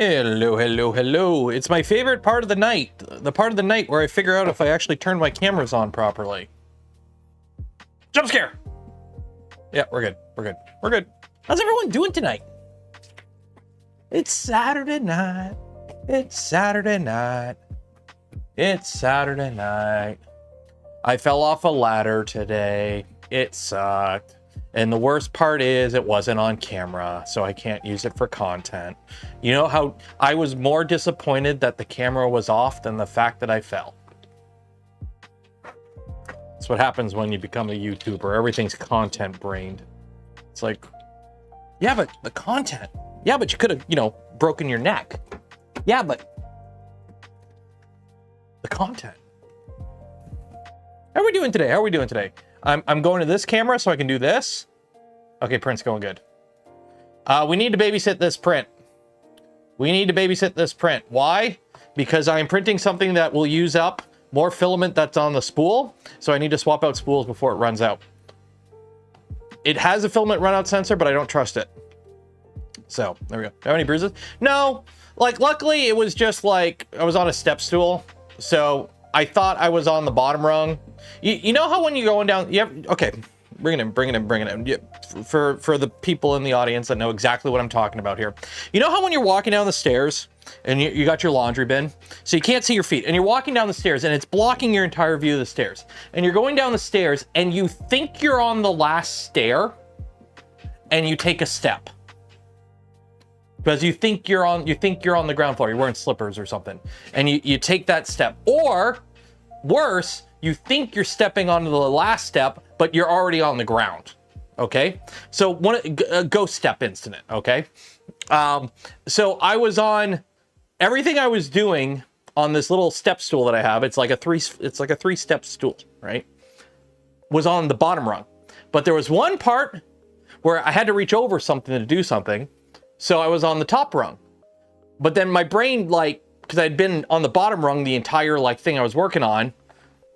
Hello, hello, hello. It's my favorite part of the night. The part of the night where I figure out if I actually turned my cameras on properly. Jump scare! Yeah, we're good. We're good. We're good. How's everyone doing tonight? It's Saturday night. It's Saturday night. It's Saturday night. I fell off a ladder today. It sucked. And the worst part is it wasn't on camera, so I can't use it for content. You know how I was more disappointed that the camera was off than the fact that I fell. That's what happens when you become a YouTuber. Everything's content brained. It's like, yeah, but the content. Yeah, but you could have, you know, broken your neck. Yeah, but the content. How are we doing today? How are we doing today? I'm going to this camera so I can do this. Okay, print's going good. We need to babysit this print. We need to babysit this print. Why? Because I'm printing something that will use up more filament that's on the spool. So I need to swap out spools before it runs out. It has a filament runout sensor, but I don't trust it. So there we go. Have any bruises? No. Like, luckily it was just like I was on a step stool. So I thought I was on the bottom rung. You know how when you're going down, okay, bring it in. Yeah, for the people in the audience that know exactly what I'm talking about here. You know how when you're walking down the stairs and you got your laundry bin, so you can't see your feet, and you're walking down the stairs and it's blocking your entire view of the stairs, and you're going down the stairs and you think you're on the last stair and you take a step. Because you think you're on the ground floor, you're wearing slippers or something, and you take that step. Or worse, you think you're stepping onto the last step, but you're already on the ground. Okay, so a ghost step incident. Okay, so I was on everything I was doing on this little step stool that I have. It's like a three-step stool, right? Was on the bottom rung, but there was one part where I had to reach over something to do something. So I was on the top rung, but then my brain, like, because I'd been on the bottom rung the entire like thing I was working on,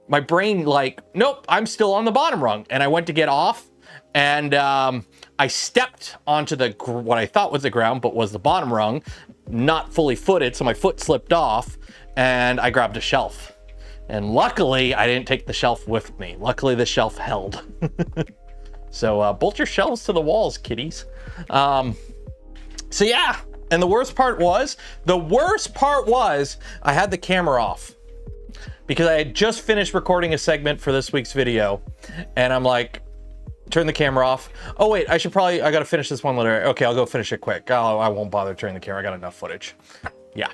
my brain like, nope, I'm still on the bottom rung. And I went to get off, and I stepped onto what I thought was the ground, but was the bottom rung, not fully footed. So my foot slipped off and I grabbed a shelf, and luckily I didn't take the shelf with me. Luckily the shelf held. So bolt your shelves to the walls, kiddies. So yeah, and the worst part was I had the camera off because I had just finished recording a segment for this week's video, and I'm like, turn the camera off. Oh wait, I gotta finish this one later. Okay, I'll go finish it quick. Oh, I won't bother turning the camera. I got enough footage. Yeah.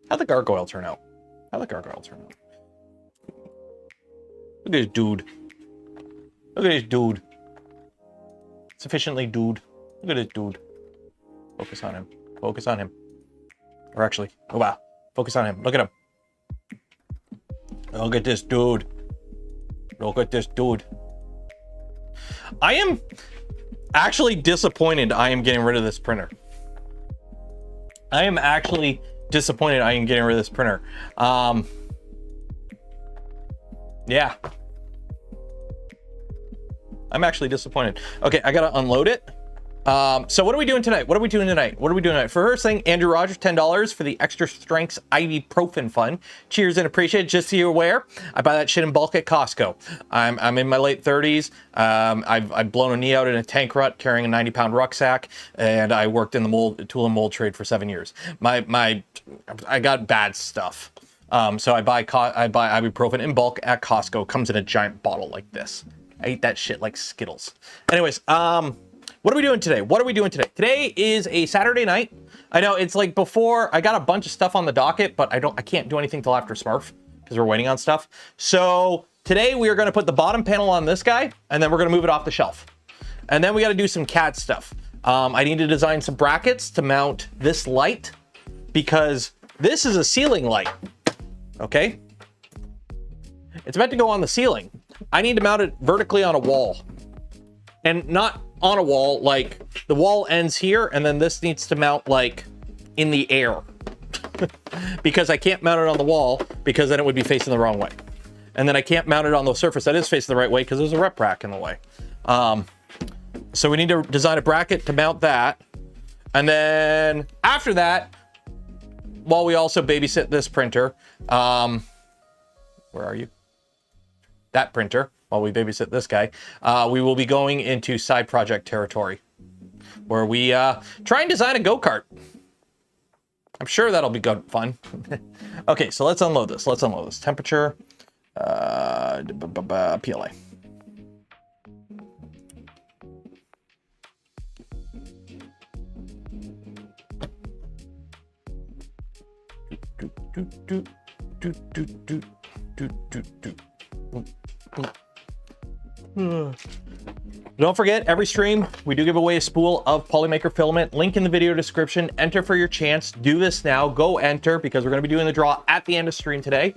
How'd the gargoyle turn out? Look at this dude. Look at this dude. Sufficiently dude. Look at this dude. Focus on him. Focus on him. Or actually, oh wow. Focus on him. Look at him. Look at this dude. Look at this dude. I am actually disappointed I am getting rid of this printer. I am actually disappointed I am getting rid of this printer. Yeah. I'm actually disappointed. Okay, I gotta unload it. So what are we doing tonight? First thing, Andrew Rogers, $10 for the extra strengths ibuprofen fund. Cheers and appreciate it. Just so you're aware, I buy that shit in bulk at Costco. I'm in my late 30s. I've blown a knee out in a tank rut carrying a 90-pound rucksack, and I worked in the tool and mold trade for 7 years. I got bad stuff. So I buy ibuprofen in bulk at Costco. Comes in a giant bottle like this. I eat that shit like Skittles. Anyways, what are we doing today? Today is a Saturday night. I know it's like before, I got a bunch of stuff on the docket, but I can't do anything till after Smurf because we're waiting on stuff. So today we are going to put the bottom panel on this guy, and then we're going to move it off the shelf. And then we got to do some CAD stuff. I need to design some brackets to mount this light because this is a ceiling light. Okay. It's meant to go on the ceiling. I need to mount it vertically on a wall, and not on a wall, like the wall ends here, and then this needs to mount like in the air because I can't mount it on the wall because then it would be facing the wrong way. And then I can't mount it on the surface that is facing the right way because there's a rep rack in the way. So we need to design a bracket to mount that. And then after that, while we also babysit this printer, where are you? That printer, while we babysit this guy, we will be going into side project territory where we try and design a go-kart. I'm sure that'll be good fun. Okay, so let's unload this. Let's unload this. Temperature, PLA. Don't forget, every stream we do give away a spool of Polymaker filament. Link in the video description. Enter for your chance. Do this now. Go enter, because we're going to be doing the draw at the end of stream today.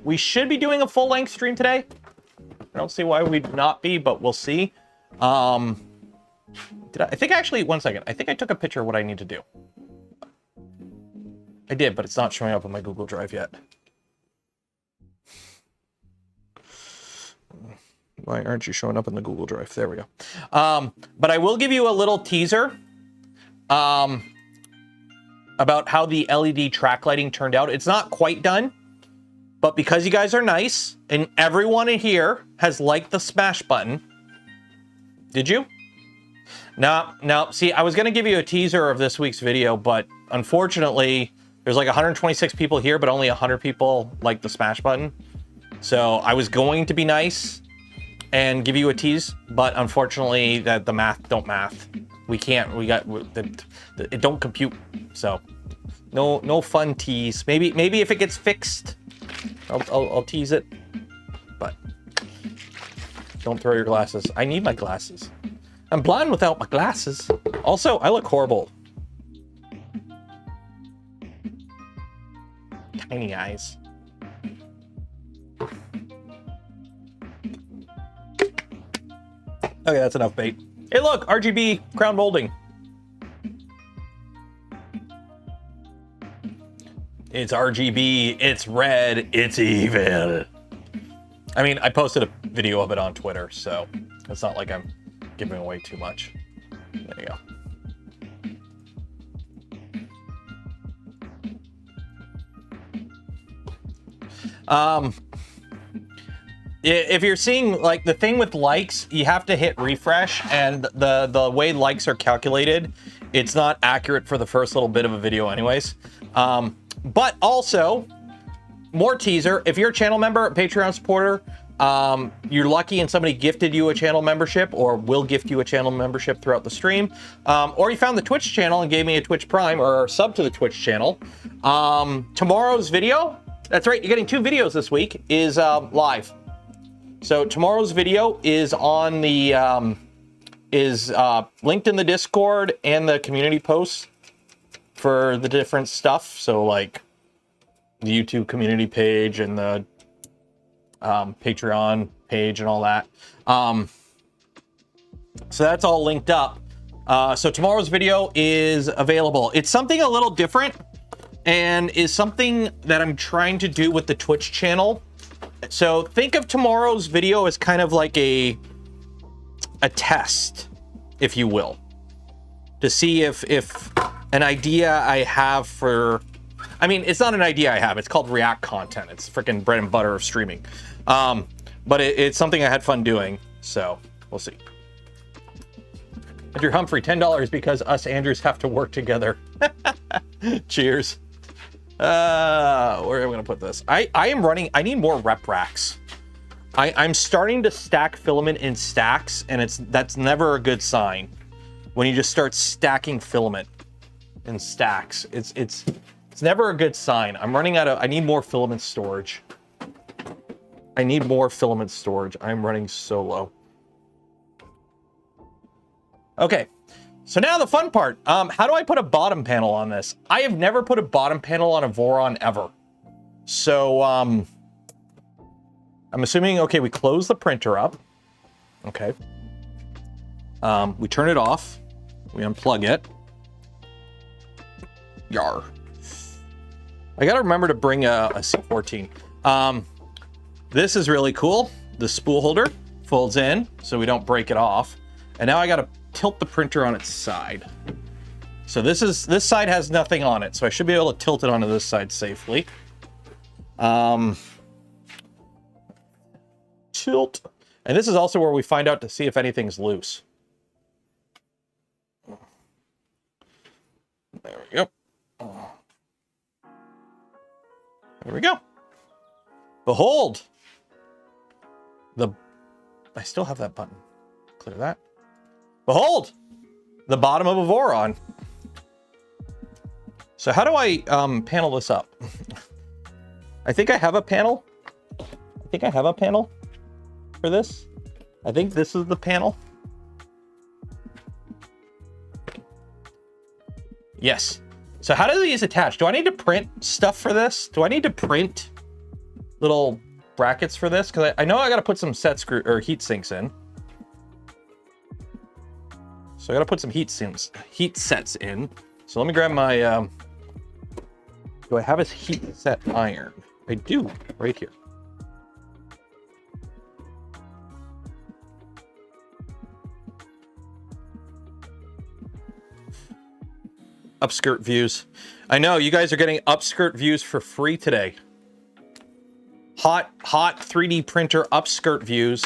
We should be doing a full-length stream today. I don't see why we'd not be, but we'll see. I think actually, one second. I think I took a picture of what I need to do. I did, but it's not showing up on my Google Drive yet. Why aren't you showing up in the Google Drive? There we go. But I will give you a little teaser about how the LED track lighting turned out. It's not quite done, but because you guys are nice and everyone in here has liked the smash button. Did you? No. See, I was going to give you a teaser of this week's video, but unfortunately, there's like 126 people here, but only 100 people like the smash button. So I was going to be nice and give you a tease, but unfortunately that the math don't math. We can't, it don't compute. So no fun tease. Maybe if it gets fixed, I'll tease it, but don't throw your glasses. I need my glasses. I'm blind without my glasses. Also, I look horrible. Tiny eyes. Okay, that's enough bait. Hey, look, RGB crown molding. It's RGB, it's red, it's evil. I mean, I posted a video of it on Twitter, so it's not like I'm giving away too much. There you go. If you're seeing, like, the thing with likes, you have to hit refresh, and the way likes are calculated, it's not accurate for the first little bit of a video anyways. But also, more teaser, if you're a channel member, a Patreon supporter, you're lucky and somebody gifted you a channel membership or will gift you a channel membership throughout the stream, or you found the Twitch channel and gave me a Twitch Prime or sub to the Twitch channel, tomorrow's video, that's right, you're getting 2 videos this week, is live. So tomorrow's video is on the linked in the Discord and the community posts for the different stuff. So like the YouTube community page and the Patreon page and all that. So that's all linked up. So tomorrow's video is available. It's something a little different and is something that I'm trying to do with the Twitch channel. So think of tomorrow's video as kind of like a test, if you will, to see if an idea I have for, I mean, it's not an idea I have, it's called React content. It's freaking bread and butter of streaming. But it's something I had fun doing, so we'll see. Andrew Humphrey, $10 because us Andrews have to work together. Cheers. Where am I gonna put this? I need more rep racks. I'm starting to stack filament in stacks, and that's never a good sign. When you just start stacking filament in stacks, it's never a good sign. I'm running out of, I need more filament storage. I need more filament storage. I'm running so low. Okay. So now the fun part, how do I put a bottom panel on this? I have never put a bottom panel on a Voron ever. So, I'm assuming, okay, we close the printer up. Okay. We turn it off. We unplug it. Yar. I gotta remember to bring a C14. This is really cool. The spool holder folds in so we don't break it off. And now I gotta tilt the printer on its side. So this side has nothing on it, so I should be able to tilt it onto this side safely. Tilt. And this is also where we find out to see if anything's loose. There we go. There we go. Behold! I still have that button. Clear that. Behold! The bottom of a Voron. So how do I panel this up? I think I have a panel. I think I have a panel for this. I think this is the panel. Yes. So how do these attach? Do I need to print stuff for this? Do I need to print little brackets for this? Because I know I got to put some set screw or heat sinks in. So I got to put some heat sets in. So let me grab my. Do I have a heat set iron? I do, right here. Upskirt views. I know you guys are getting upskirt views for free today. Hot 3D printer upskirt views.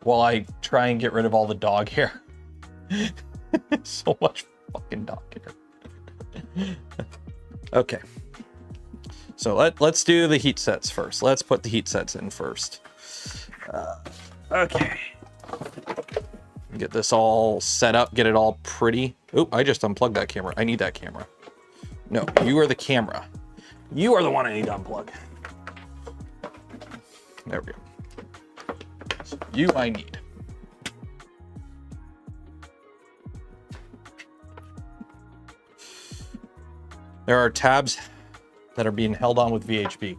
While I try and get rid of all the dog hair. So much fucking dog hair. Okay. So let's do the heat sets first. Let's put the heat sets in first. Okay. Get this all set up, get it all pretty. Oop, I just unplugged that camera. I need that camera. No, you are the camera. You are the one I need to unplug. There we go. So you I need. There are tabs that are being held on with VHB.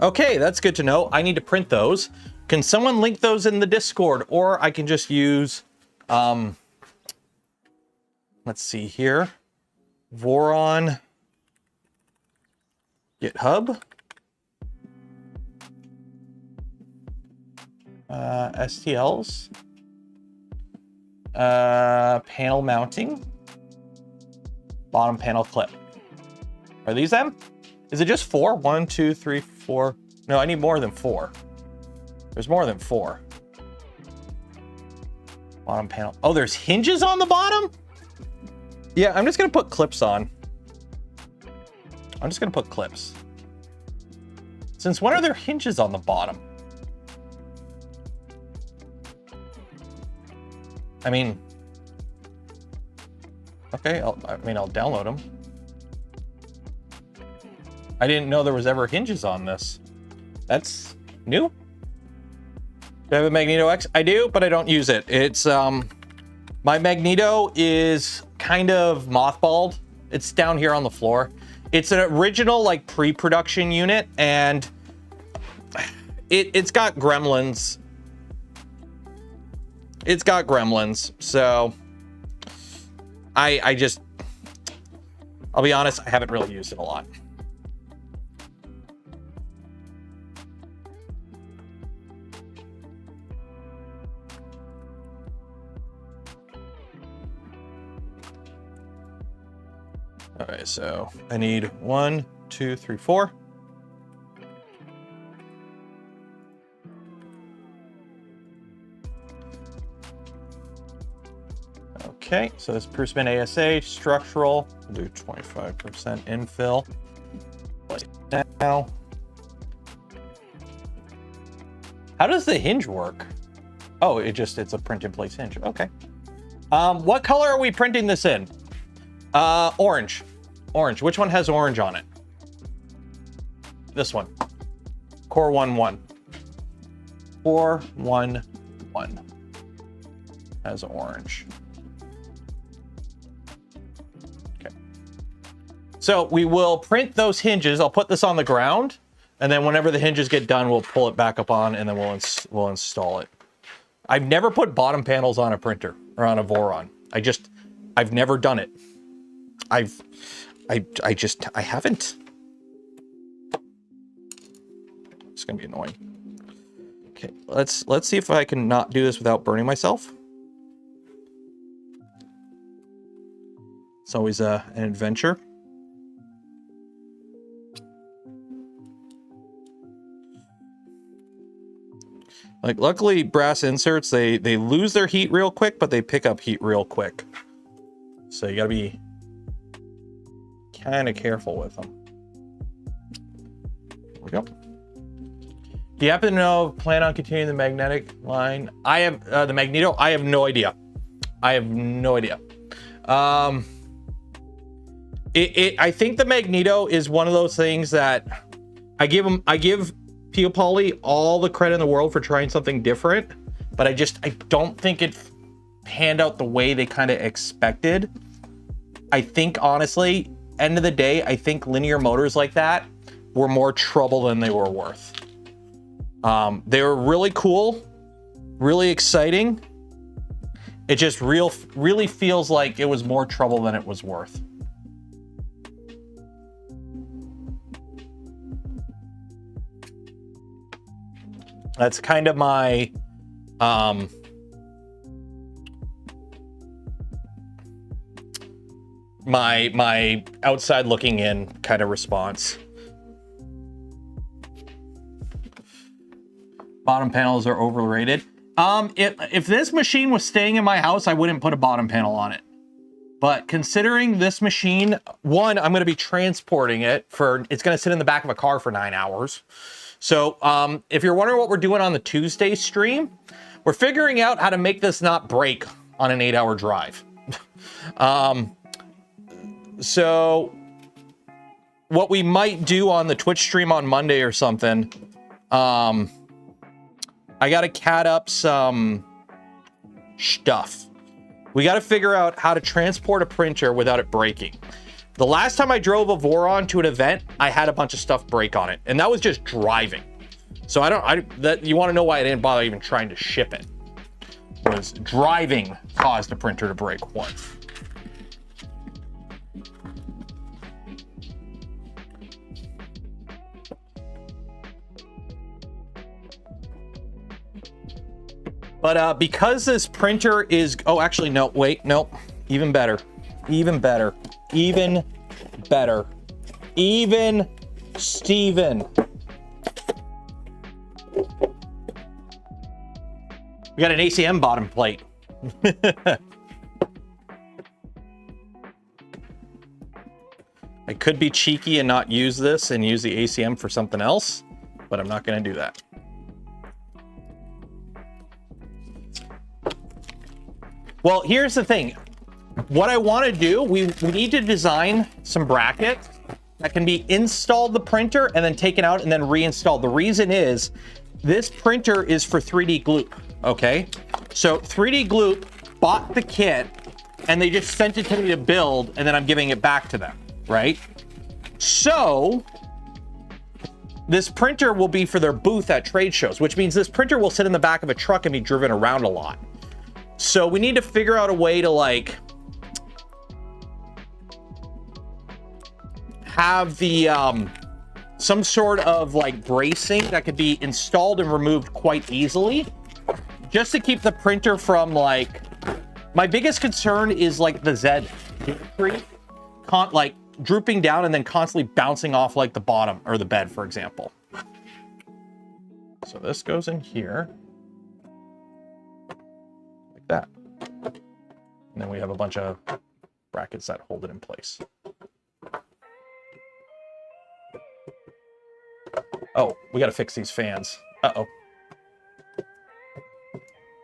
Okay, that's good to know. I need to print those. Can someone link those in the Discord? Or I can just use, let's see here. Voron GitHub. STLs. Panel mounting. Bottom panel clip. Are these them? Is it just 4? 1, 2, 3, 4. No, I need more than 4. There's more than 4. Bottom panel. Oh, there's hinges on the bottom? Yeah, I'm just gonna put clips on. I'm just gonna put clips. Since when are there hinges on the bottom? I mean, okay, I'll download them. I didn't know there was ever hinges on this. That's new. Do I have a Magneto X? I do, but I don't use it. It's, my Magneto is kind of mothballed. It's down here on the floor. It's an original, like, pre-production unit, and it's got gremlins. It's got gremlins, so I'll be honest, I haven't really used it a lot. All right, so I need 1, 2, 3, 4. Okay, so this Prussman ASA, structural, we'll do 25% infill. Now, how does the hinge work? Oh, it's a print in place hinge. Okay. What color are we printing this in? Orange. Orange. Which one has orange on it? This one. Core 1-1. Core 1-1 has orange. Okay. So we will print those hinges. I'll put this on the ground, and then whenever the hinges get done, we'll pull it back up on, and then we'll install it. I've never put bottom panels on a printer or on a Voron. I've never done it. I haven't. It's gonna be annoying. Okay, let's see if I can not do this without burning myself. It's always an adventure. Like, luckily, brass inserts, they lose their heat real quick, but they pick up heat real quick. So you gotta be kind of careful with them. There we go. Do you happen to know, plan on continuing the magnetic line? I have, the magneto, I have no idea. I have no idea. I think the magneto is one of those things that I give Poly all the credit in the world for trying something different, but I don't think it panned out the way they kind of expected. I think, honestly, end of the day, I think linear motors like that were more trouble than they were worth. They were really cool, really exciting. It just really feels like it was more trouble than it was worth. That's kind of my my outside looking in kind of response. Bottom panels are overrated. If this machine was staying in my house, I wouldn't put a bottom panel on it. But considering this machine, one, I'm going to be transporting it it's going to sit in the back of a car for 9 hours. So if you're wondering what we're doing on the Tuesday stream, we're figuring out how to make this not break on an 8-hour drive. So what we might do on the Twitch stream on Monday or something, I got to CAD up some stuff. We got to figure out how to transport a printer without it breaking. The last time I drove a Voron to an event, I had a bunch of stuff break on it, and that was just driving. So you want to know why I didn't bother even trying to ship it. Was driving caused the printer to break once. But because this printer is, oh, actually, no, wait, nope, even better, even better, even better, even Steven. We got an ACM bottom plate. I could be cheeky and not use this and use the ACM for something else, but I'm not going to do that. Well, here's the thing. What I want to do, we need to design some brackets that can be installed the printer and then taken out and then reinstalled. The reason is this printer is for 3D Gloop, okay? So 3D Gloop bought the kit and they just sent it to me to build and then I'm giving it back to them, right? So this printer will be for their booth at trade shows, which means this printer will sit in the back of a truck and be driven around a lot. So we need to figure out a way to like have the some sort of like bracing that could be installed and removed quite easily, just to keep the printer from like, my biggest concern is like the Z tree, like drooping down and then constantly bouncing off like the bottom or the bed, for example. So this goes in here. That, and then we have a bunch of brackets that hold it in place. Oh, we got to fix these fans. Uh-oh.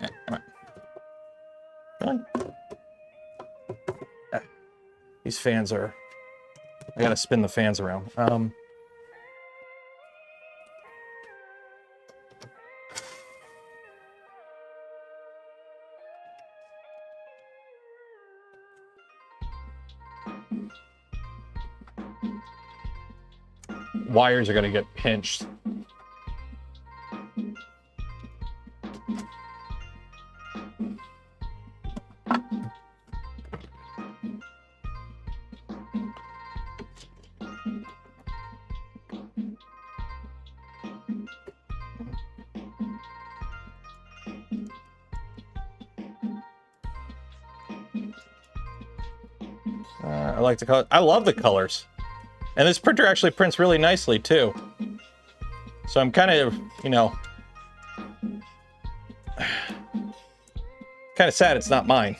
Come on. Come on. These fans are, I got to spin the fans around. Wires are going to get pinched. I like the color. I love the colors. And this printer actually prints really nicely too. So I'm kind of, you know, kind of sad it's not mine.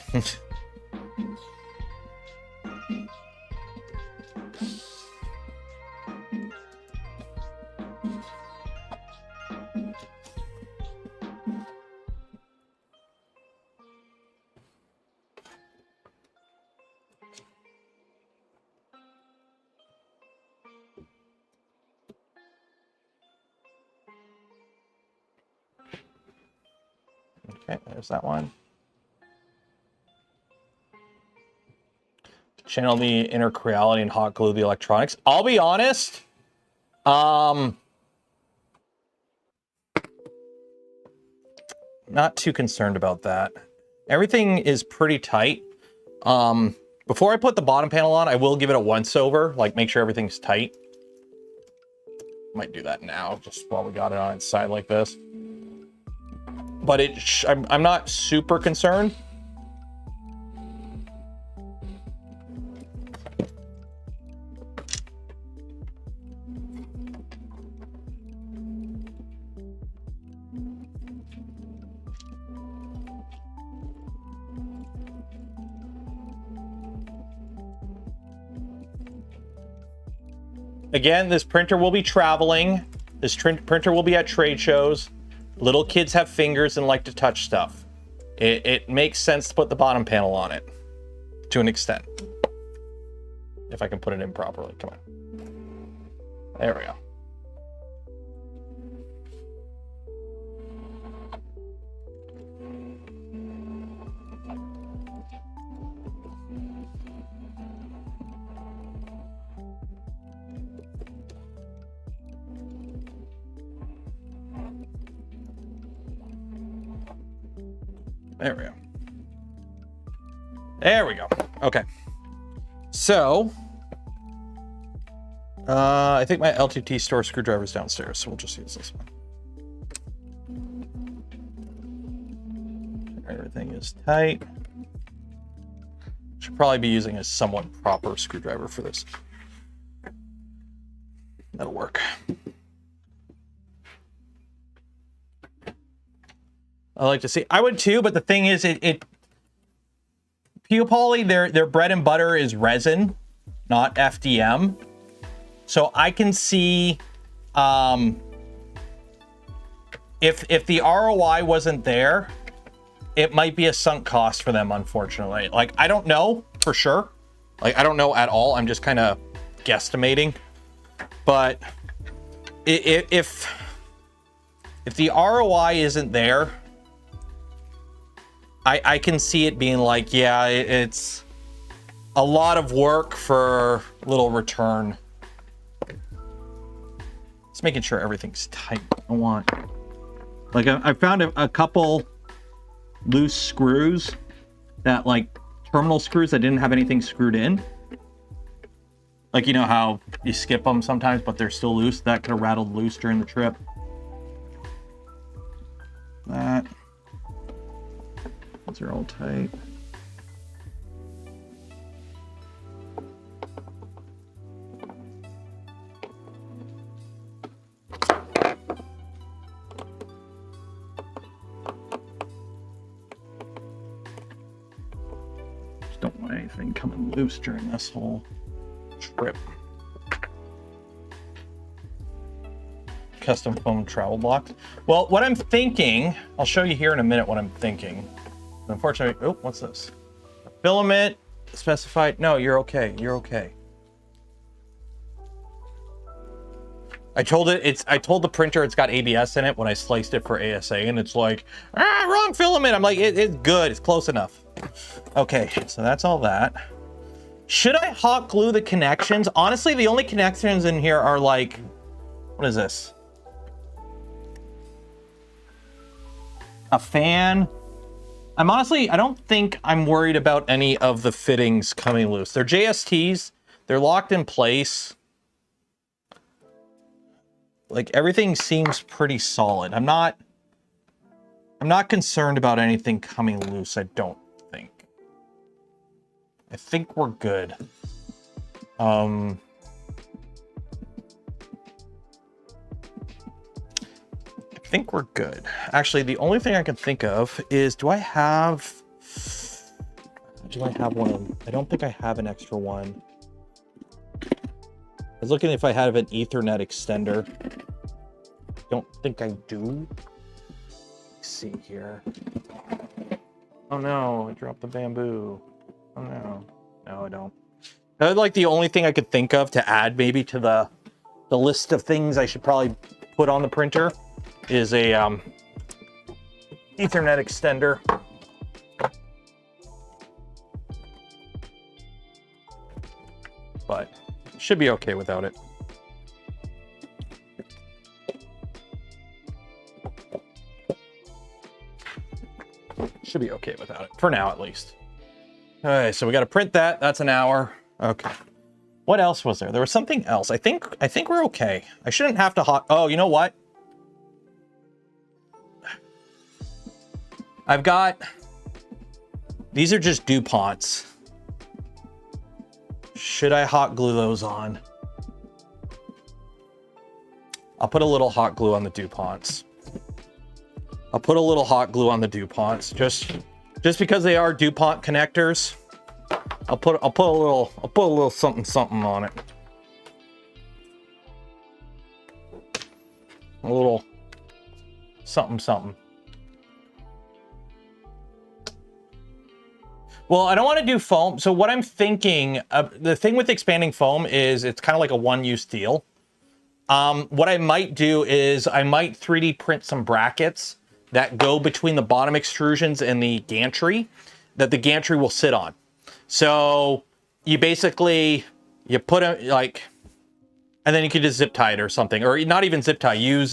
Okay, there's that one. Channel the inner creality and hot glue the electronics. I'll be honest. Not too concerned about that. Everything is pretty tight. Before I put the bottom panel on, I will give it a once over, like make sure everything's tight. Might do that now, just while we got it on its side like this. But I'm not super concerned. Again, this printer will be traveling. This printer will be at trade shows. Little kids have fingers and like to touch stuff. It makes sense to put the bottom panel on it to an extent. If I can put it in properly, come on. There we go. There we go. There we go. Okay. So, I think my LTT store screwdriver is downstairs, so we'll just use this one. Everything is tight. Should probably be using a somewhat proper screwdriver for this. That'll work. I like to see. I would too, but the thing is, Poly, their bread and butter is resin, not FDM. So I can see if the ROI wasn't there, it might be a sunk cost for them, unfortunately. Like, I don't know for sure. Like, I don't know at all. I'm just kind of guesstimating. But if the ROI isn't there, I can see it being like, yeah, it's a lot of work for little return. Just making sure everything's tight. I want, like, I found a couple loose screws that, like, terminal screws that didn't have anything screwed in. Like, you know how you skip them sometimes, but they're still loose? That could have rattled loose during the trip. That. Those are all tight. Just don't want anything coming loose during this whole trip. Custom foam travel blocks. Well, what I'm thinking, I'll show you here in a minute what I'm thinking. Unfortunately, oh, what's this? Filament specified. No, you're okay. You're okay. I told the printer it's got ABS in it when I sliced it for ASA, and it's like, wrong filament. I'm like, it's good. It's close enough. Okay, so that's all that. Should I hot glue the connections? Honestly, the only connections in here are like, what is this? A fan. I don't think I'm worried about any of the fittings coming loose. They're JSTs. They're locked in place. Like, everything seems pretty solid. I'm not concerned about anything coming loose, I don't think. I think we're good. I think we're good. Actually, the only thing I can think of is, do I have one? I don't think I have an extra one. I was looking if I have an Ethernet extender. Don't think I do. Let's see here. Oh no, I dropped the bamboo. Oh no. No, I don't. That's like the only thing I could think of to add maybe to the list of things I should probably put on the printer is a Ethernet extender. But should be okay without it. Should be okay without it, for now at least. All right, so we got to print that. That's an hour. Okay. What else was there? There was something else. I think we're okay. I shouldn't have to hot. Oh, you know what? I've got, these are just DuPonts. Should I hot glue those on? I'll put a little hot glue on the DuPonts. I'll put a little hot glue on the DuPonts just because they are DuPont connectors. I'll put a little something on it. A little something. Well, I don't want to do foam. So what I'm thinking, the thing with expanding foam is it's kind of like a one-use deal. What I might do is I might 3D print some brackets that go between the bottom extrusions and the gantry that the gantry will sit on. So you basically, you put it like, and then you could just zip tie it or something, or not even zip tie, use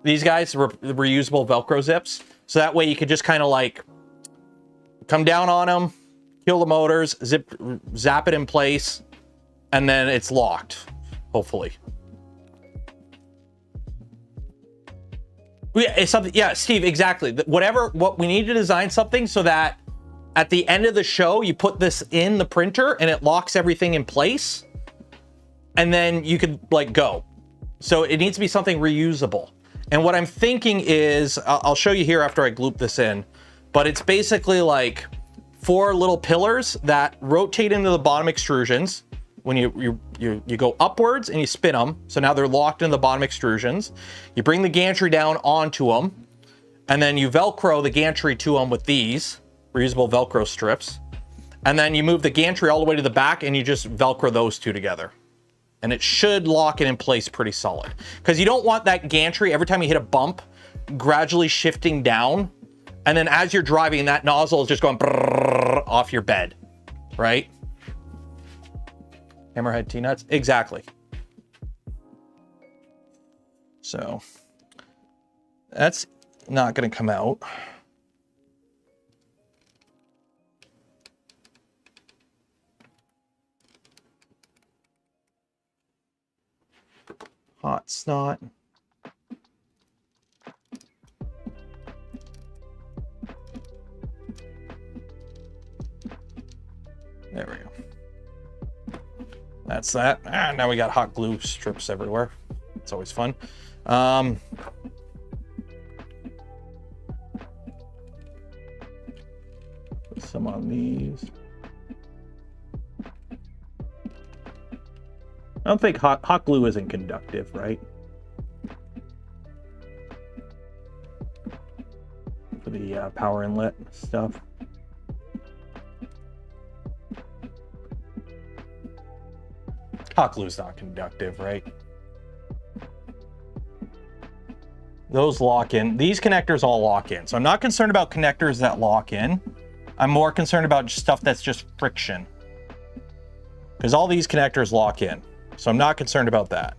these guys, reusable Velcro zips. So that way you could just kind of like come down on them, kill the motors, zap it in place, and then it's locked, hopefully. Yeah, it's something. Yeah, Steve, exactly. What we need to design something so that at the end of the show, you put this in the printer and it locks everything in place, and then you could like go. So it needs to be something reusable. And what I'm thinking is, I'll show you here after I gloop this in, but it's basically like 4 little pillars that rotate into the bottom extrusions. When you go upwards and you spin them, so now they're locked in the bottom extrusions. You bring the gantry down onto them, and then you Velcro the gantry to them with these reusable Velcro strips. And then you move the gantry all the way to the back and you just Velcro those two together. And it should lock it in place pretty solid. Because you don't want that gantry, every time you hit a bump, gradually shifting down. And then as you're driving, that nozzle is just going off your bed, right? Hammerhead T-nuts, exactly. So that's not going to come out. Hot snot. There we go. That's that. Now we got hot glue strips everywhere. It's always fun. Put some on these. I don't think hot glue isn't conductive, right? For the power inlet stuff. Hot glue's not conductive, right? Those lock in. These connectors all lock in. So I'm not concerned about connectors that lock in. I'm more concerned about stuff that's just friction. Because all these connectors lock in. So I'm not concerned about that.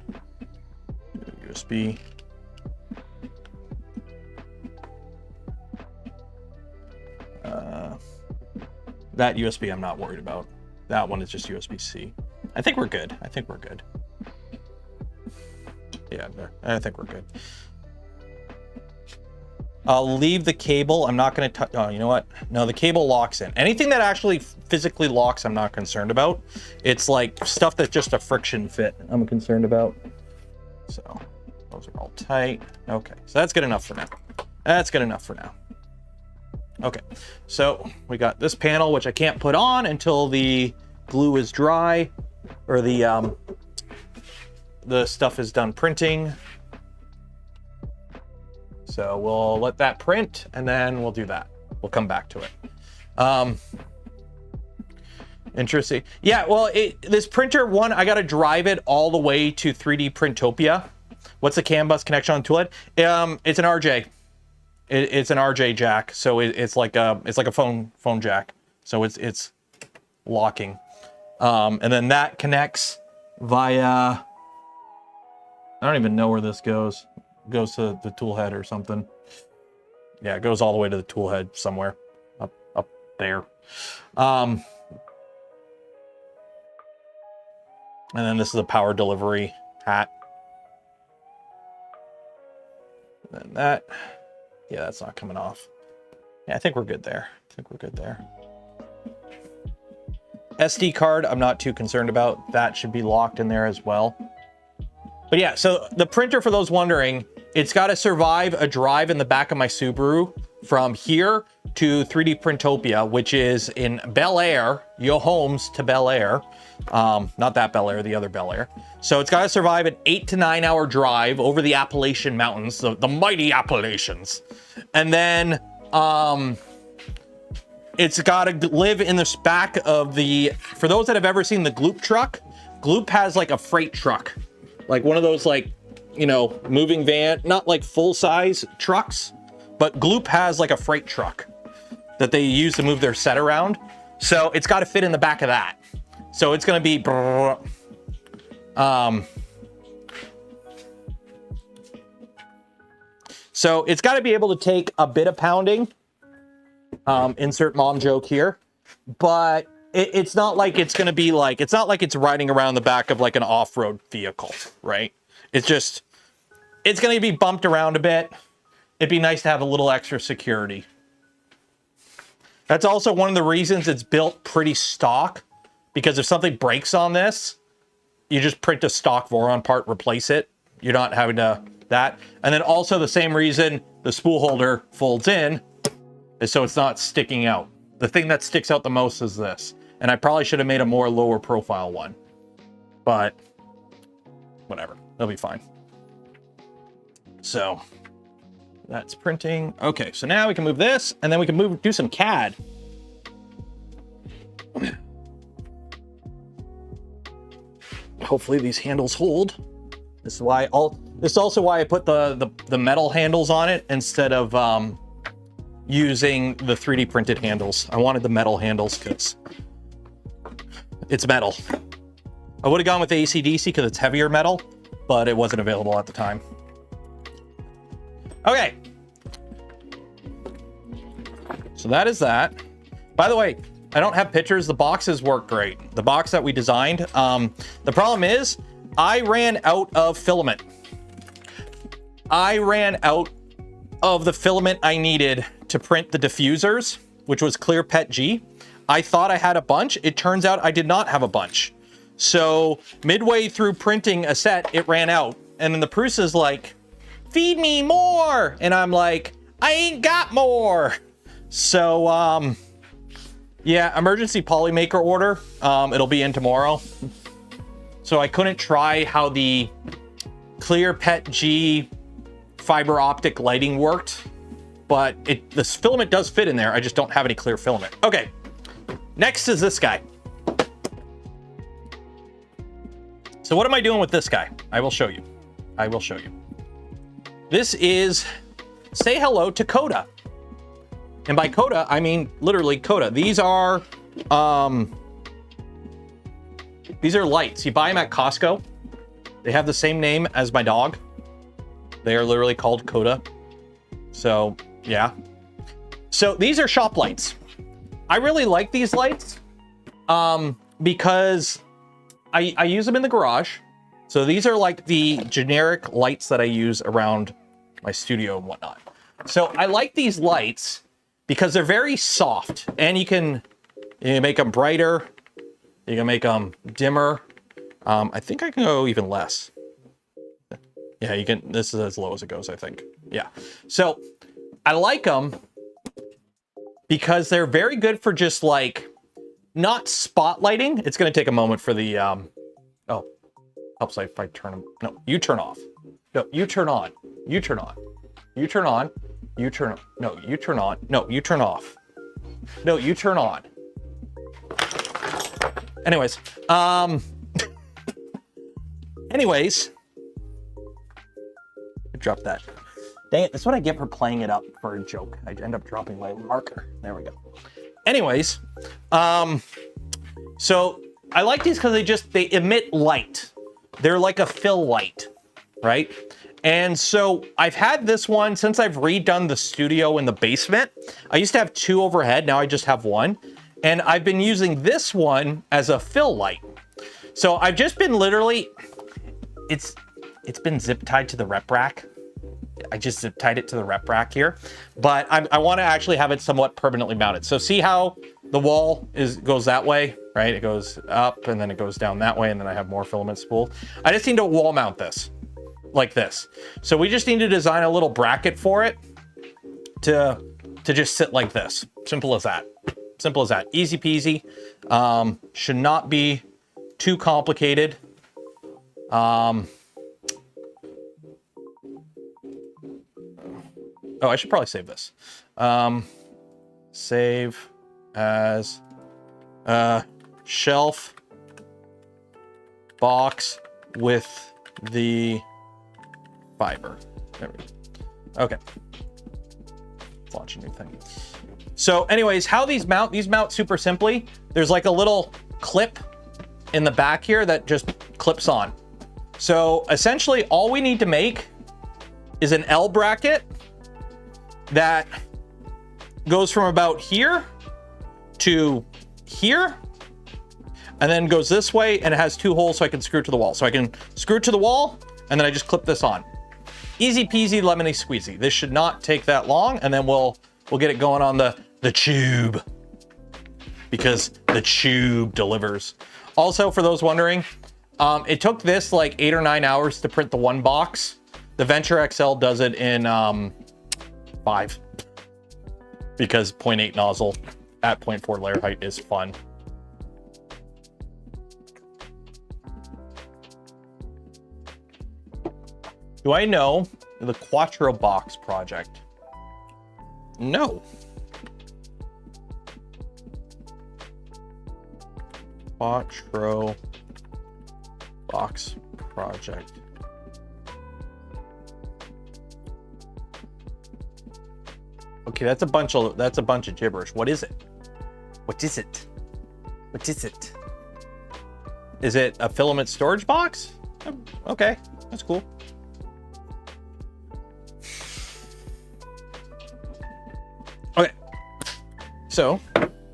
USB. That USB I'm not worried about. That one is just USB-C. I think we're good. I think we're good. Yeah, I think we're good. I'll leave the cable. I'm not going to touch. Oh, you know what? No, the cable locks in. Anything that actually physically locks, I'm not concerned about. It's like stuff that's just a friction fit I'm concerned about. So those are all tight. Okay, so that's good enough for now. That's good enough for now. Okay, so we got this panel, which I can't put on until the glue is dry, or the stuff is done printing. So we'll let that print, and then we'll do that. We'll come back to it. Interesting. Yeah, well, this printer, one, I got to drive it all the way to 3D Printopia. What's the CAN bus connection on tool head? It's an RJ. It's an RJ jack, so it's like a phone jack. So it's locking, and then that connects via. I don't even know where this goes. It goes to the tool head or something. Yeah, it goes all the way to the tool head somewhere up there. And then this is a power delivery hat. And that. Yeah, that's not coming off. Yeah, I think we're good there. SD card, I'm not too concerned about. That should be locked in there as well. But yeah, so the printer, for those wondering, it's got to survive a drive in the back of my Subaru from here to 3D Printopia, which is in Bel Air, Yo Homes to Bel Air. Not that Bel Air, the other Bel Air. So it's got to survive an 8 to 9 hour drive over the Appalachian Mountains, the mighty Appalachians. And then it's got to live in the back of the, for those that have ever seen the Gloop truck, Gloop has like a freight truck, like one of those, like, you know, moving van, not like full size trucks, but Gloop has like a freight truck that they use to move their set around. So it's got to fit in the back of that. So it's going to be, so it's got to be able to take a bit of pounding. Insert mom joke here, but it's not like it's going to be like, it's not like it's riding around the back of like an off-road vehicle, right? It's just, it's going to be bumped around a bit. It'd be nice to have a little extra security. That's also one of the reasons it's built pretty stock, because if something breaks on this, you just print a stock Voron part, replace it. You're not having to that. And then also the same reason the spool holder folds in is so it's not sticking out. The thing that sticks out the most is this. And I probably should have made a more lower profile one, but whatever, it'll be fine. So that's printing. Okay, so now we can move this, and then we can do some CAD. Hopefully these handles hold. This is why this is also why I put the metal handles on it instead of using the 3D printed handles. I wanted the metal handles because it's metal. I would have gone with the AC/DC because it's heavier metal, but it wasn't available at the time. Okay. So that is that. By the way, I don't have pictures. The boxes work great. The box that we designed. The problem is I ran out of filament. I ran out of the filament I needed to print the diffusers, which was clear PET G. I thought I had a bunch. It turns out I did not have a bunch. So midway through printing a set, it ran out. And then the Prusa's like, feed me more. And I'm like, I ain't got more. So, yeah, emergency POLYMAKER order. It'll be in tomorrow. So I couldn't try how the clear PET G fiber optic lighting worked, but this filament does fit in there. I just don't have any clear filament. Okay, next is this guy. So what am I doing with this guy? I will show you. I will show you. This is Say Hello to Coda. And by Coda, I mean literally Coda. These are lights. You buy them at Costco. They have the same name as my dog. They are literally called Coda. So, yeah. So these are shop lights. I really like these lights because I use them in the garage. So these are like the generic lights that I use around my studio and whatnot. So I like these lights because they're very soft, and you can make them brighter. You can make them dimmer. I think I can go even less. Yeah, you can. This is as low as it goes, I think. Yeah. So I like them because they're very good for just like not spotlighting. It's going to take a moment for the oh, helps if I turn them. No, you turn off. No, you turn on. You turn on. You turn on. You turn on. No, you turn on. No, you turn off. No, you turn on. Anyways, anyways, drop that. Dang it, that's what I get for playing it up for a joke. I end up dropping my marker. There we go. Anyways, so I like these because they emit light. They're like a fill light, right? And so I've had this one since I've redone the studio in the basement. I used to have 2 overhead, now I just have 1. And I've been using this one as a fill light. So I've just been literally, it's been zip tied to the rep rack. I just zip tied it to the rep rack here, but I want to actually have it somewhat permanently mounted. So see how the wall goes that way, right? It goes up and then it goes down that way, and then I have more filament spool. I just need to wall mount this like this. So we just need to design a little bracket for it to just sit like this. Simple as that. Simple as that. Easy peasy. Should not be too complicated. Oh, I should probably save this. Save as shelf box with the fiber. There we go. Okay. Let's launch a new thing. So anyways, how these mount super simply. There's like a little clip in the back here that just clips on. So essentially all we need to make is an L bracket that goes from about here to here, and then goes this way, and it has 2 holes so I can screw it to the wall. So I can screw it to the wall, and then I just clip this on. Easy peasy, lemony squeezy. This should not take that long, and then we'll get it going on the tube, because the tube delivers. Also, for those wondering, it took this like 8 or 9 hours to print the 1 box. The Venture XL does it in 5, because 0.8 nozzle at 0.4 layer height is fun. Do I know the Quattro box project? No. Quattro box project. Okay, that's a bunch of gibberish. What is it? What is it? What is it? Is it a filament storage box? Okay, that's cool. Okay, so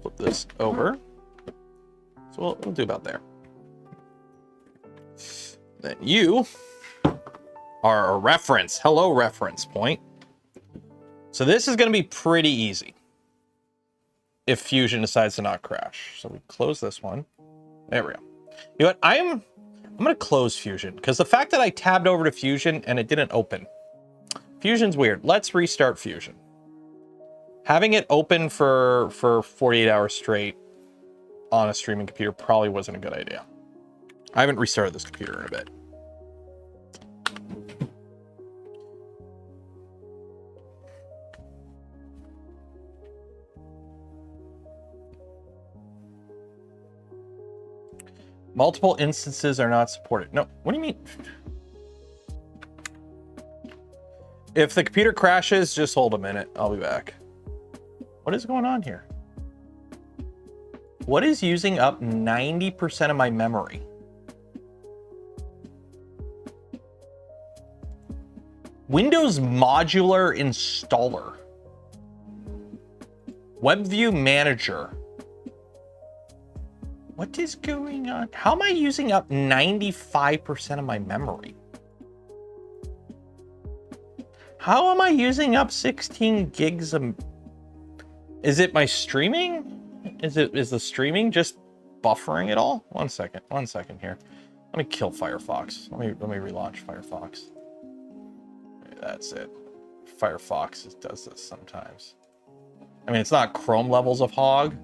flip this over. So we'll do about there. Then you are a reference. Hello, reference point. So this is going to be pretty easy if Fusion decides to not crash. So we close this one. There we go. You know what? I'm going to close Fusion because the fact that I tabbed over to Fusion and it didn't open. Fusion's weird. Let's restart Fusion. Having it open for 48 hours straight on a streaming computer probably wasn't a good idea. I haven't restarted this computer in a bit. Multiple instances are not supported. No, what do you mean? If the computer crashes, just hold a minute. I'll be back. What is going on here? What is using up 90% of my memory? Windows Modular Installer. WebView Manager. What is going on? How am I using up 95% of my memory? How am I using up 16 gigs of... Is it my streaming? Is the streaming just buffering it all? One second here. Let me kill Firefox. Let me relaunch Firefox. That's it. Firefox does this sometimes. I mean, it's not Chrome levels of hog,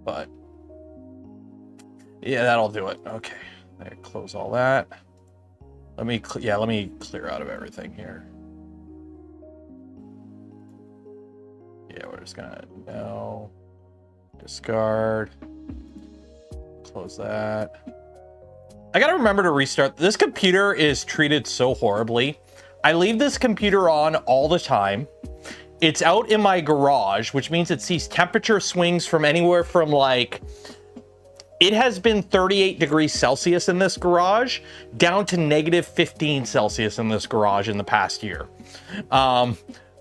but yeah, that'll do it. Okay, I close all that. Let me clear out of everything here. Yeah, we're just gonna no discard. Close that. I gotta remember to restart. This computer is treated so horribly. I leave this computer on all the time. It's out in my garage, which means it sees temperature swings from anywhere from like, it has been 38 degrees Celsius in this garage down to negative 15 Celsius in this garage in the past year.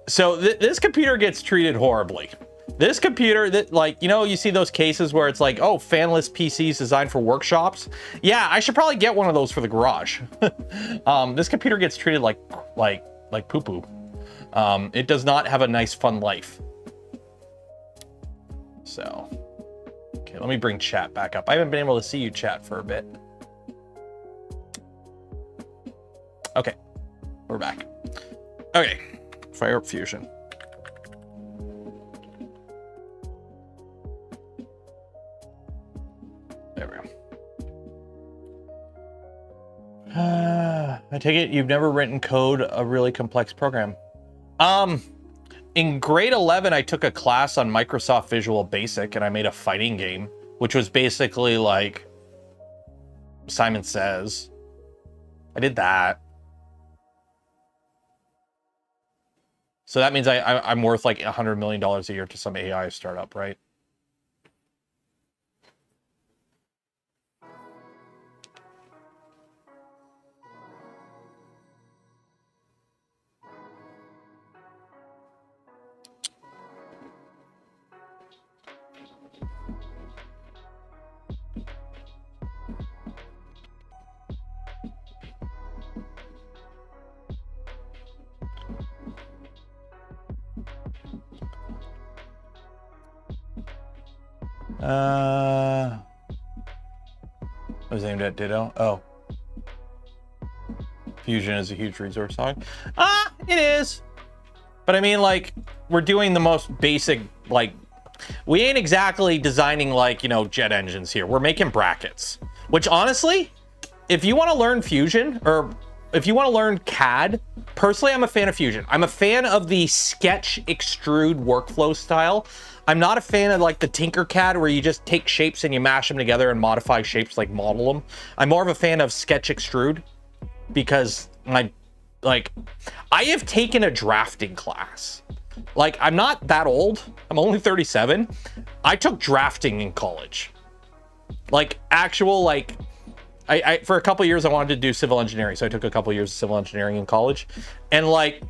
So this computer gets treated horribly. This computer, that, like, you know, you see those cases where it's like, oh, fanless PCs designed for workshops. Yeah, I should probably get one of those for the garage. This computer gets treated like poo-poo. It does not have a nice, fun life. So, okay, let me bring chat back up. I haven't been able to see you, chat, for a bit. Okay, we're back. Okay, fire up Fusion. There we go. I take it you've never written code a really complex program. In grade 11, I took a class on Microsoft Visual Basic and I made a fighting game, which was basically like Simon Says. I did that. So that means I'm worth like $100 million a year to some AI startup, right? I was aimed at Ditto. Oh. Fusion is a huge resource hog. It is. But I mean, like, we're doing the most basic, like, we ain't exactly designing, like, you know, jet engines here. We're making brackets. Which, honestly, if you want to learn Fusion, or if you want to learn CAD, personally, I'm a fan of Fusion. I'm a fan of the sketch extrude workflow style. I'm not a fan of like the Tinkercad where you just take shapes and you mash them together and modify shapes, like model them. I'm more of a fan of sketch extrude because I have taken a drafting class. Like, I'm not that old. I'm only 37. I took drafting in college. Like actual, like, I for a couple of years I wanted to do civil engineering, so I took a couple of years of civil engineering in college, and like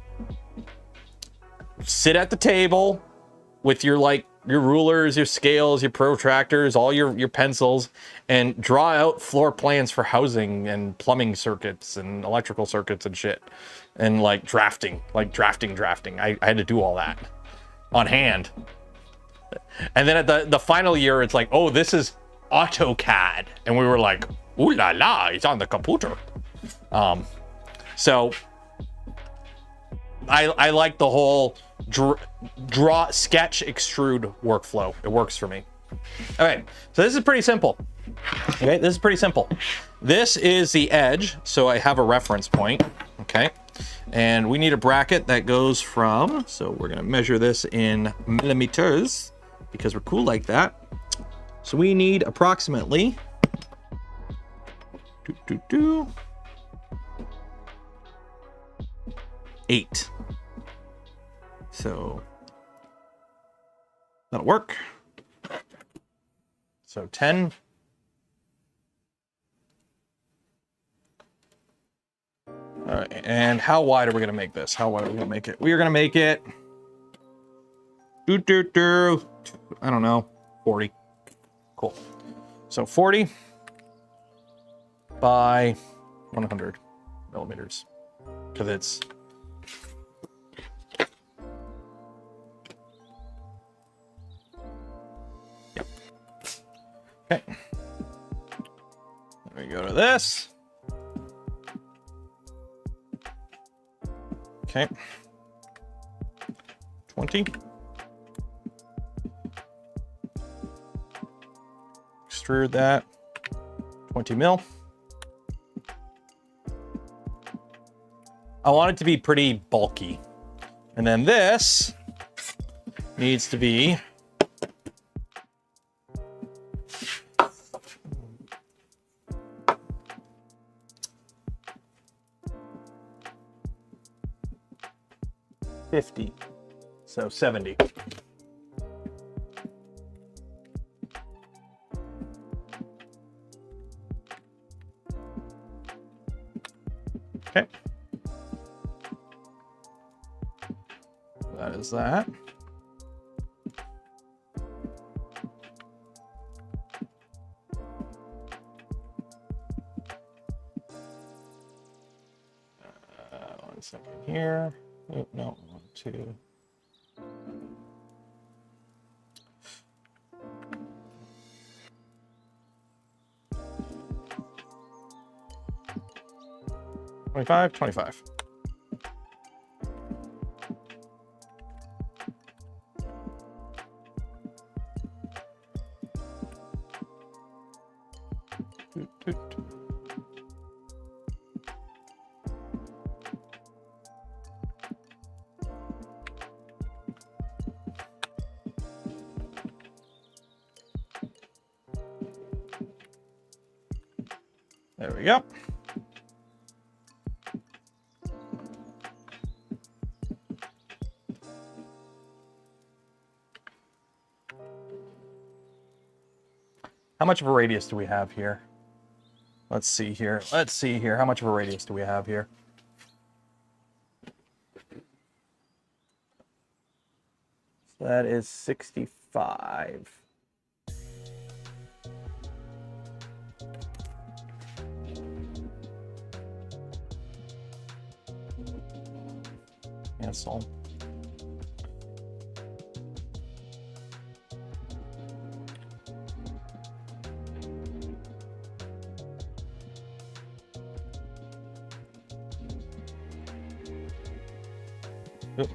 sit at the table with your like your rulers, your scales, your protractors, all your pencils, and draw out floor plans for housing and plumbing circuits and electrical circuits and shit, and like drafting. I had to do all that on hand. And then at the final year, it's like, oh, this is AutoCAD, and we were like, ooh la la, it's on the computer. So I like the whole draw, sketch, extrude workflow. It works for me. All right, so this is pretty simple. Okay, this is pretty simple. This is the edge, so I have a reference point. Okay, and we need a bracket that goes from, so we're gonna measure this in millimeters because we're cool like that. So we need approximately 8. So that'll work. So 10. All right, and how wide are we gonna make this? How wide are we gonna make it? We are gonna make it, I don't know, 40. Cool. So 40 by 100 millimeters, because it's of this. Okay. 20. Extrude that. 20 mil. I want it to be pretty bulky. And then this needs to be $50, so 70. Okay. That is that. One second here. Oh, no, 1, 2. $25. There we go. How much of a radius do we have here? Let's see here. Let's see here. How much of a radius do we have here? So that is 65. Cancel. Oop.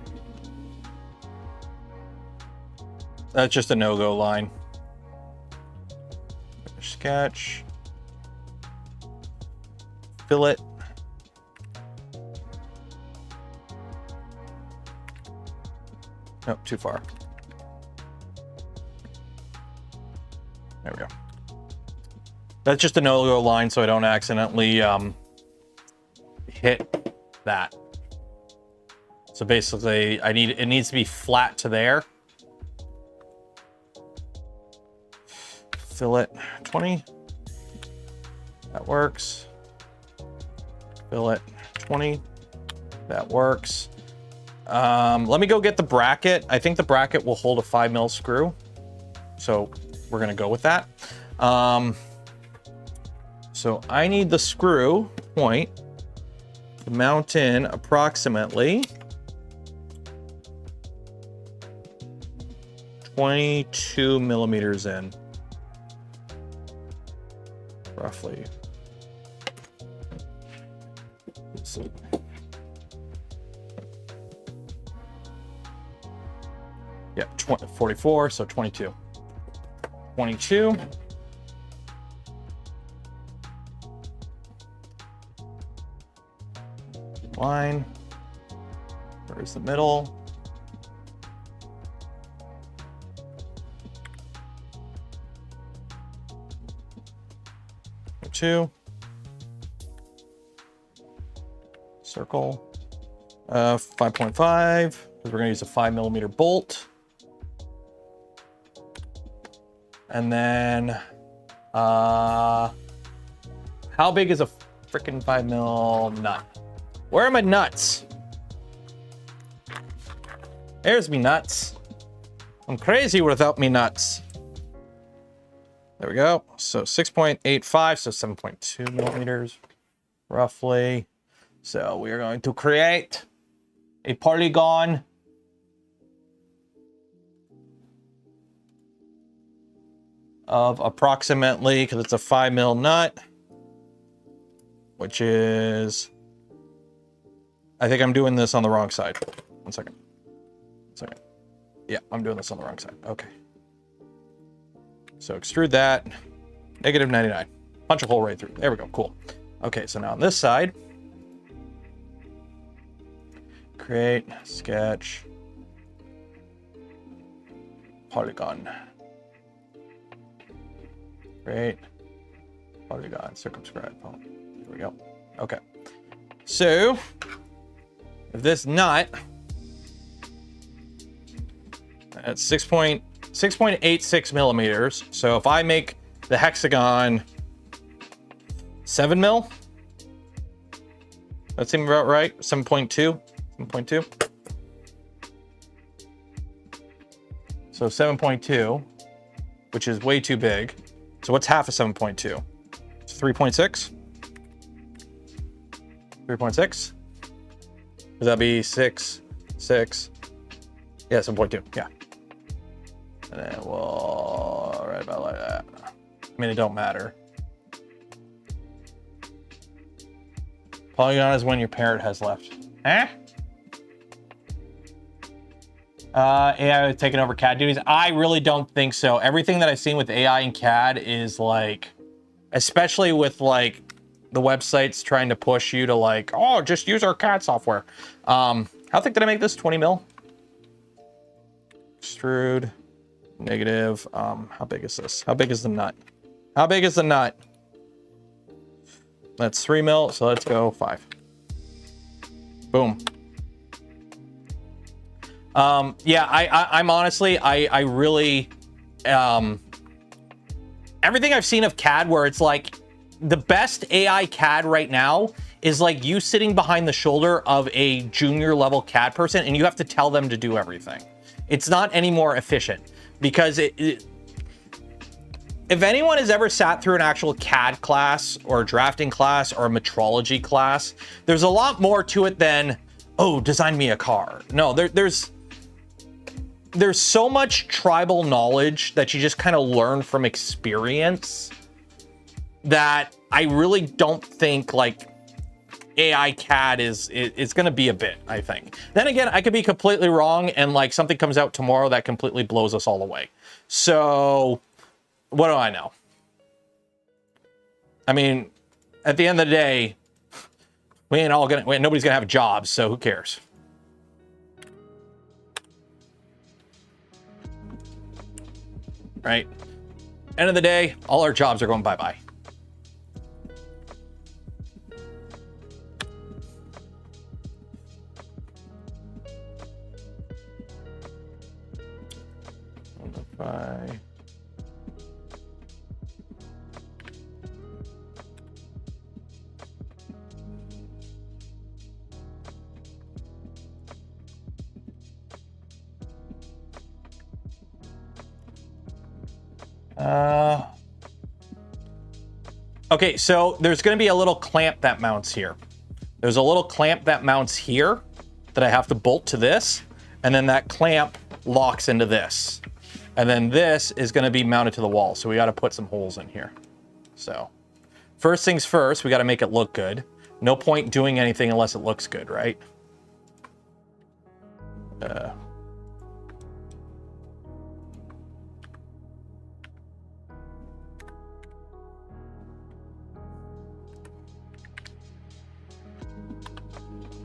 That's just a no-go line. Sketch. Fillet. Nope, too far. There we go. That's just a no-go line so I don't accidentally hit that. So basically, it needs to be flat to there. Fillet 20. That works. Fillet 20. That works. Let me go get the bracket. I think the bracket will hold a 5mm screw. So we're gonna go with that. So I need the screw point to mount in approximately 22mm in. Roughly. So, yeah, 44, so 22. 22. Line. Where's the middle? Two. Circle. 5.5, because we're going to use a 5mm bolt. And then, how big is a freaking 5mm nut? Where are my nuts? There's me nuts. I'm crazy without me nuts. There we go. So 6.85, so 7.2mm, roughly. So we are going to create a polygon of approximately, because it's a 5mm nut, which is, I think I'm doing this on the wrong side. 1 second. 1 second. Yeah, I'm doing this on the wrong side. Okay. So extrude that. -99. Punch a hole right through. There we go. Cool. Okay, so now on this side, create, sketch, polygon. Create, polygon, circumscribe. Oh, here we go. Okay. So, if this nut at 6.86 millimeters, so if I make the hexagon 7 mil, that seems about right. 7.2. 7.2. So 7.2, which is way too big. So what's half of 7.2? It's 3.6. 3.6. Would that be 6, 6? Yeah, 7.2. Yeah. And then we'll right about like that. I mean, it don't matter. Polygon is when your parent has left. Eh? AI taking over CAD duties. I really don't think so. Everything that I've seen with AI and CAD is like, especially with like the websites trying to push you to like, oh, just use our CAD software. How thick did I make this? 20 mil? Extrude, negative. How big is this? How big is the nut? How big is the nut? That's 3 mil, so let's go 5. Boom. Yeah, I'm honestly, I really, everything I've seen of CAD where it's like the best AI CAD right now is like you sitting behind the shoulder of a junior level CAD person and you have to tell them to do everything. It's not any more efficient because if anyone has ever sat through an actual CAD class or a drafting class or a metrology class, there's a lot more to it than, oh, design me a car. No, there's so much tribal knowledge that you just kind of learn from experience that I really don't think like AI CAD is going to be a bit, I think. Then again, I could be completely wrong and like something comes out tomorrow that completely blows us all away. So what do I know? I mean, at the end of the day, nobody's gonna have jobs, so who cares? Right? End of the day, all our jobs are going bye-bye. Bye. Okay, so there's going to be a little clamp that mounts here. There's a little clamp that mounts here that I have to bolt to this, and then that clamp locks into this. And then this is going to be mounted to the wall, so we got to put some holes in here. So first things first, we got to make it look good. No point doing anything unless it looks good, right?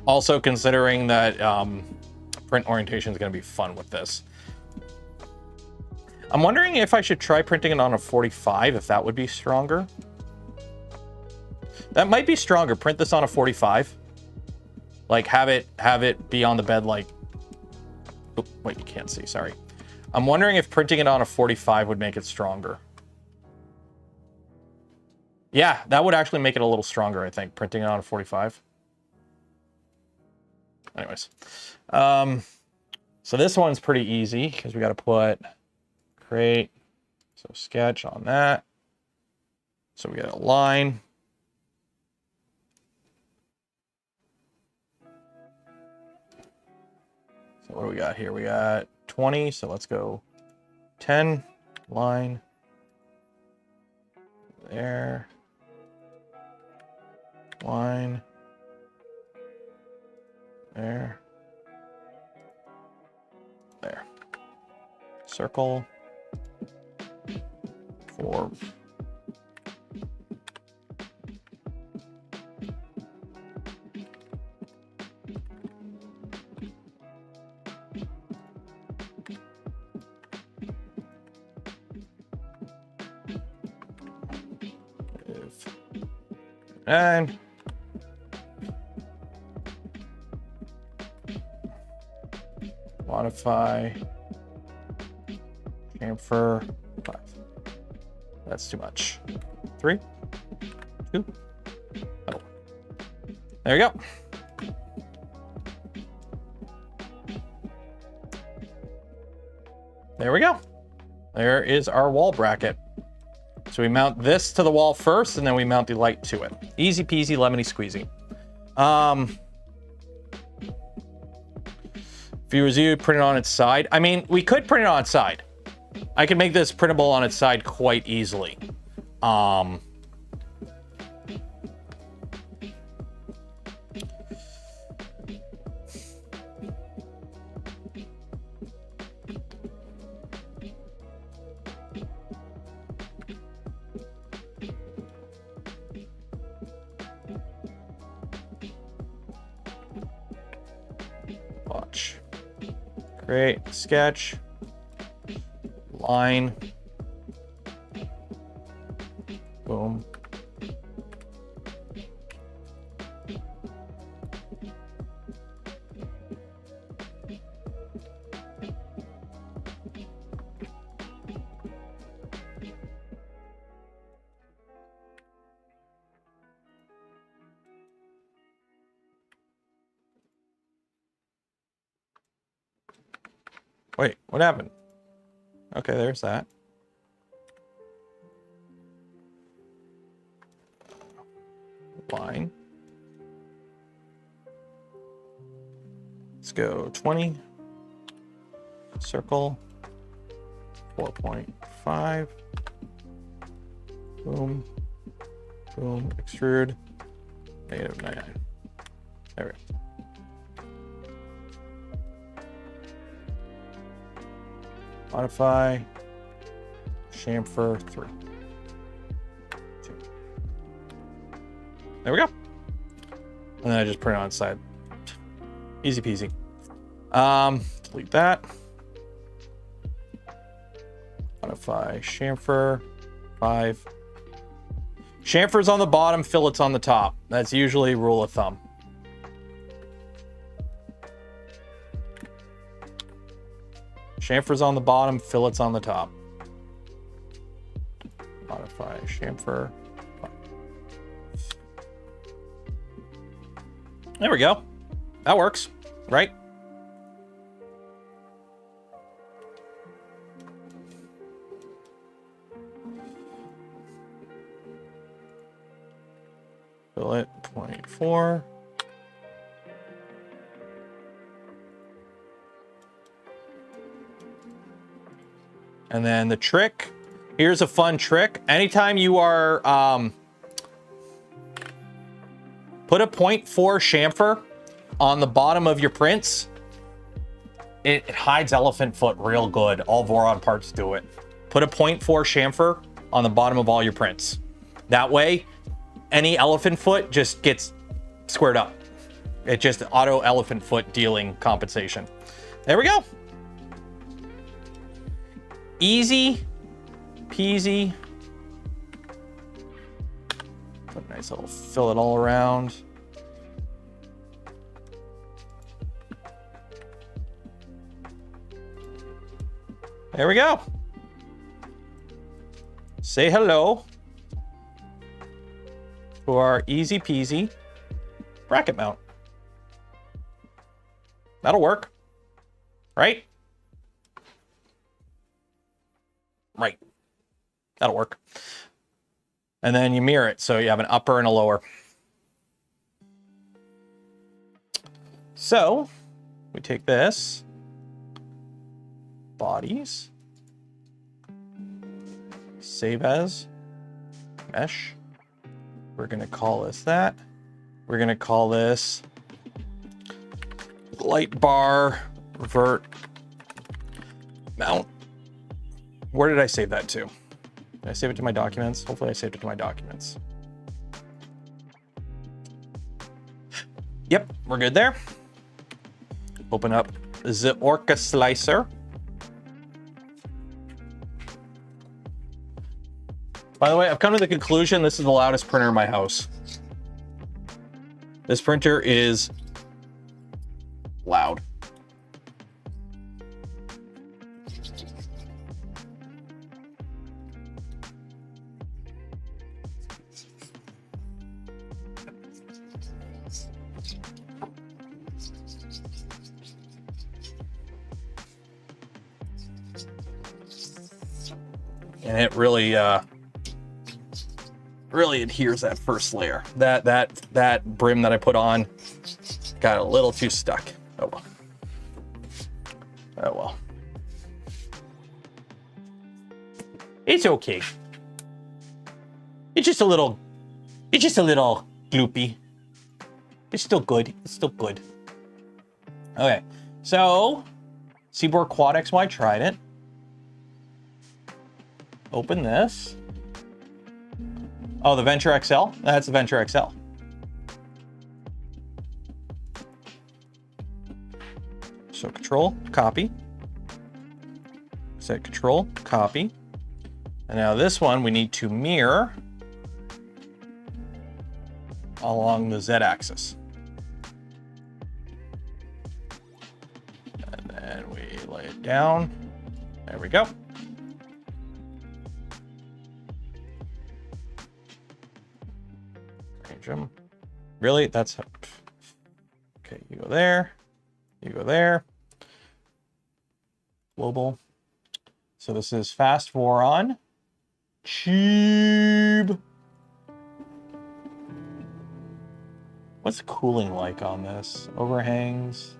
Also considering that print orientation is going to be fun with this. I'm wondering if I should try printing it on a 45, if that would be stronger. That might be stronger. Print this on a 45. Like have it be on the bed like, oh, wait, you can't see, sorry. I'm wondering if printing it on a 45 would make it stronger. Yeah, that would actually make it a little stronger, I think, printing it on a 45. Anyways, so this one's pretty easy because we got to put create, so sketch on that. So we got a line. So what do we got here? We got 20, so let's go 10, line, there, Line. There. There. Circle. 4. And modify chamfer 5. That's too much. 3, 2. Oh. There you go. There we go. There is our wall bracket. So we mount this to the wall first, and then we mount the light to it. Easy peasy, lemony squeezy. If you was you, print it on its side. I mean, we could print it on its side. I could make this printable on its side quite easily. Watch. Create sketch. Line. Boom. Wait, what happened? Okay, there's that. Line. Let's go 20. Circle. 4.5. Boom. Boom. Extrude. -99. There we go. Modify, chamfer 3. 2. There we go. And then I just print it on its side. Easy peasy. Delete that. Modify chamfer 5. Chamfer's on the bottom, fillets on the top. That's usually rule of thumb. Chamfer's on the bottom, fillets on the top. Modify chamfer. There we go. That works, right? Fillet 0.4. And then the trick, here's a fun trick. Anytime you are, put a 0.4 chamfer on the bottom of your prints. It hides elephant foot real good. All Voron parts do it. Put a 0.4 chamfer on the bottom of all your prints. That way, any elephant foot just gets squared up. It just auto elephant foot dealing compensation. There we go. Easy peasy. Put a nice little fillet all around. There we go. Say hello to our easy peasy bracket mount. That'll work, right? Right. That'll work. And then you mirror it, so you have an upper and a lower. So we take this, bodies, save as, mesh. We're going to call this that. We're gonna call this light bar vert mount. Where did I save that to? Did I save it to my documents? Hopefully I saved it to my documents. Yep, we're good there. Open up the Orca slicer. By the way, I've come to the conclusion this is the loudest printer in my house. This printer is loud. And it really really adheres that first layer. That brim that I put on got a little too stuck. Oh well. Oh well. It's okay. It's just a little gloopy. It's still good. It's still good. Okay, so Seaboard Quad XY Trident. Open this. Oh, the Venture XL? That's the Venture XL. So Control, copy. Set Control, copy. And now this one we need to mirror along the Z axis. And then we lay it down. There we go. Them. Really? That's okay. You go there. You go there. Global. So this is fast Voron. Cheap. What's cooling like on this? Overhangs.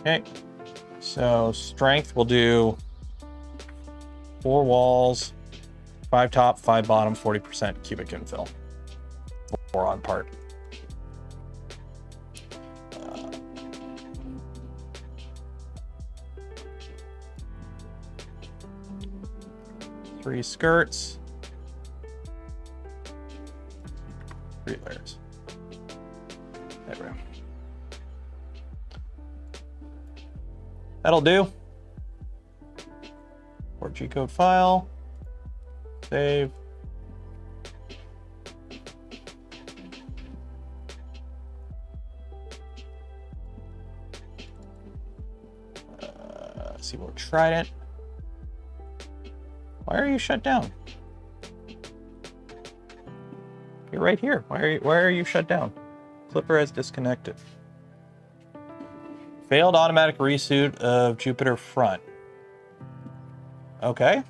Okay, so strength will do 4 walls, 5 top, 5 bottom, 40% cubic infill. Voron part. 3 skirts, 3 layers. There we go. That'll do. Or G-code file. Save. Seaboard Trident. Why are you shut down? You're right here. Why are you shut down? Clipper has disconnected. Failed automatic resuit of Jupiter front. Okay.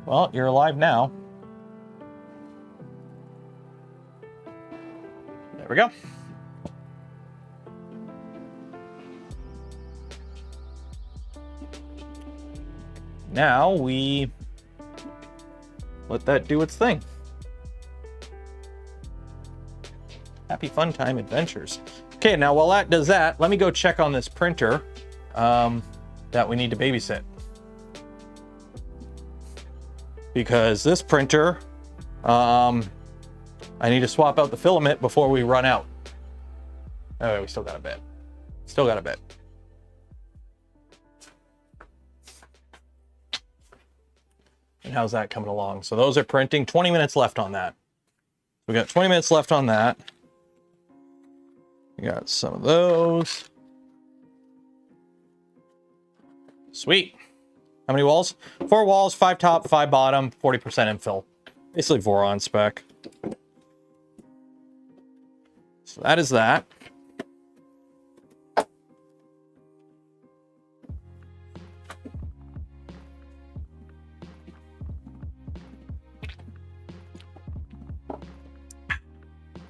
Well, you're alive now. There we go. Now we let that do its thing. Happy fun time adventures. Okay, now while that does that, let me go check on this printer that we need to babysit. Because this printer, I need to swap out the filament before we run out. Oh, we still got a bit. Still got a bit. And how's that coming along? So those are printing. 20 minutes left on that. We got 20 minutes left on that. We got some of those. Sweet. How many walls? 4 walls, 5 top, 5 bottom, 40% infill. Basically Voron spec. So that is that.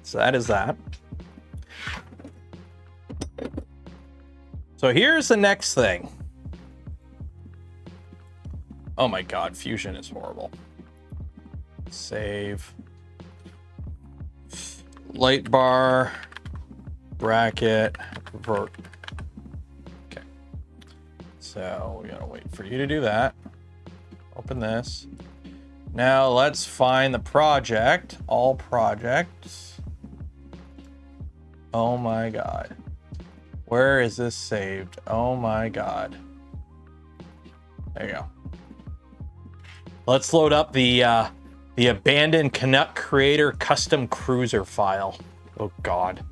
So that is that. So here's the next thing. Oh my God, Fusion is horrible. Save. Light bar, bracket, vert. Okay. So we gotta wait for you to do that. Open this. Now let's find the project. All projects. Oh my God. Where is this saved? Oh my God. There you go. Let's load up the abandoned Canuck creator custom cruiser file. Oh God.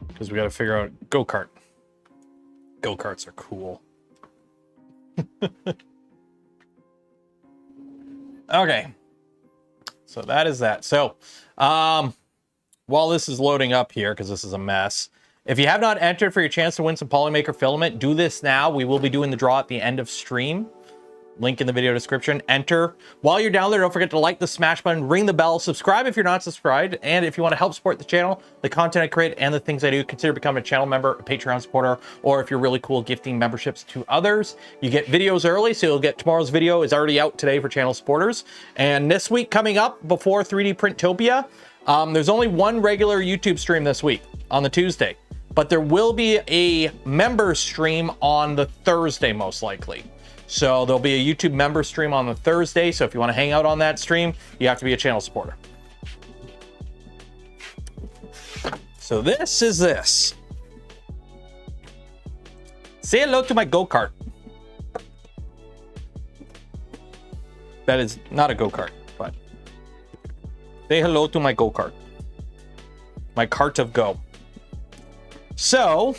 Because we got to figure out go-kart. Go-karts are cool. Okay. So that is that. So while this is loading up here, because this is a mess, if you have not entered for your chance to win some POLYMAKER filament, do this now. We will be doing the draw at the end of stream. Link in the video description. Enter. While you're down there, don't forget to like the smash button, ring the bell, subscribe if you're not subscribed, and if you want to help support the channel, the content I create, and the things I do, consider becoming a channel member, a Patreon supporter, or if you're really cool, gifting memberships to others. You get videos early, so you'll get tomorrow's video is already out today for channel supporters. And this week coming up before 3D Printopia, there's only one regular YouTube stream this week on the Tuesday, but there will be a member stream on the Thursday most likely. So there'll be a YouTube member stream on the Thursday. So if you want to hang out on that stream, you have to be a channel supporter. So this is this. Say hello to my go-kart. That is not a go-kart, but say hello to my go-kart. My cart of go. So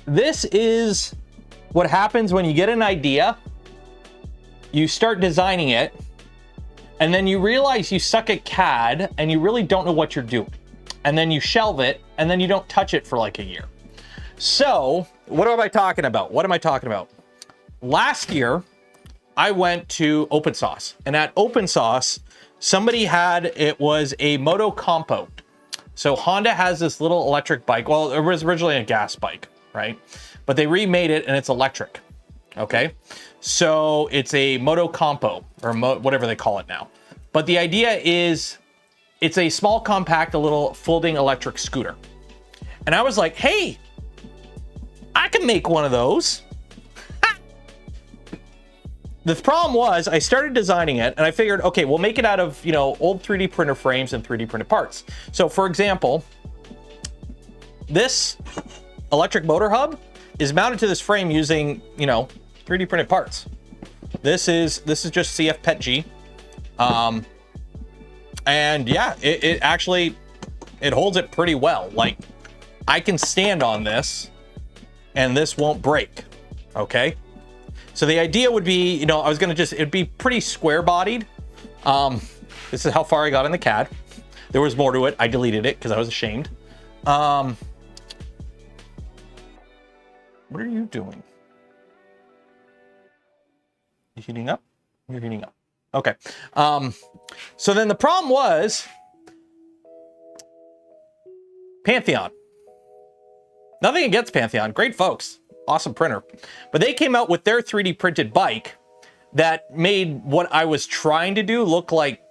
this is what happens when you get an idea, you start designing it, and then you realize you suck at CAD and you really don't know what you're doing. And then you shelve it, and then you don't touch it for like a year. So what am I talking about? What am I talking about? Last year, I went to OpenSauce, and at OpenSauce, somebody had, it was a Moto Compo. So Honda has this little electric bike. Well, it was originally a gas bike, right? But they remade it and it's electric, okay? So it's a Moto Compo, or whatever they call it now. But the idea is it's a small, compact, a little folding electric scooter. And I was like, hey, I can make one of those. The problem was I started designing it and I figured, okay, we'll make it out of, you know, old 3D printer frames and 3D printed parts. So for example, this electric motor hub is mounted to this frame using, you know, 3D printed parts. This is just CF PETG. And yeah, it actually, it holds it pretty well. Like I can stand on this and this won't break, okay? So the idea would be, you know, I was gonna it'd be pretty square bodied. This is how far I got in the CAD. There was more to it. I deleted it because I was ashamed. What are you doing? You heating up? You're heating up. Okay. So then the problem was Pantheon. Nothing against Pantheon. Great folks. Awesome printer. But they came out with their 3D printed bike that made what I was trying to do look like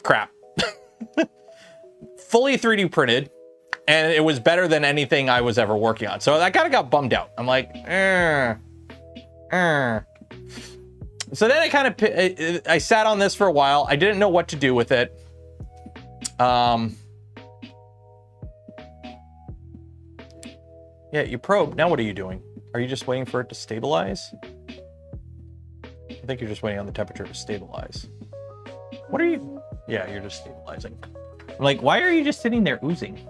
crap. Fully 3D printed. And it was better than anything I was ever working on. So I kind of got bummed out. I'm like, So then I kind of, I sat on this for a while. I didn't know what to do with it. Yeah, you probe. Now what are you doing? Are you just waiting for it to stabilize? I think you're just waiting on the temperature to stabilize. What are you? Yeah, you're just stabilizing. I'm like, why are you just sitting there oozing?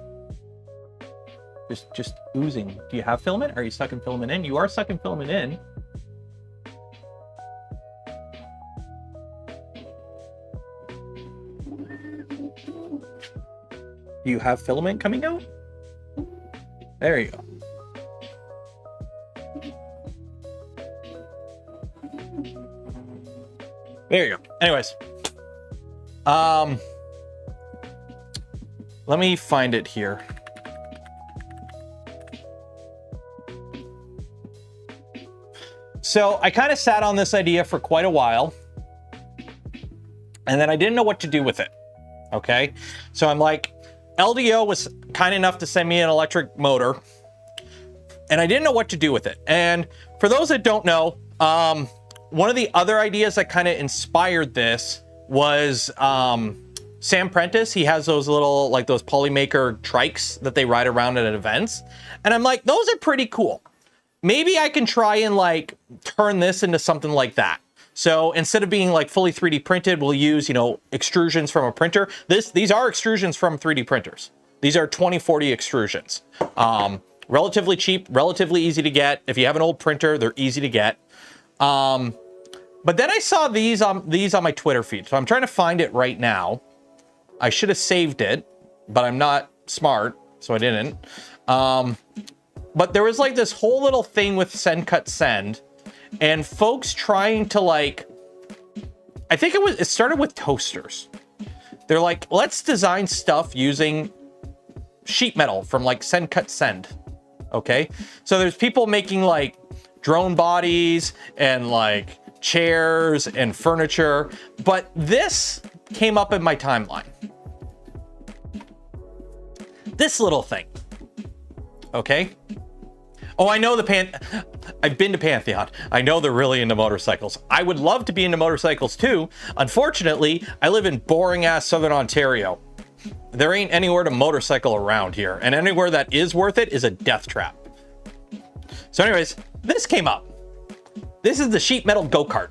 Just oozing. Do you have filament? Are you sucking filament in? You are sucking filament in. Do you have filament coming out? There you go. There you go. Anyways. Let me find it here. So I kind of sat on this idea for quite a while, and then I didn't know what to do with it. Okay. So I'm like, LDO was kind enough to send me an electric motor, and I didn't know what to do with it. And for those that don't know, one of the other ideas that kind of inspired this was Sam Prentice. He has those little, like those POLYMAKER trikes that they ride around at events. And I'm like, those are pretty cool. Maybe I can try and like turn this into something like that. So instead of being like fully 3D printed, we'll use, you know, extrusions from a printer. These are extrusions from 3D printers. These are 2040 extrusions. Relatively cheap, relatively easy to get. If you have an old printer, they're easy to get. But then I saw these on my Twitter feed. So I'm trying to find it right now. I should have saved it, but I'm not smart, so I didn't. But there was like this whole little thing with Send Cut Send, and folks trying to like, I think it started with toasters. They're like, let's design stuff using sheet metal from like Send Cut Send. Okay, so there's people making like drone bodies and like chairs and furniture, but this came up in my timeline. This little thing. Okay. Oh, I know I've been to Pantheon. I know they're really into motorcycles. I would love to be into motorcycles too. Unfortunately, I live in boring ass Southern Ontario. There ain't anywhere to motorcycle around here, and anywhere that is worth it is a death trap. So anyways, this came up. This is the sheet metal go-kart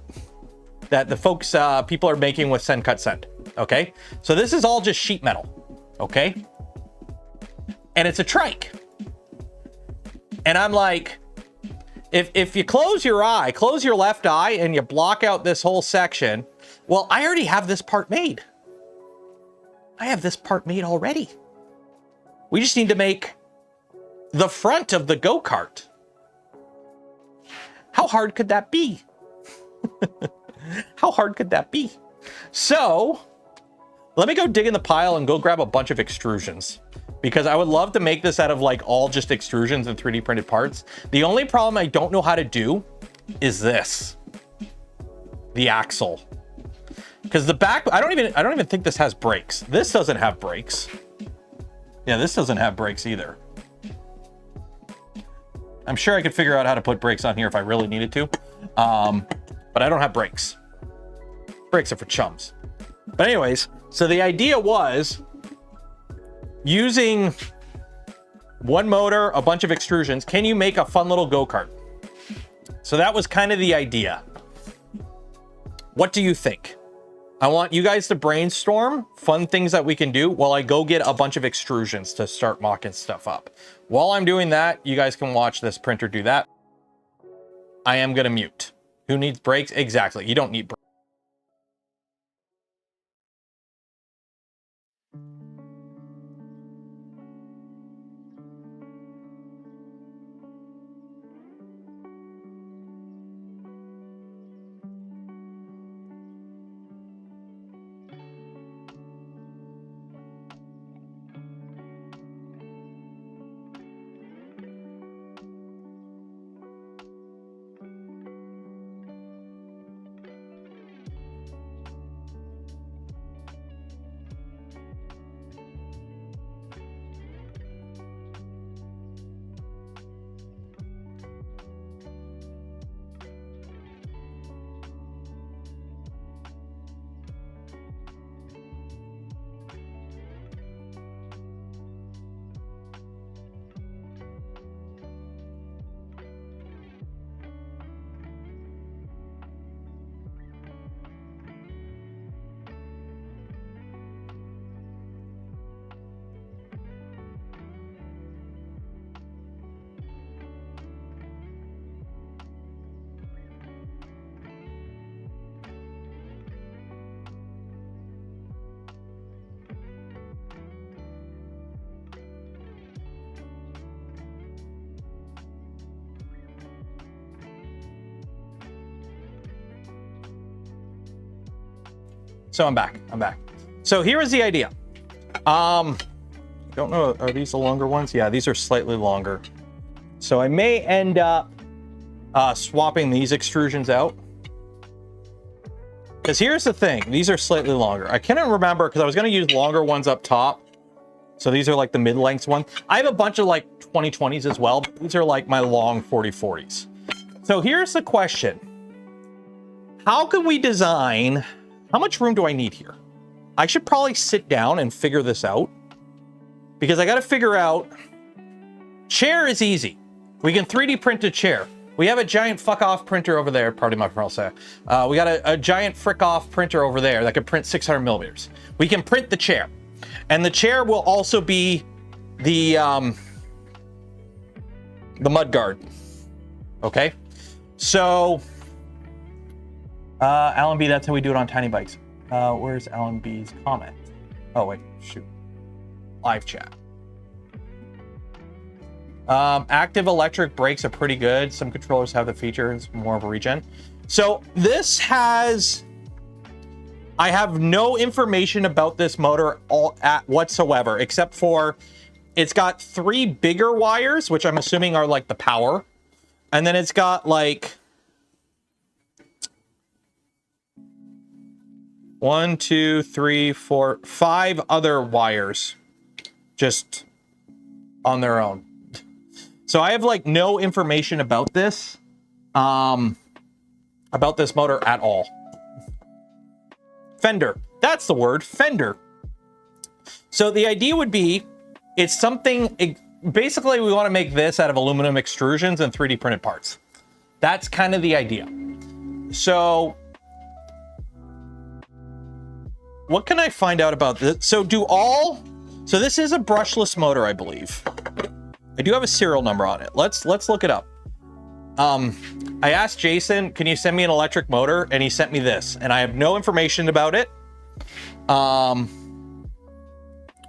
that the folks, people are making with Send Cut Send. Okay. So this is all just sheet metal. Okay. And it's a trike. And I'm like, if you close your eye, close your left eye, and you block out this whole section, well, I already have this part made. I have this part made already. We just need to make the front of the go-kart. How hard could that be? How hard could that be? So let me go dig in the pile and go grab a bunch of extrusions, because I would love to make this out of like all just extrusions and 3D printed parts. The only problem I don't know how to do is this, the axle. Because the back, I don't even think this has brakes. This doesn't have brakes. Yeah, this doesn't have brakes either. I'm sure I could figure out how to put brakes on here if I really needed to. But I don't have brakes. Brakes are for chums. But anyways, so the idea was using one motor, a bunch of extrusions, can you make a fun little go-kart? So that was kind of the idea. What do you think? I want you guys to brainstorm fun things that we can do while I go get a bunch of extrusions to start mocking stuff up. While I'm doing that, you guys can watch this printer do that. I am going to mute. Who needs brakes? Exactly. You don't need brakes. So I'm back. So here is the idea. Don't know, are these the longer ones? Yeah, these are slightly longer. So I may end up swapping these extrusions out. Because here's the thing, these are slightly longer. I cannot remember, because I was going to use longer ones up top. So these are like the mid-length one. I have a bunch of like 2020s as well, but these are like my long 4040s. So here's the question. How can we design, how much room do I need here? I should probably sit down and figure this out. Because I got to figure out, chair is easy. We can 3D print a chair. We have a giant fuck-off printer over there. Pardon my Francais. We got a giant frick-off printer over there that can print 600 millimeters. We can print the chair. And the chair will also be the mud guard. Okay? So, Alan B, that's how we do it on Tiny Bikes. Where's Alan B's comment? Oh, wait, shoot. Live chat. Active electric brakes are pretty good. Some controllers have the feature. It's more of a regen. So this has, I have no information about this motor whatsoever, except for it's got 3 bigger wires, which I'm assuming are like the power. And then it's got like 1, 2, 3, 4, 5 other wires just on their own. So I have like no information about this motor at all. Fender, that's the word, fender. So the idea would be, it's something, basically we want to make this out of aluminum extrusions and 3D printed parts. That's kind of the idea. So what can I find out about this? So so this is a brushless motor, I believe. I do have a serial number on it. Let's look it up. I asked Jason, can you send me an electric motor? And he sent me this, and I have no information about it.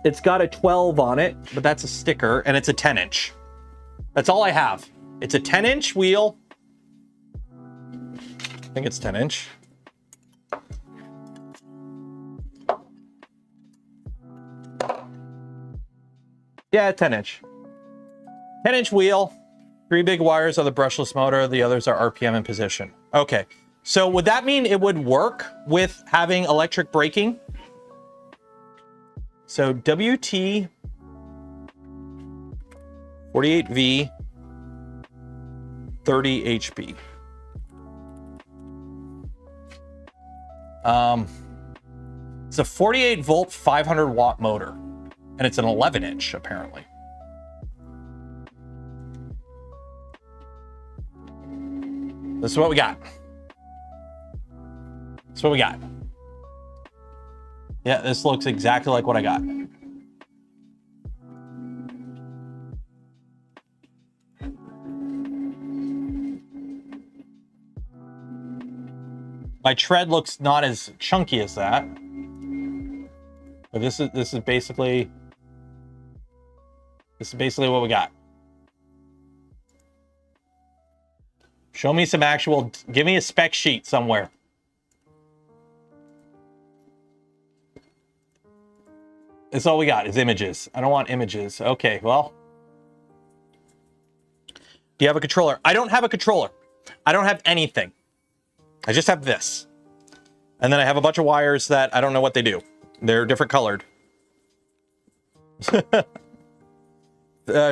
It's got a 12 on it, but that's a sticker, and it's a 10-inch. That's all I have. It's a 10-inch wheel. I think it's 10-inch. Yeah, 10-inch. 10-inch wheel, 3 big wires are the brushless motor, the others are RPM and position. Okay, so would that mean it would work with having electric braking? So WT 48V 30 HP. It's a 48 volt 500 watt motor, and it's an 11-inch apparently. This is what we got. This is what we got. Yeah, this looks exactly like what I got. My tread looks not as chunky as that. But this is basically what we got. Show me some actual, give me a spec sheet somewhere. That's all we got is images. I don't want images. Okay, well. Do you have a controller? I don't have a controller. I don't have anything. I just have this. And then I have a bunch of wires that I don't know what they do. They're different colored.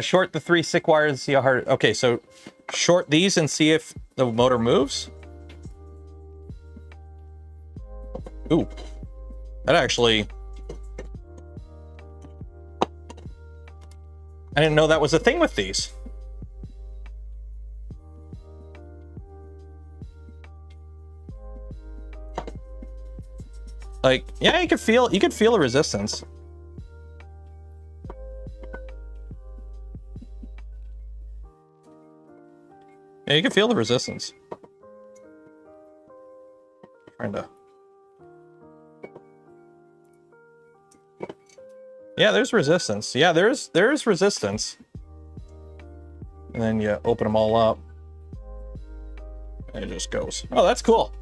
Short the 3 sick wires and see how hard. Okay, so short these and see if the motor moves. Ooh, that actually. I didn't know that was a thing with these. Like, yeah, you could feel the resistance. Yeah, you can feel the resistance. Trying to. Yeah, there's resistance. Yeah, there's resistance. And then you open them all up. And it just goes. Oh, that's cool.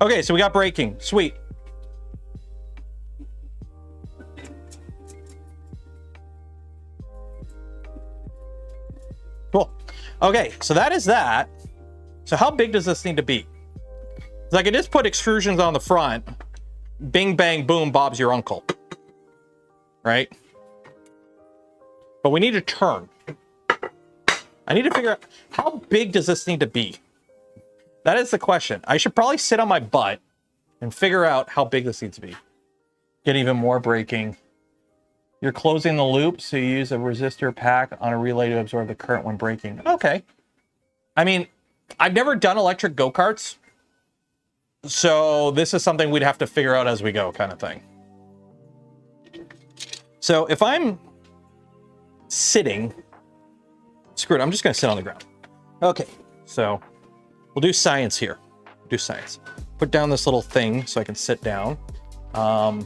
Okay, so we got braking. Sweet. Cool. Okay, so that is that. So how big does this need to be? So I can just put extrusions on the front. Bing, bang, boom, Bob's your uncle. Right? But we need to turn. I need to figure out, how big does this need to be? That is the question. I should probably sit on my butt and figure out how big this needs to be. Get even more braking. You're closing the loop, so you use a resistor pack on a relay to absorb the current when braking. Okay. I mean, I've never done electric go-karts, so this is something we'd have to figure out as we go, kind of thing. So if I'm sitting, screw it, I'm just going to sit on the ground. Okay, so we'll do science here. Do science. Put down this little thing so I can sit down. I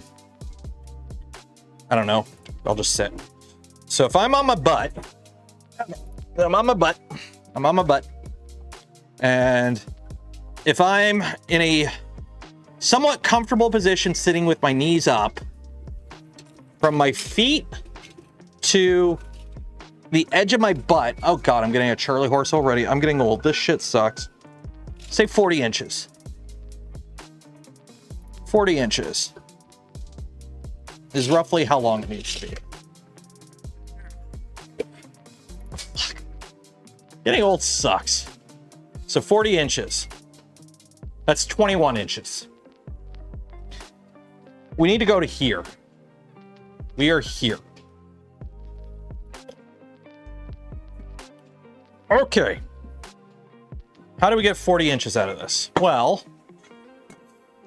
don't know. I'll just sit. So if I'm on my butt, I'm on my butt. And if I'm in a somewhat comfortable position sitting with my knees up, from my feet to the edge of my butt, oh God, I'm getting a Charlie horse already. I'm getting old. This shit sucks. Say 40 inches. 40 inches is roughly how long it needs to be. Fuck. Getting old sucks. So 40 inches. That's 21 inches. We need to go to here. We are here. Okay. How do we get 40 inches out of this? Well,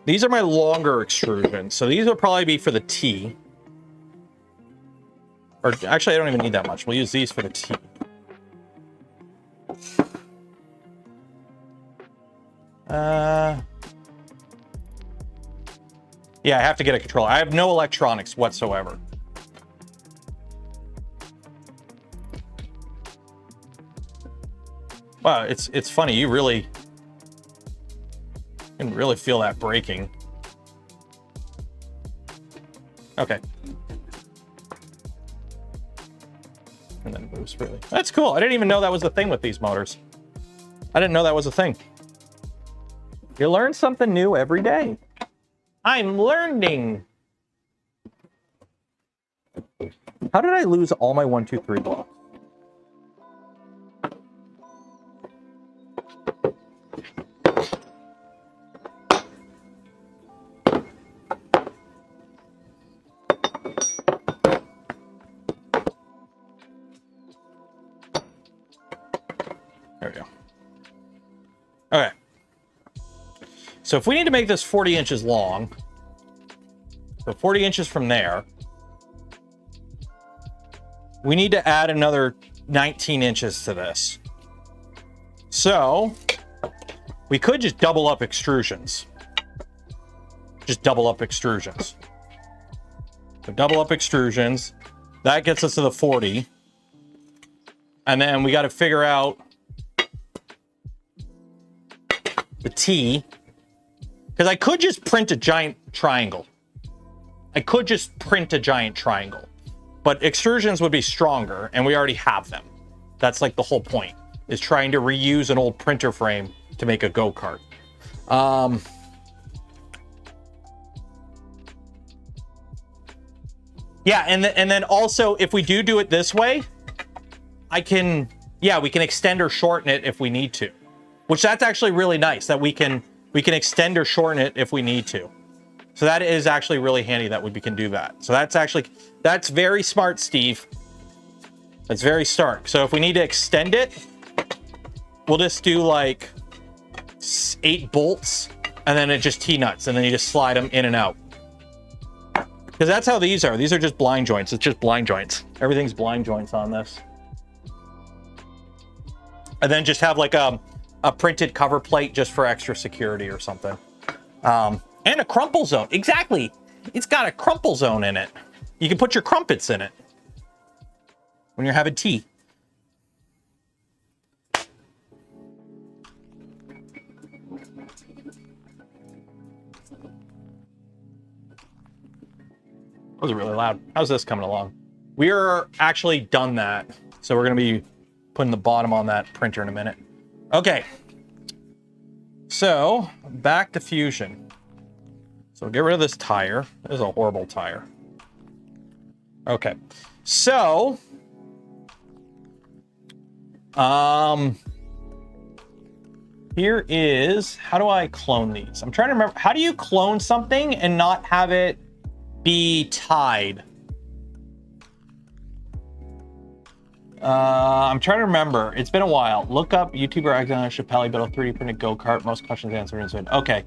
these are my longer extrusions. So these will probably be for the T. Or actually, I don't even need that much. We'll use these for the T. Yeah, I have to get a controller. I have no electronics whatsoever. Wow, it's funny. You can really feel that braking. Okay. And then boost really. That's cool. I didn't even know that was a thing with these motors. I didn't know that was a thing. You learn something new every day. I'm learning. How did I lose all my 1, 2, 3 blocks? There we go. Okay. So if we need to make this 40 inches long, so 40 inches from there, we need to add another 19 inches to this. So we could just double up extrusions. Just double up extrusions. So double up extrusions. That gets us to the 40. And then we got to figure out the T. Because I could just print a giant triangle. But extrusions would be stronger, and we already have them. That's like the whole point, is trying to reuse an old printer frame to make a go-kart. Yeah, and then also, if we do it this way, we can extend or shorten it if we need to. Which that's actually really nice, that we can extend or shorten it if we need to. So that is actually really handy that we can do that. So that's very smart, Steve. That's very smart. So if we need to extend it, we'll just do like 8 bolts, and then it just T-nuts, and then you just slide them in and out. Because that's how these are. These are just blind joints. It's just blind joints. Everything's blind joints on this. And then just have like a printed cover plate just for extra security or something. And a crumple zone. Exactly. It's got a crumple zone in it. You can put your crumpets in it when you're having tea. was really loud. How's this coming along? We're actually done that. So we're going to be putting the bottom on that printer in a minute. Okay. So back to Fusion. So get rid of this tire. This is a horrible tire. Okay. So, here is, how do I clone these? I'm trying to remember, how do you clone something and not have it be tied? I'm trying to remember. It's been a while. Look up YouTuber Alexander Chappelle built a 3D printed go-kart. Most questions answered in Sweden. Okay.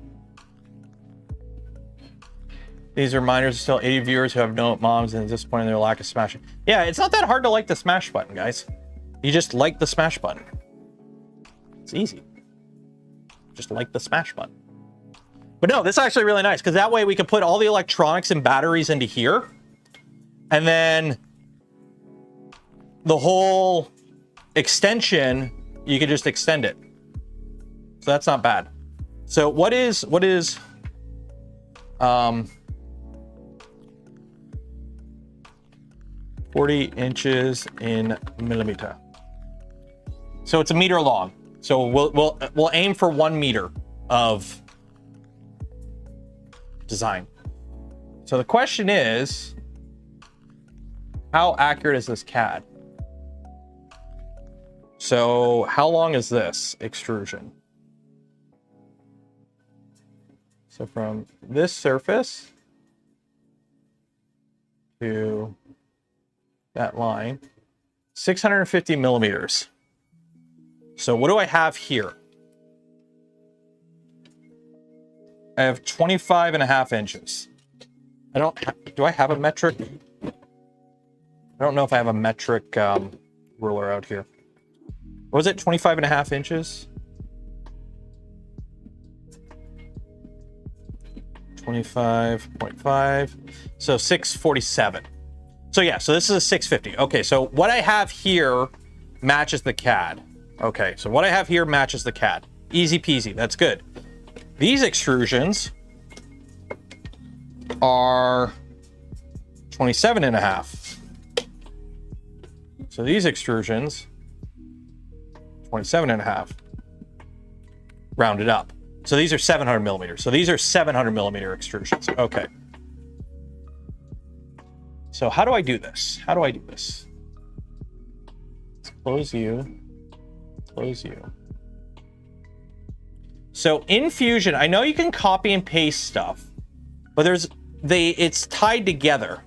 These reminders are still 80 viewers who have no moms and disappointed in their lack of smashing. Yeah, it's not that hard to like the smash button, guys. You just like the smash button. It's easy. Just like the smash button. But no, this is actually really nice because that way we can put all the electronics and batteries into here. And then the whole extension, you can just extend it. So that's not bad. So what is 40 inches in millimeter. So it's a meter long. So we'll aim for 1 meter of design. So the question is, how accurate is this CAD? So how long is this extrusion? So from this surface to that line, 650 millimeters. So what do I have here? I have 25.5 inches. Do I have a metric? I don't know if I have a metric ruler out here. What was it, 25.5 inches? 25.5, so 647. So yeah, so this is a 650. Okay, so what I have here matches the CAD. Okay, so what I have here matches the CAD. Easy peasy, that's good. These extrusions are 27.5. So these extrusions, 27.5, rounded up. So these are 700 millimeters. So these are 700 millimeter extrusions. Okay. So how do I do this? How do I do this? Let's close you. Close you. So in Fusion, I know you can copy and paste stuff, but it's tied together.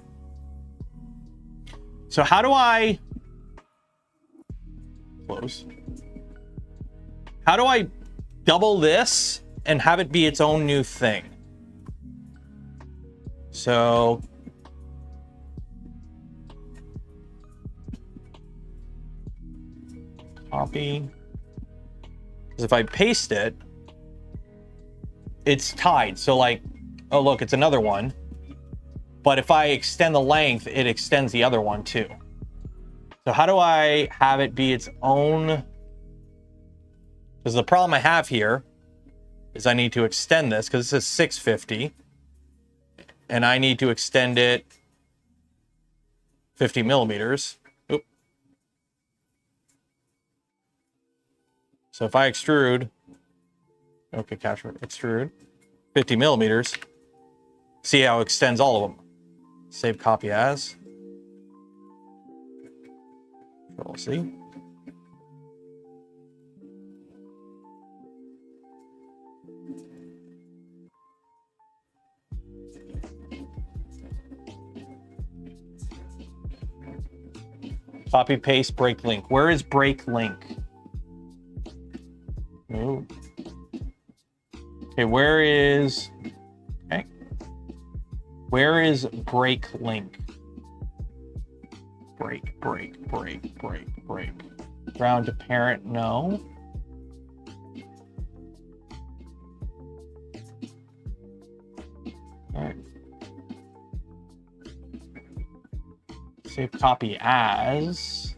So how do I close? How do I double this and have it be its own new thing? So copy. Because if I paste it, it's tied. So like, oh look, it's another one. But if I extend the length, it extends the other one too. So how do I have it be its own? Because the problem I have here is I need to extend this because this is 650. And I need to extend it 50 millimeters. Oop. So if I extrude, okay, extrude 50 millimeters, see how it extends all of them. Save copy as. Control C. Copy, paste, break link. Where is break link? Ooh. Okay, where is... Okay. Where is break link? Break. Round to parent, no. All right. Save copy as.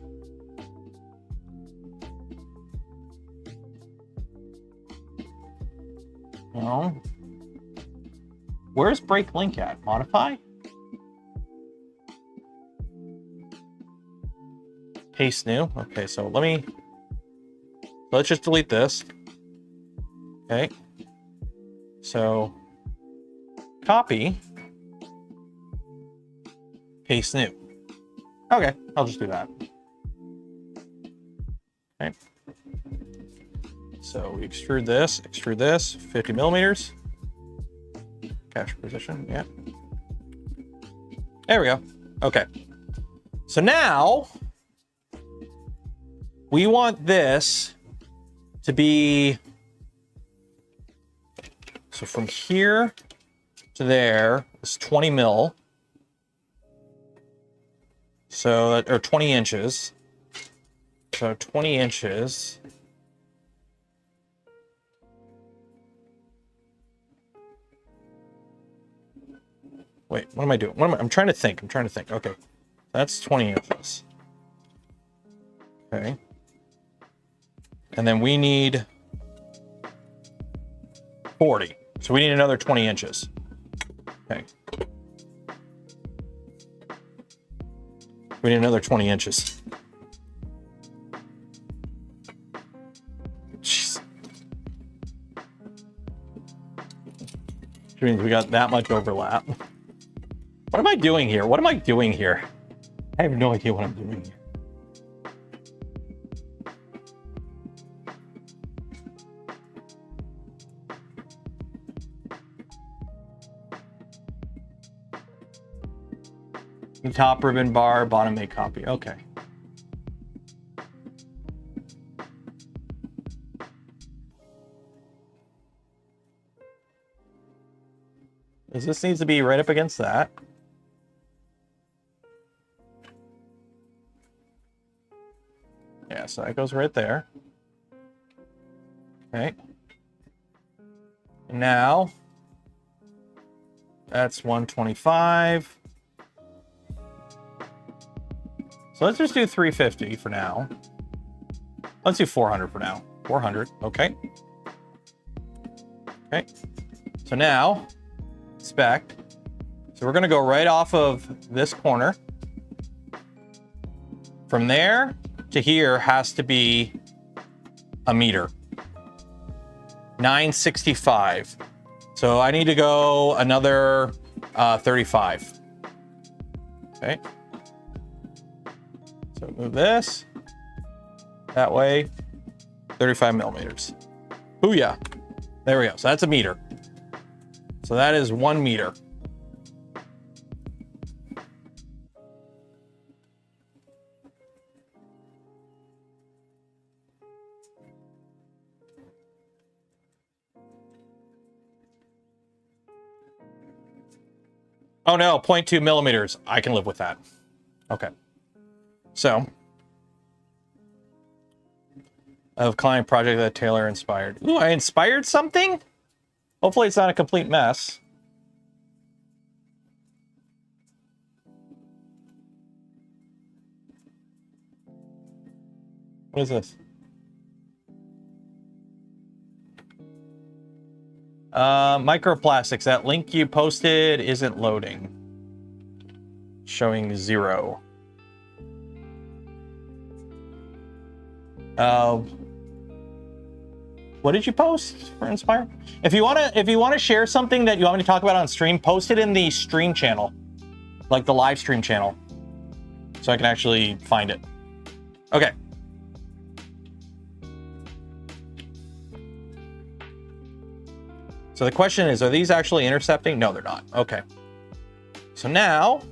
No. Where's break link at? Modify? Paste new. Okay, so let's just delete this. Okay. So copy, paste new. Okay, I'll just do that. Okay. So we extrude this, 50 millimeters. Capture position, yeah. There we go. Okay. So now we want this to be, so from here to there is 20 mil. So that, or 20 inches. So 20 inches. Wait, what am I doing? I'm trying to think. Okay. That's 20 inches. Okay. And then we need 40. So we need another 20 inches. Okay. We need another 20 inches. Jeez. Which means we got that much overlap. What am I doing here? I have no idea what I'm doing here. The top ribbon bar, bottom make copy. Okay. This needs to be right up against that. Yeah, so that goes right there. Okay. Now, that's 125. So let's just do 350 for now. Let's do 400 for now. 400, okay. Okay. So now, spec. So we're gonna go right off of this corner. From there to here has to be a meter. 965. So I need to go another 35. Okay. So move this that way, 35 millimeters. Booyah. There we go. So that's a meter. So that is 1 meter. Oh no, 0.2 millimeters. I can live with that. Okay. So, of client project that Taylor inspired. Ooh, I inspired something? Hopefully it's not a complete mess. What is this? Microplastics. That link you posted isn't loading. Showing 0. What did you post for Inspire? If you wanna share something that you want me to talk about on stream, post it in the stream channel, like the live stream channel, so I can actually find it. Okay. So the question is, are these actually intercepting? No, they're not. Okay. So now,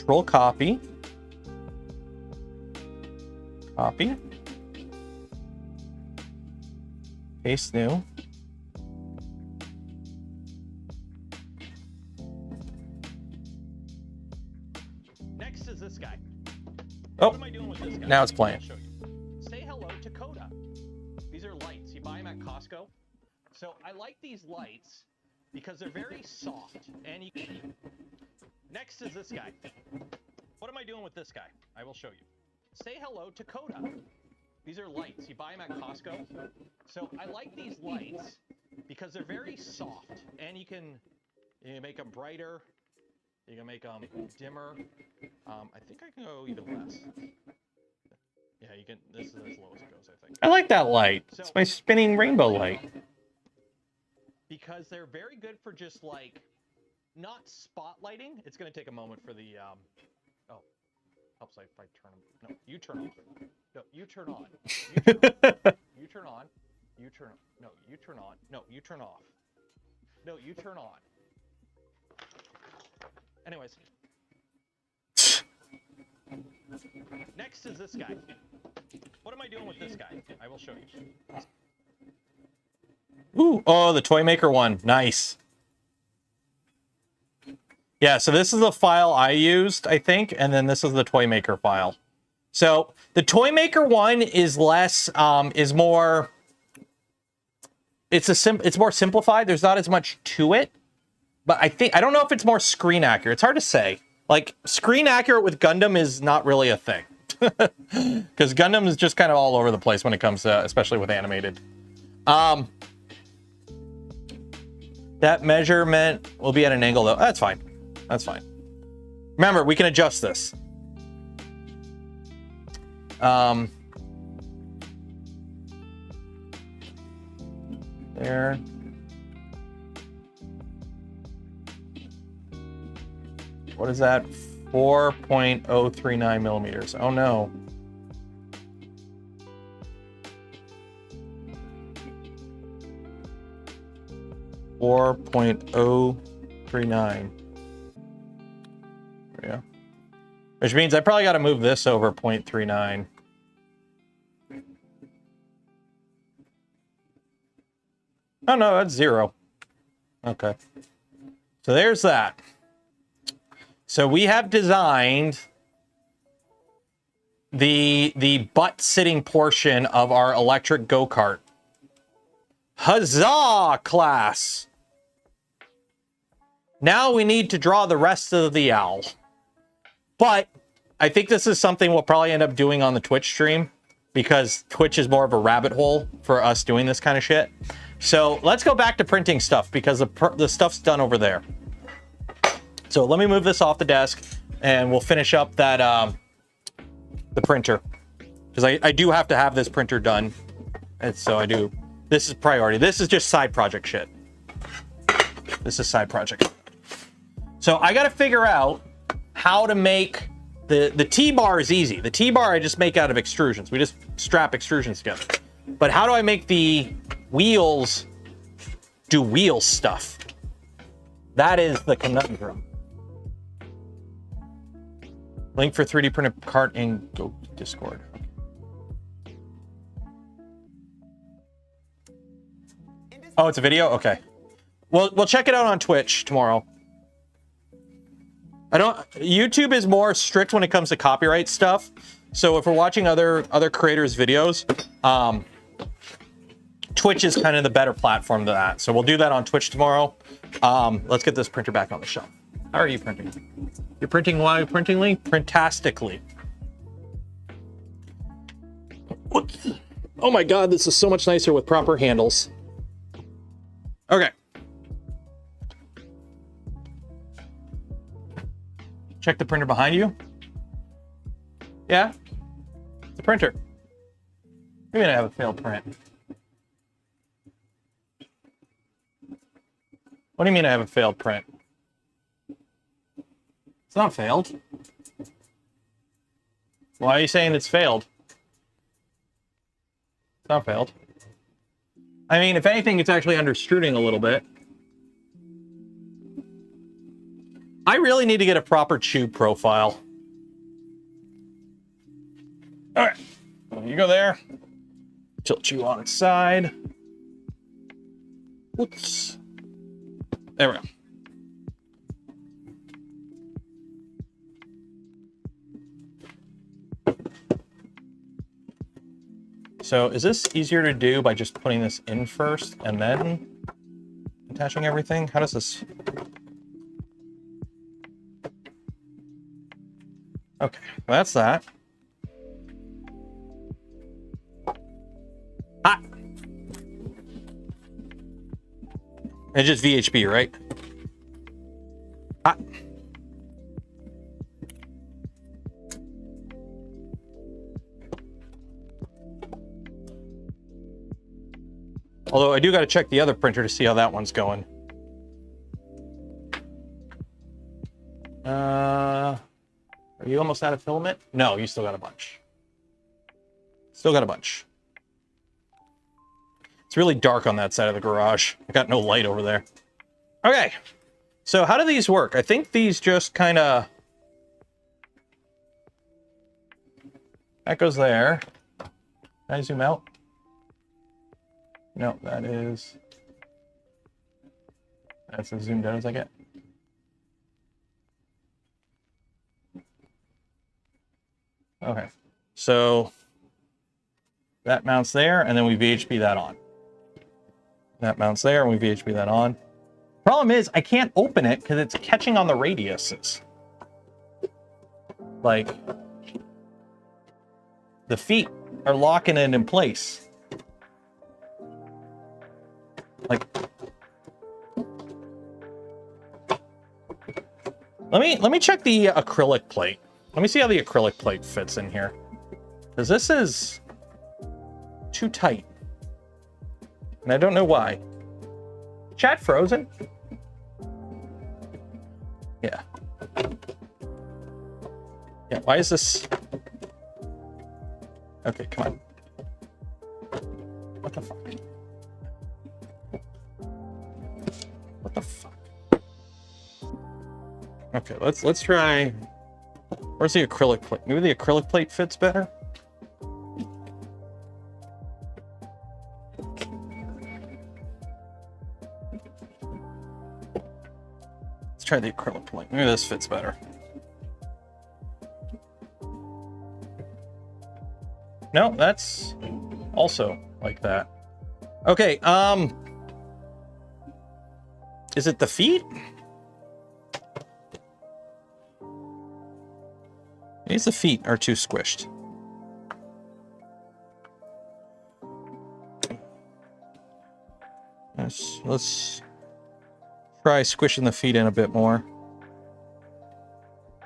Control copy. Copy. Paste new. Next is this guy. Oh, what am I doing with this guy? Now it's playing. I'll show you. Say hello to Coda. These are lights. You buy them at Costco. So I like these lights because they're very soft and you can... Next is this guy. What am I doing with this guy? I will show you. Say hello to Coda. These are lights. You buy them at Costco. So I like these lights because they're very soft and you can make them brighter You can make them dimmer. I think I can go even less. Yeah, you can. This is as low as it goes, I think. I like that light. So, it's my spinning rainbow light. Because they're very good for just like not spotlighting. It's gonna take a moment for the oh, helps if I turn them. No, you turn off. No, you turn on. You turn on. You turn on. No, you turn on. No, you turn off. No, you turn on. Anyways. Next is this guy. What am I doing with this guy? I will show you. Ooh, oh, the Toymaker one. Nice. Yeah, so this is the file I used, I think, and then this is the Toymaker file. So the Toymaker one is less, is more. It's more simplified. There's not as much to it, but I don't know if it's more screen accurate. It's hard to say. Like screen accurate with Gundam is not really a thing, because Gundam is just kind of all over the place when it comes to, especially with animated. That measurement will be at an angle though. That's fine. That's fine. Remember, we can adjust this. There. What is that? 4.039 millimeters. Oh no. .039. There we go. Which means I probably got to move this over 0.39. Oh no, that's 0. Okay. So there's that. So we have designed the butt sitting portion of our electric go-kart. Huzzah, class! Now we need to draw the rest of the owl. But I think this is something we'll probably end up doing on the Twitch stream, because Twitch is more of a rabbit hole for us doing this kind of shit. So let's go back to printing stuff, because the stuff's done over there. So let me move this off the desk and we'll finish up that the printer, because I do have to have this printer done, and so I do. This is priority. This is just side project shit. This is side project. So I got to figure out how to make the T-bar is easy. The T-bar I just make out of extrusions. We just strap extrusions together. But how do I make the wheels do wheel stuff? That is the conundrum. Link for 3D printed cart in Go Discord. Oh, it's a video? Okay. Well, we'll check it out on Twitch tomorrow. YouTube is more strict when it comes to copyright stuff. So if we're watching other creators' videos, Twitch is kind of the better platform to that. So we'll do that on Twitch tomorrow. Let's get this printer back on the shelf. How are you printing? You're printing while you're printing, Lee? Printastically. Oh my God, this is so much nicer with proper handles. Okay. Check the printer behind you. Yeah? The printer. What do you mean I have a failed print? What do you mean I have a failed print? It's not failed. Why are you saying it's failed? It's not failed. I mean, if anything, it's actually understruding a little bit. I really need to get a proper CHOW profile. All right, you go there. Tilt you on its side. Whoops. There we go. So is this easier to do by just putting this in first and then attaching everything? How does this? Okay, well, that's that. Ah! It's just VHB, right? Ah! Although I do got to check the other printer to see how that one's going. Are you almost out of filament? No, you still got a bunch. Still got a bunch. It's really dark on that side of the garage. I got no light over there. Okay. So how do these work? I think these just kind of... That goes there. Can I zoom out? No, that is... That's as zoomed out as I get. Okay. So that mounts there, and then we VHP that on. That mounts there, and we VHP that on. Problem is, I can't open it because it's catching on the radiuses. Like, the feet are locking it in place. Like, let me check the acrylic plate. Let me see how the acrylic plate fits in here, because this is too tight, and I don't know why. Chat frozen? Yeah. Yeah, why is this? Okay, come on. What the fuck? What the fuck? Okay, let's try. Where's the acrylic plate? Maybe the acrylic plate fits better? Let's try the acrylic plate. Maybe this fits better. No, that's also like that. Okay, is it the feet? Maybe the feet are too squished. Let's try squishing the feet in a bit more.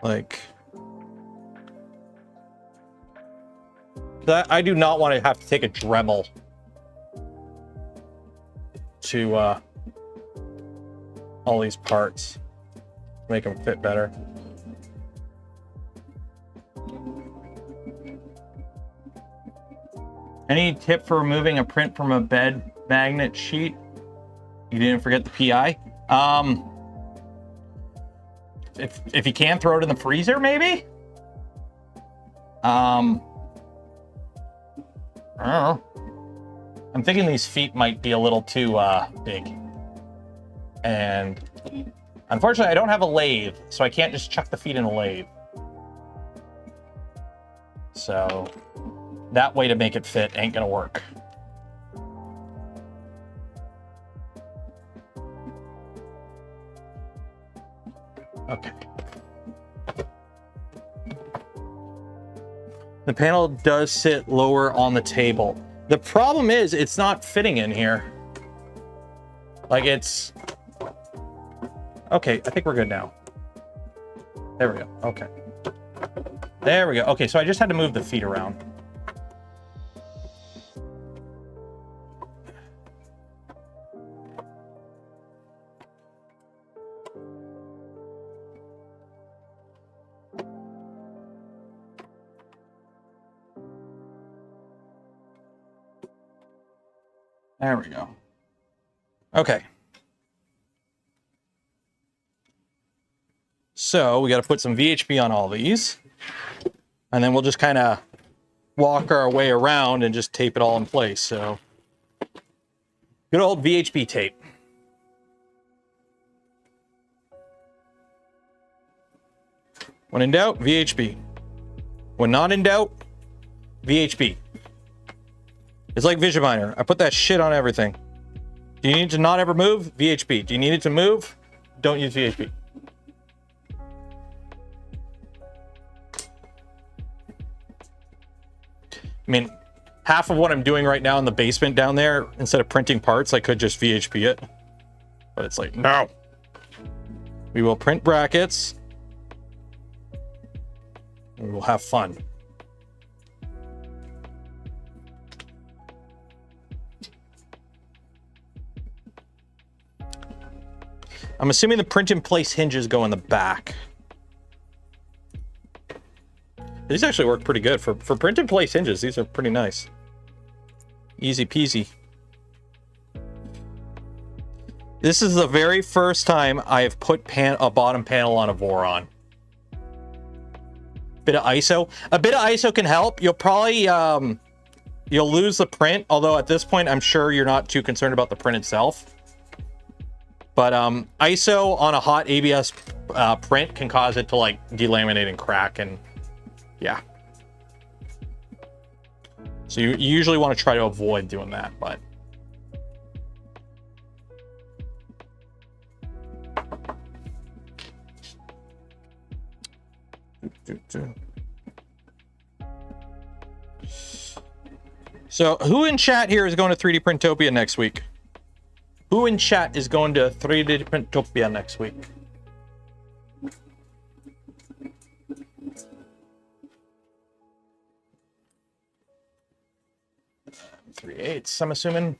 Like that. I do not want to have to take a Dremel to all these parts, make them fit better. Any tip for removing a print from a bed magnet sheet? You didn't forget the PI? If you can, throw it in the freezer, maybe? I don't know. I'm thinking these feet might be a little too big. And unfortunately, I don't have a lathe, so I can't just chuck the feet in a lathe. So that way to make it fit ain't gonna work. Okay. The panel does sit lower on the table. The problem is it's not fitting in here. Like it's... Okay, I think we're good now. There we go, okay. There we go. Okay, so I just had to move the feet around. There we go. Okay. So we got to put some VHP on all these. And then we'll just kind of walk our way around and just tape it all in place. So good old VHP tape. When in doubt, VHP. When not in doubt, VHP. It's like Vision Miner. I put that shit on everything. Do you need to not ever move? VHP. Do you need it to move? Don't use VHP. I mean, half of what I'm doing right now in the basement down there, instead of printing parts, I could just VHP it. But it's like, no. We will print brackets. And we will have fun. I'm assuming the print in place hinges go in the back. These actually work pretty good for print in place hinges. These are pretty nice. Easy peasy. This is the very first time I have put a bottom panel on a Voron. Bit of ISO. A bit of ISO can help. You'll probably you'll lose the print, although at this point I'm sure you're not too concerned about the print itself. But ISO on a hot ABS print can cause it to like delaminate and crack, and yeah. So you usually want to try to avoid doing that, but so who in chat here is going to 3D Printopia next week? Who in chat is going to 3D Printopia next week? 3/8, I'm assuming.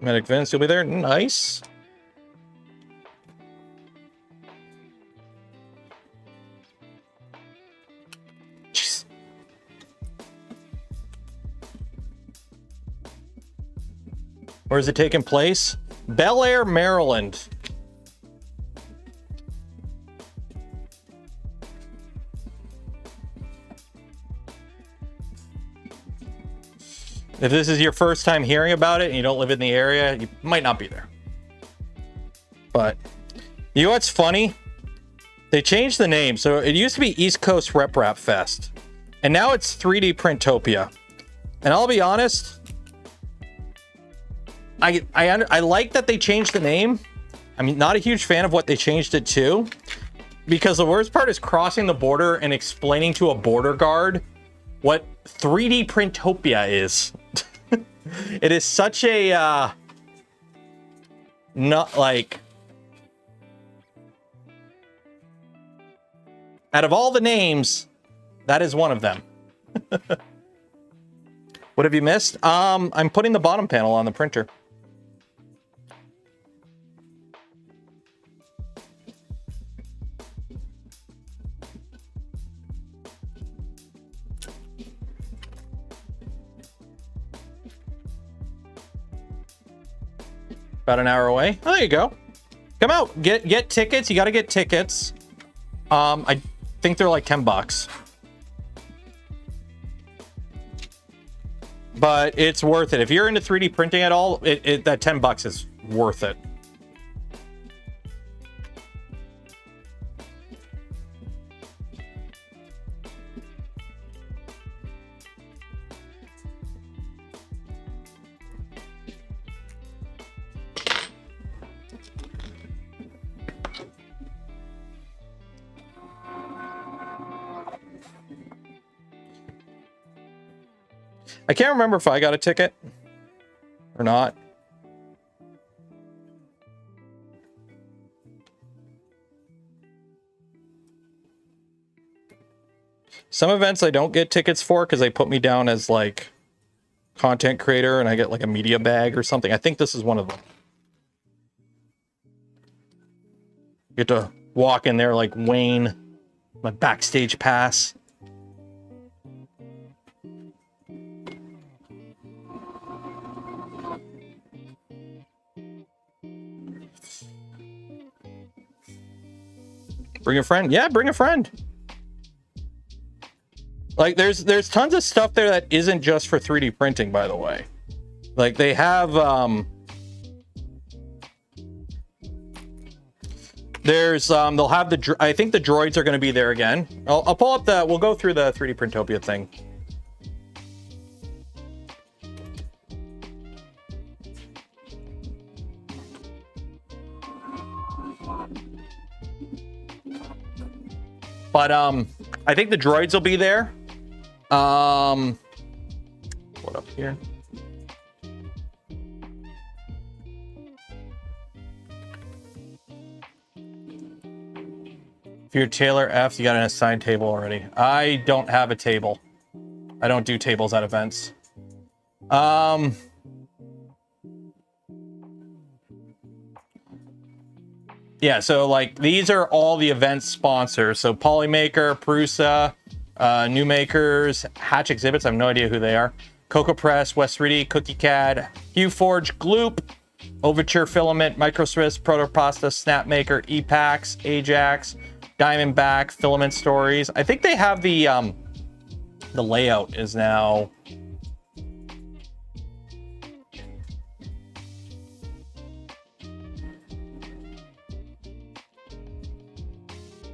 Medic Vince, you'll be there. Nice. Jeez. Where is it taking place? Bel Air, Maryland. If this is your first time hearing about it and you don't live in the area, you might not be there. But you know what's funny? They changed the name. So it used to be East Coast Rep Rap Fest, and now it's 3D Printopia. And I'll be honest, I like that they changed the name. I'm not a huge fan of what they changed it to, because the worst part is crossing the border and explaining to a border guard what 3D Printopia is. It is such a not like, out of all the names, that is one of them. What have you missed? I'm putting the bottom panel on the printer. About an hour away. Oh, there you go. Come out. Get tickets. You got to get tickets. I think they're like $10. But it's worth it. If you're into 3D printing at all, that $10 is worth it. I can't remember if I got a ticket or not. Some events I don't get tickets for because they put me down as like content creator and I get like a media bag or something. I think this is one of them. You get to walk in there like Wayne, my backstage pass. Bring a friend. Yeah, bring a friend. Like there's tons of stuff there that isn't just for 3D printing, by the way. Like they have they'll have the, I think the droids are going to be there again. I'll pull up we'll go through the 3D Printopia thing. But I think the droids will be there. What up here? If you're Taylor F, you got an assigned table already. I don't have a table. I don't do tables at events. Yeah, so like these are all the event sponsors. So POLYMAKER, Prusa, New Makers, Hatch Exhibits, I have no idea who they are. Cocoa Press, West 3D, Cookie CAD, Hue Forge, Gloop, Overture Filament, Microswiss, Protopasta, Snapmaker, Epax, Ajax, Diamondback, Filament Stories. I think they have the layout is now.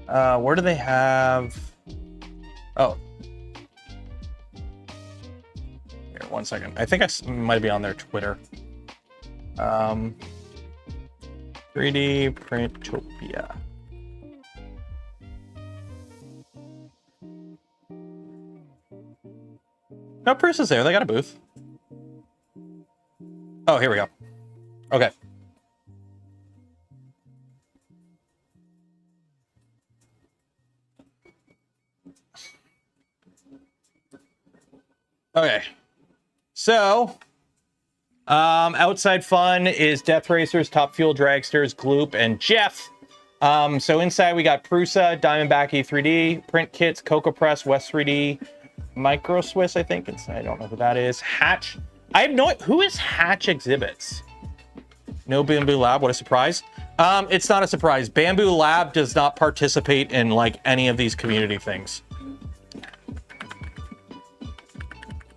Where do they have? Oh. Here, 1 second. I think I might be on their Twitter. 3D Printopia. No, Bruce is there. They got a booth. Oh, here we go. Okay. Okay. So, outside fun is Death Racers, Top Fuel Dragsters, Gloop, and Jeff. So inside we got Prusa, Diamondback E3D, Print Kits, Cocoa Press, West 3D, Micro Swiss, I think. I don't know who that is. Hatch. I have no. Who is Hatch Exhibits? No Bamboo Lab. What a surprise. It's not a surprise. Bamboo Lab does not participate in like any of these community things.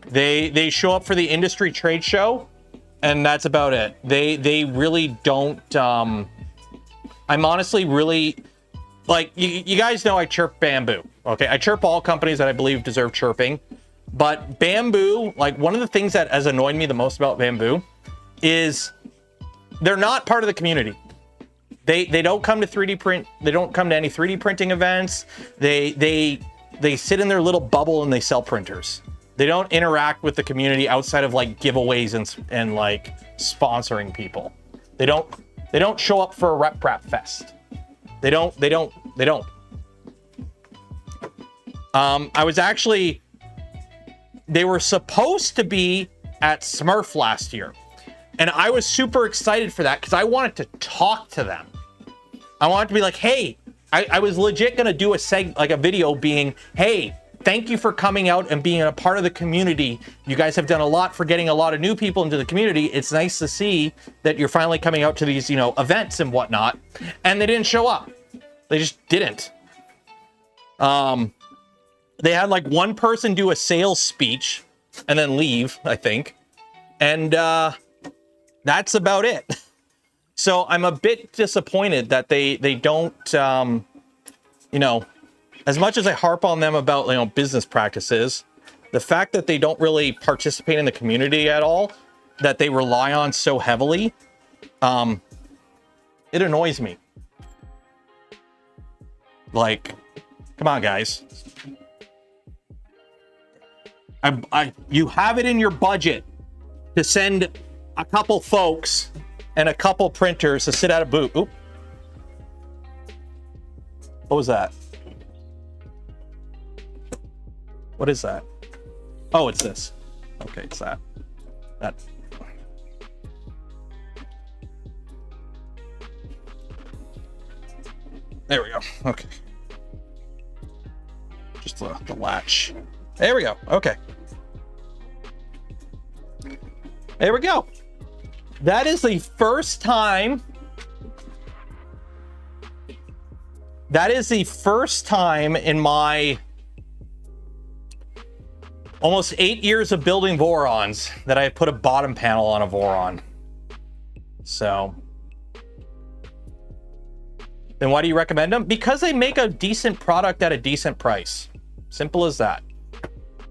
They show up for the industry trade show, and that's about it. They really don't. I'm honestly really like you guys know I chirp Bamboo. Okay, I chirp all companies that I believe deserve chirping, but Bamboo, like one of the things that has annoyed me the most about Bamboo is they're not part of the community. They don't come to 3D print. They don't come to any 3D printing events. They sit in their little bubble and they sell printers. They don't interact with the community outside of like giveaways and like sponsoring people. They don't show up for a rep fest. They don't. I was actually, they were supposed to be at Smurf last year. And I was super excited for that because I wanted to talk to them. I wanted to be like, hey, I was legit gonna do a video being, hey, thank you for coming out and being a part of the community. You guys have done a lot for getting a lot of new people into the community. It's nice to see that you're finally coming out to these, you know, events and whatnot. And they didn't show up. They just didn't. They had like one person do a sales speech and then leave, I think. And that's about it. So I'm a bit disappointed that they don't, you know, as much as I harp on them about, you know, business practices, the fact that they don't really participate in the community at all, that they rely on so heavily, it annoys me. Like, come on, guys. You have it in your budget to send a couple folks and a couple printers to sit at a booth. Oop. What was that? What is that? Oh, it's this. Okay, it's that. That. There we go. Okay. Just the latch. There we go. Okay. There we go. That is the first time. That is the first time in my almost 8 years of building Vorons that I put a bottom panel on a Voron. So, then why do you recommend them? Because they make a decent product at a decent price. Simple as that.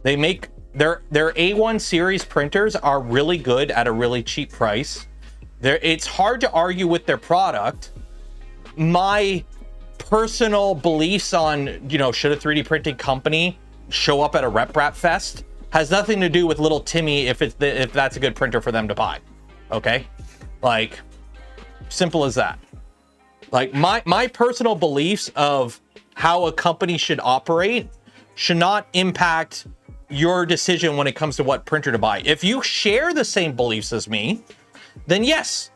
They make their A1 series printers are really good at a really cheap price. It's hard to argue with their product. My personal beliefs on, you know, should a 3D printing company show up at a rep fest has nothing to do with little Timmy if that's a good printer for them to buy. Okay, like simple as that. Like my personal beliefs of how a company should operate should not impact your decision when it comes to what printer to buy. If you share the same beliefs as me, then yes.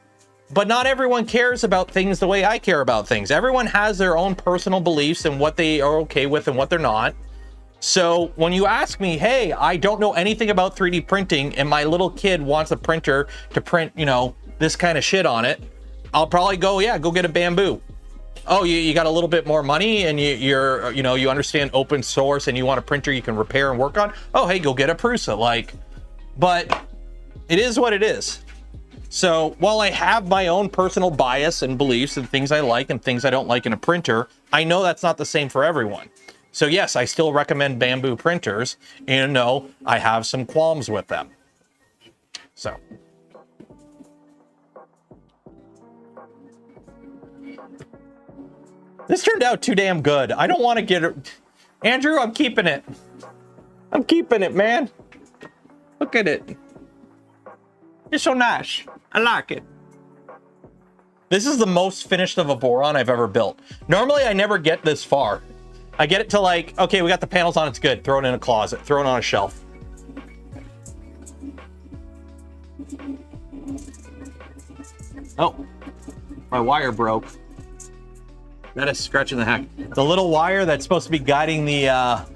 But not everyone cares about things the way I care about things. Everyone has their own personal beliefs and what they are okay with and what they're not. So when you ask me, hey, I don't know anything about 3D printing and my little kid wants a printer to print, you know, this kind of shit on it, I'll probably go, yeah, go get a Bamboo. Oh, you got a little bit more money and you understand open source and you want a printer you can repair and work on. Oh, hey, go get a Prusa. Like, but it is what it is. So while I have my own personal bias and beliefs and things I like and things I don't like in a printer, I know that's not the same for everyone. So yes, I still recommend Bamboo printers, and no, I have some qualms with them. So. This turned out too damn good. I don't want to get it. Andrew, I'm keeping it. I'm keeping it, man. Look at it. It's so nice. I like it. This is the most finished of a Voron I've ever built. Normally, I never get this far. I get it to like, okay, we got the panels on, it's good. Throw it in a closet, throw it on a shelf. Oh, my wire broke. That is scratching the heck. The little wire that's supposed to be guiding the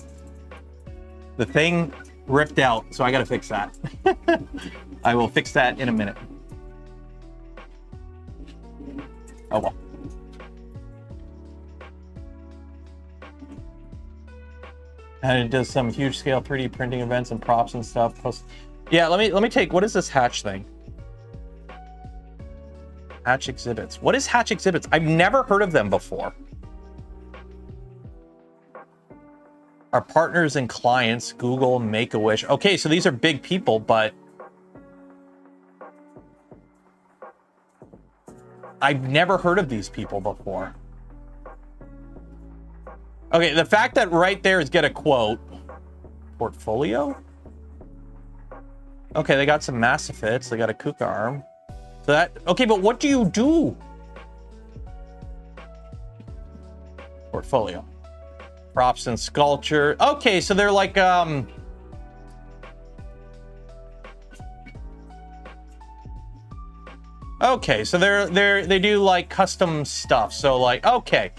thing ripped out, so I gotta fix that. I will fix that in a minute. Oh well. And it does some huge scale 3D printing events and props and stuff. Plus, yeah, let me take, what is this Hatch thing? Hatch Exhibits. What is Hatch Exhibits? I've never heard of them before. Our partners and clients, Google, Make-A-Wish. Okay, so these are big people, but I've never heard of these people before. Okay, the fact that right there is get a quote. Portfolio? Okay, they got some Massifits. They got a Kuka arm. So that, okay, but what do you do? Portfolio. Props and sculpture. Okay, so they're like, okay, so they do like custom stuff. So like, okay,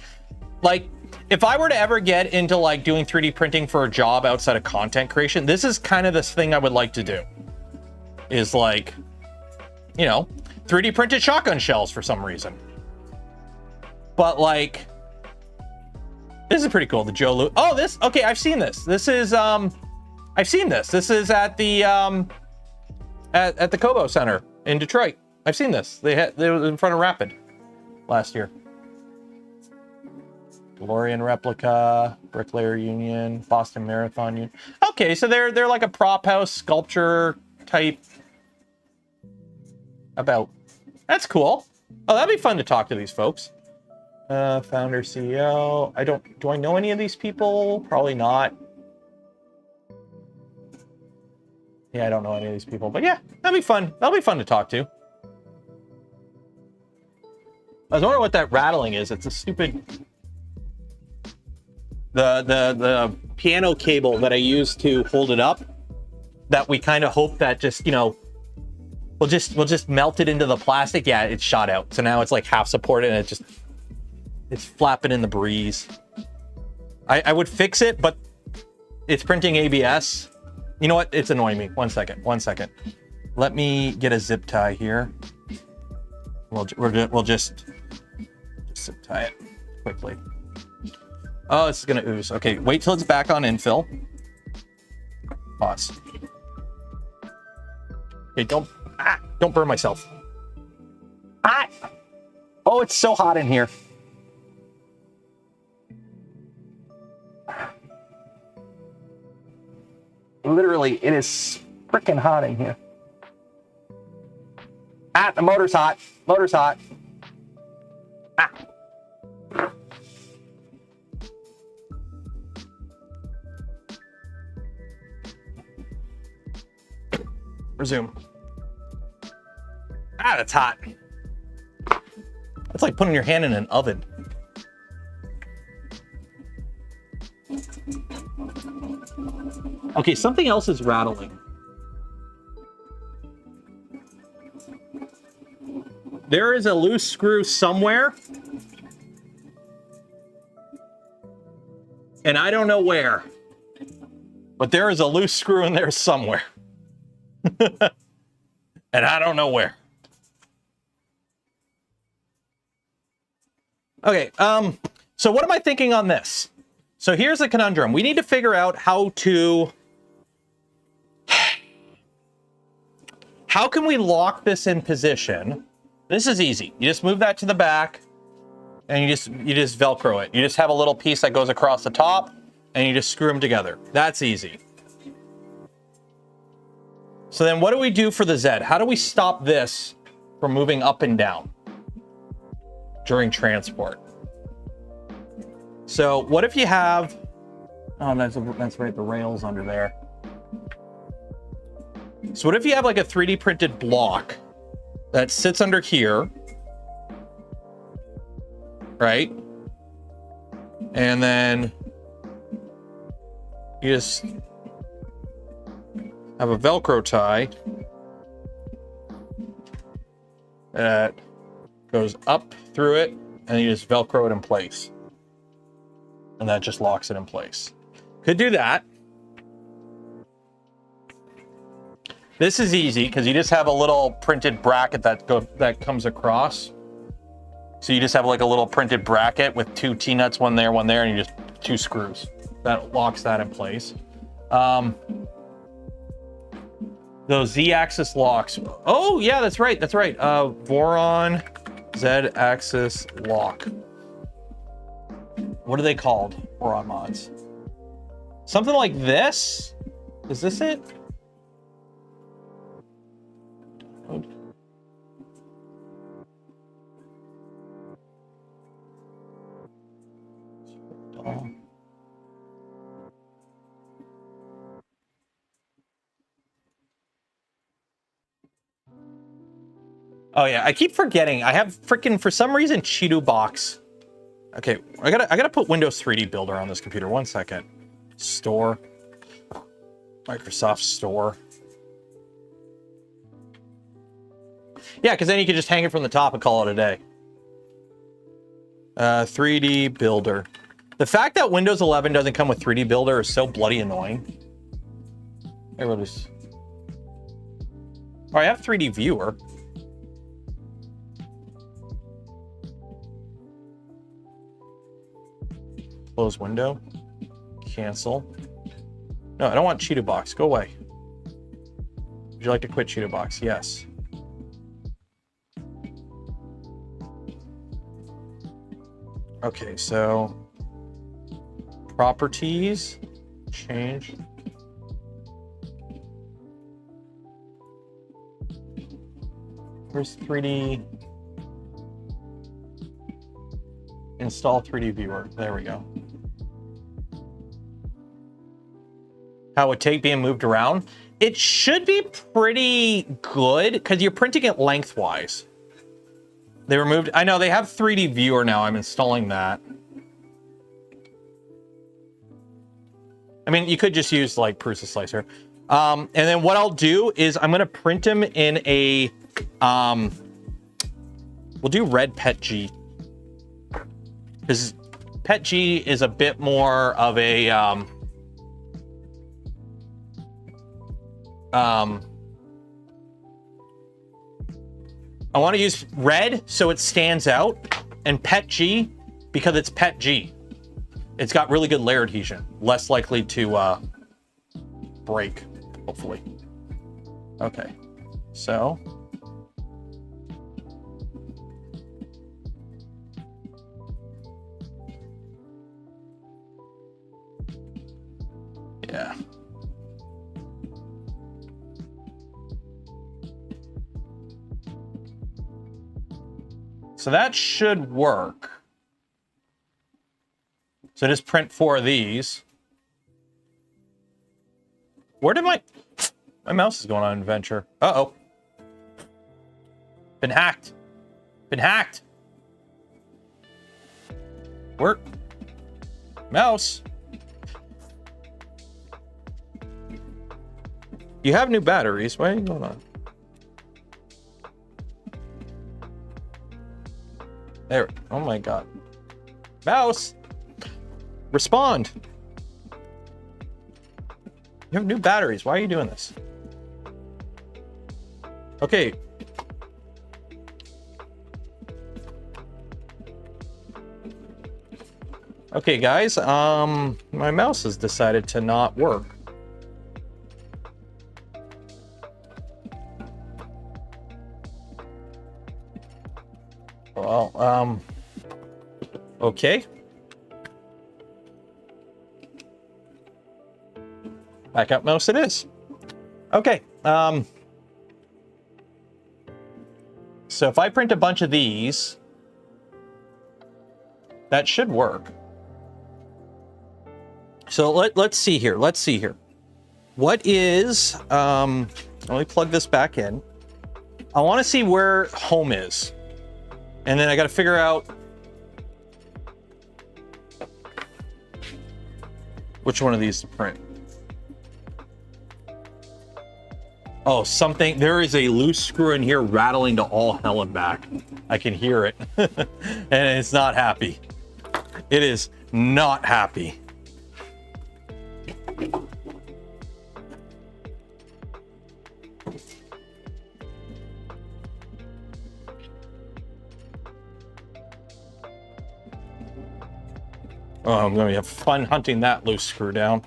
like if I were to ever get into like doing 3D printing for a job outside of content creation, this is kind of this thing I would like to do. Is like, you know, 3D printed shotgun shells for some reason. But like, this is pretty cool. The Joe Lou. Oh, this. Okay, I've seen this. This is I've seen this. This is at the at the Kobo Center in Detroit. I've seen this. They were in front of Rapid last year. DeLorean replica, Bricklayer Union, Boston Marathon Union. Okay, so they're like a prop house sculpture type. About. That's cool. Oh, that'd be fun to talk to these folks. Founder, CEO. Do I know any of these people? Probably not. Yeah, I don't know any of these people, but yeah, that'd be fun. That'll be fun to talk to. I was wondering what that rattling is. It's a stupid... The piano cable that I use to hold it up, that we kind of hope that just, you know, we'll just melt it into the plastic. Yeah, it's shot out. So now it's like half supported and it's flapping in the breeze. I would fix it, but it's printing ABS. You know what? It's annoying me. One second. Let me get a zip tie here. We'll just zip tie it quickly. Oh, this is gonna ooze. Okay, wait till it's back on infill. Pause. Okay, don't burn myself. Ah! Oh, it's so hot in here. Literally, it is freaking hot in here. Ah, the motor's hot. Motor's hot. Ah. Resume. Ah, that's hot. That's like putting your hand in an oven. Okay, something else is rattling. There is a loose screw somewhere. And I don't know where. But there is a loose screw in there somewhere. And I don't know where. Okay, so what am I thinking on this? So here's the conundrum. We need to figure out how to... How can we lock this in position? This is easy. You just move that to the back, and you just Velcro it. You just have a little piece that goes across the top, and you just screw them together. That's easy. So then what do we do for the Z? How do we stop this from moving up and down during transport? So what if you have... Oh, that's right, the rail's under there. So what if you have like a 3D printed block that sits under here, right? And then you just have a Velcro tie that goes up through it, and you just Velcro it in place. And that just locks it in place. Could do that. This is easy because you just have a little printed bracket that comes across. So you just have like a little printed bracket with two T-nuts, one there, and you just two screws. That locks that in place. Those Z-axis locks. Oh yeah, that's right. Voron Z-axis lock. What are they called? Voron mods. Something like this? Is this it? Oh yeah, I keep forgetting. I have freaking, for some reason, Cheeto box. Okay, I gotta put Windows 3D Builder on this computer. 1 second. Store. Microsoft Store. Yeah, because then you can just hang it from the top and call it a day. 3D Builder. The fact that Windows 11 doesn't come with 3D Builder is so bloody annoying. Everybody's... Oh, I have 3D Viewer. Close window. Cancel. No, I don't want Cheeto box. Go away. Would you like to quit Cheeto box? Yes. Okay, so properties, change. Where's 3D? Install 3D viewer. There we go. How it would take being moved around? It should be pretty good because you're printing it lengthwise. They removed, I know they have 3D viewer now. I'm installing that. I mean, you could just use like Prusa Slicer. And then what I'll do is I'm going to print them in a, we'll do red PETG. Because PETG is a bit more of a, I want to use red so it stands out, and PETG because it's PETG. It's got really good layer adhesion, less likely to break, hopefully. Okay, so yeah. So that should work. So just print 4 of these. Where did my mouse is going on adventure? Uh-oh. Been hacked. Been hacked. Work. Mouse. You have new batteries. What are you going on? There. Oh my god. Mouse. Respond. You have new batteries. Why are you doing this? Okay. Okay, guys. My mouse has decided to not work. Well, okay. Backup mouse it is. Okay. So if I print a bunch of these, that should work. So let's see here. Let's see here. What is, let me plug this back in. I want to see where home is. And then I got to figure out which one of these to print. Oh, something, there is a loose screw in here rattling to all hell and back. I can hear it. And it's not happy. It is not happy. Oh, I'm going to have fun hunting that loose screw down.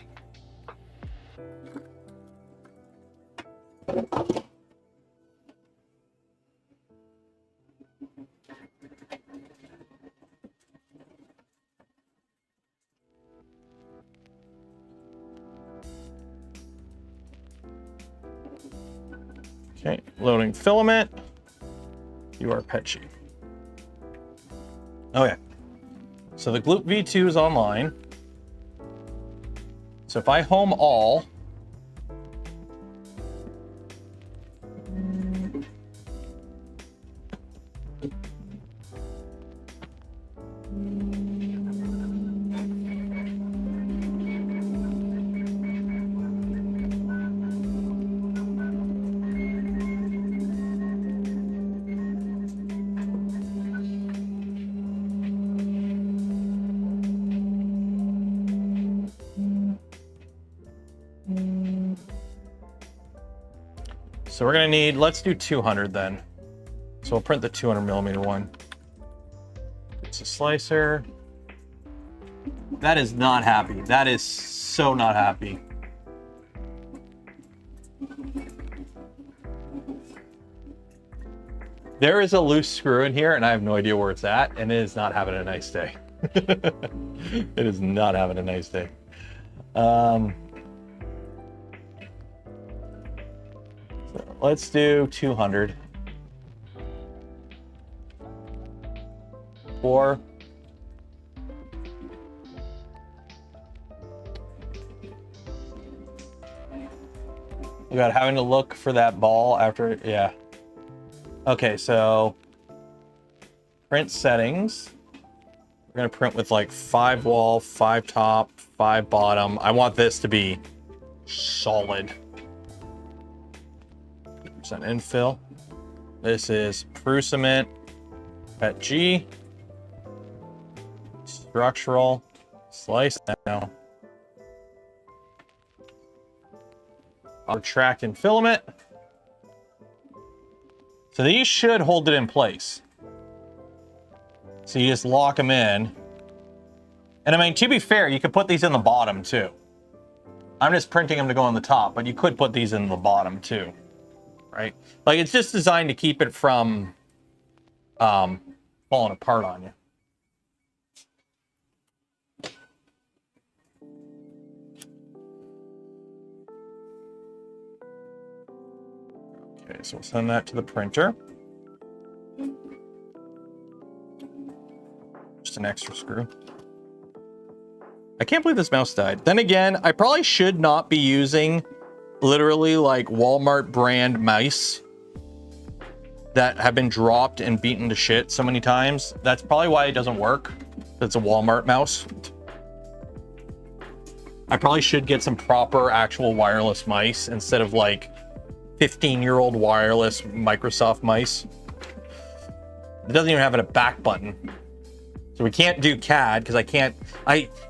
Okay, loading filament. You are Petchy. Okay. So the Gloop V2 is online. So if I home all, so we're gonna need, let's do 200 then. So we'll print the 200mm one. It's a slicer. That is not happy. That is so not happy. There is a loose screw in here and I have no idea where it's at, and it is not having a nice day. It is not having a nice day. So let's do 200. 4. We got having to look for that ball after, yeah. Okay, so print settings. We're gonna print with like 5 wall, 5 top, 5 bottom. I want this to be solid. 2% infill. This is Pru Cement, Pet G, structural, slice now. Retract and filament. So these should hold it in place. So you just lock them in. And I mean, to be fair, you could put these in the bottom too. I'm just printing them to go on the top, but you could put these in the bottom too, right? Like it's just designed to keep it from falling apart on you. Okay, so we'll send that to the printer. Just an extra screw. I can't believe this mouse died. Then again, I probably should not be using literally like Walmart brand mice that have been dropped and beaten to shit so many times. That's probably why it doesn't work. It's a Walmart mouse. I probably should get some proper actual wireless mice instead of like 15-year-old wireless Microsoft mice. It doesn't even have a back button. So we can't do CAD because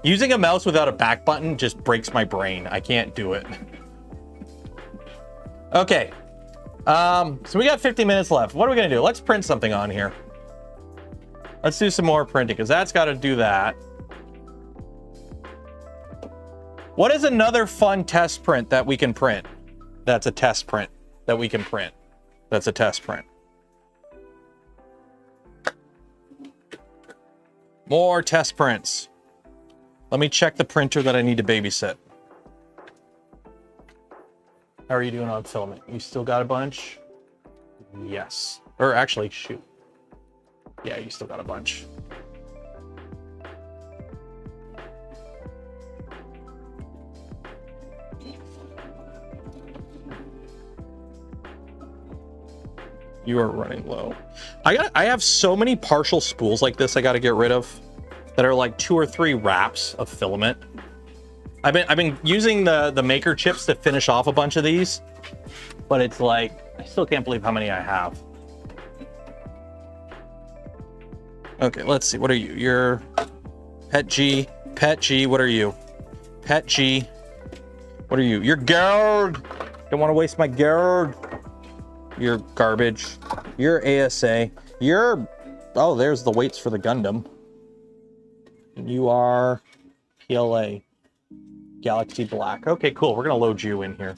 using a mouse without a back button just breaks my brain. I can't do it. Okay. So we got 50 minutes left. What are we gonna do? Let's print something on here. Let's do some more printing because that's got to do that. What is another fun test print that we can print? That's a test print that we can print. That's a test print. More test prints. Let me check the printer that I need to babysit. How are you doing on filament? You still got a bunch? Yes. Or actually, shoot. Yeah, you still got a bunch. You are running low. I have so many partial spools like this I got to get rid of that are like 2 or 3 wraps of filament. I've been using the maker chips to finish off a bunch of these, but it's like I still can't believe how many I have. Okay, let's see. What are you? You're Pet G. Pet G. What are you? Pet G. What are you? You're gold. Don't want to waste my gold. You're garbage. You're ASA. You're... Oh, there's the weights for the Gundam. You are PLA. Galaxy Black. Okay, cool. We're going to load you in here.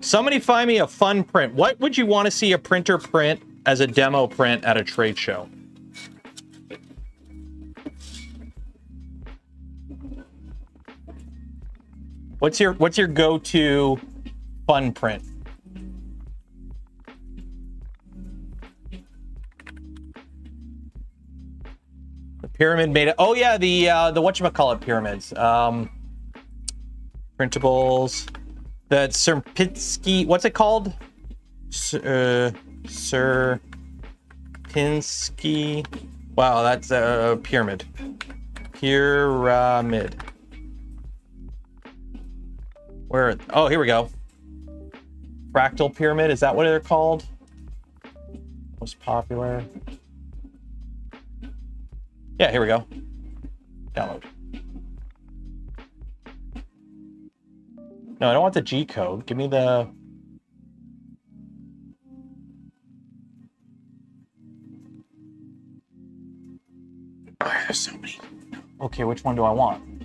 Somebody find me a fun print. What would you want to see a printer print as a demo print at a trade show? What's your go-to fun print? The pyramid made it. Oh yeah, the whatchamacallit pyramids. Printables. The Sierpinski, what's it called? Sierpinski. Wow, that's a pyramid. Pyramid. Where? Oh, here we go. Fractal pyramid. Is that what they're called? Most popular. Yeah, here we go. Download. No, I don't want the G code. Give me the... Oh, there's so many. Okay, which one do I want?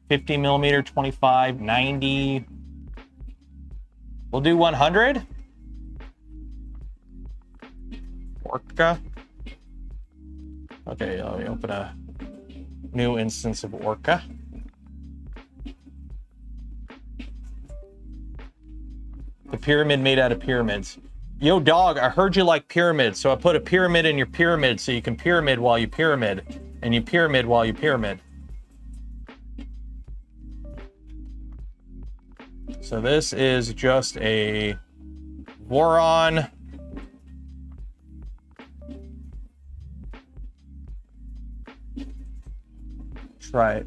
50 millimeter, 25, 90. We'll do 100. Orca. Okay, let me open a new instance of Orca. The pyramid made out of pyramids. Yo, dog, I heard you like pyramids, so I put a pyramid in your pyramid so you can pyramid while you pyramid, and you pyramid while you pyramid. So this is just a Voron.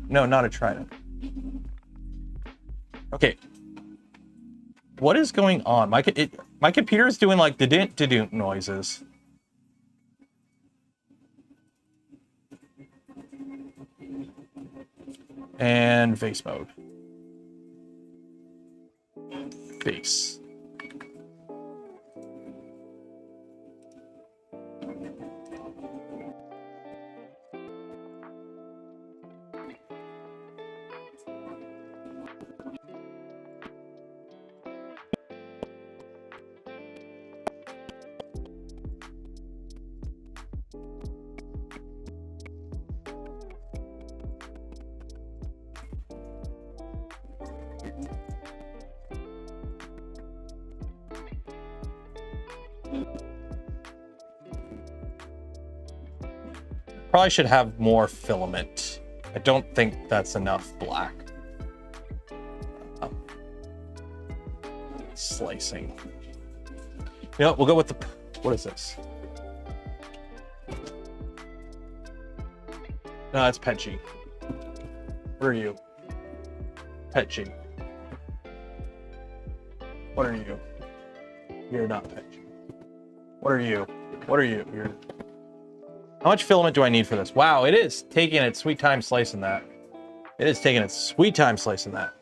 No, not a trident. Okay. What is going on? My computer is doing like the dint noises. And face mode. Face. Probably should have more filament. I don't think that's enough black. Slicing. You know, we'll go with the... What is this? No, that's Petchy. Where are you? Petchy. What are you? You're not Petchy. What are you? What are you? You're... How much filament do I need for this? Wow, it is taking its sweet time slicing that. It is taking its sweet time slicing that.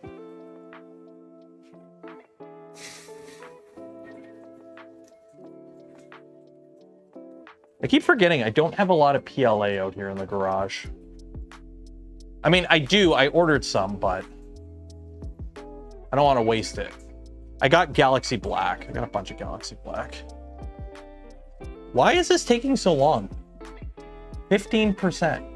I keep forgetting I don't have a lot of PLA out here in the garage. I mean, I do. I ordered some, but I don't want to waste it. I got Galaxy Black. I got a bunch of Galaxy Black. Why is this taking so long? 15%.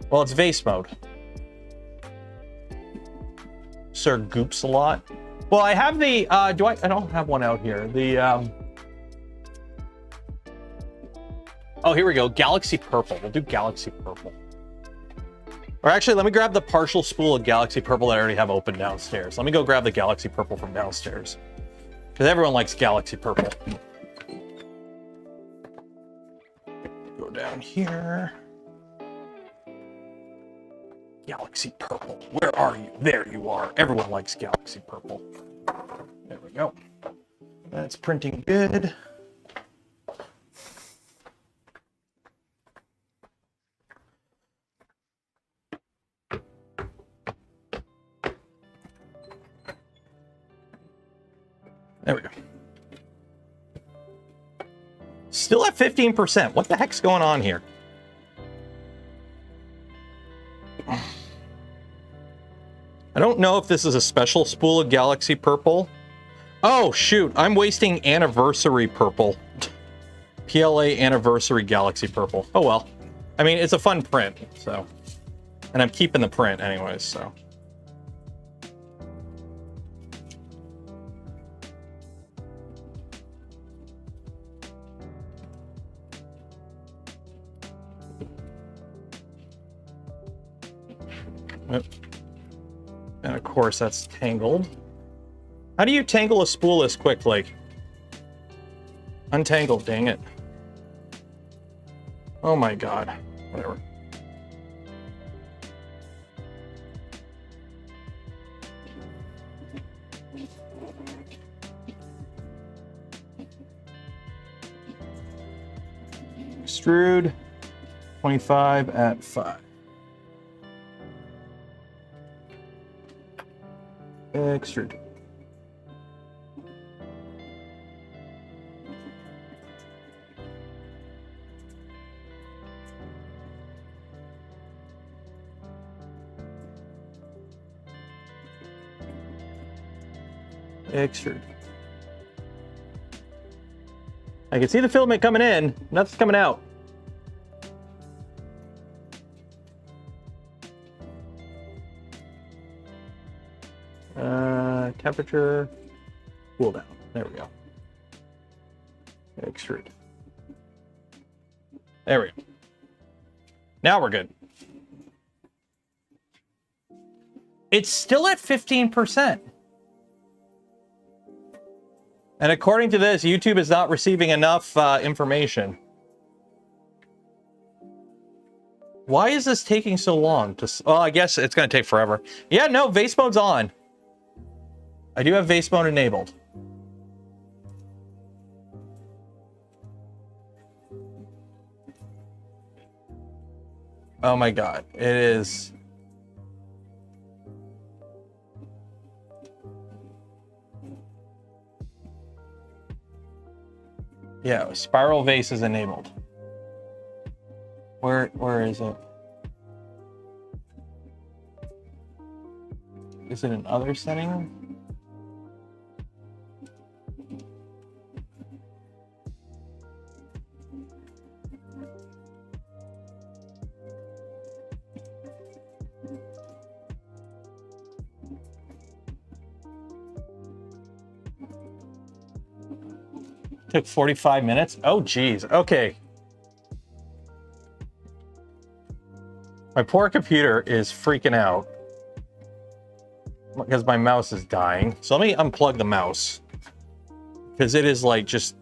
Well, it's vase mode. Sir Goops a lot. Well, I have the, I don't have one out here. The, oh, here we go. Galaxy Purple. We'll do Galaxy Purple. Or actually, let me grab the partial spool of Galaxy Purple that I already have open downstairs. Let me go grab the Galaxy Purple from downstairs. Because everyone likes Galaxy Purple. Go down here. Galaxy Purple. Where are you? There you are. Everyone likes Galaxy Purple. There we go. That's printing good. There we go. Still at 15%. What the heck's going on here? I don't know if this is a special spool of Galaxy Purple. Oh, shoot. I'm wasting Anniversary Purple. PLA Anniversary Galaxy Purple. Oh, well. I mean, it's a fun print, so. And I'm keeping the print anyways, so. Yep. And of course that's tangled. How do you tangle a spool this quickly? Untangled, dang it. Oh my god. Whatever. Extrude 25 at 5. Extrude. Extrude. I can see the filament coming in, nothing's coming out. Temperature, cool down. There we go. Extrude. There we go. Now we're good. It's still at 15%. And according to this, YouTube is not receiving enough information. Why is this taking so long to... Well, I guess it's going to take forever. Yeah, no, vase mode's on. I do have vase mode enabled. Oh my god, it is... Yeah, spiral vase is enabled. Where is it? Is it in other setting? Took 45 minutes. Oh, geez. Okay. My poor computer is freaking out because my mouse is dying. So let me unplug the mouse because it is like just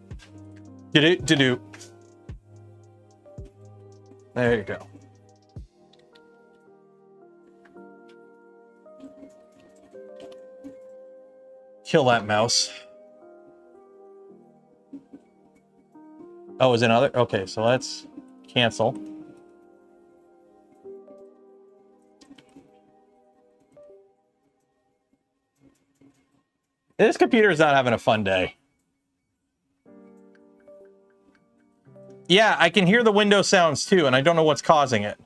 do-do. There you go. Kill that mouse. Oh, is it another? Okay, so let's cancel. This computer is not having a fun day. Yeah, I can hear the window sounds too, and I don't know what's causing it.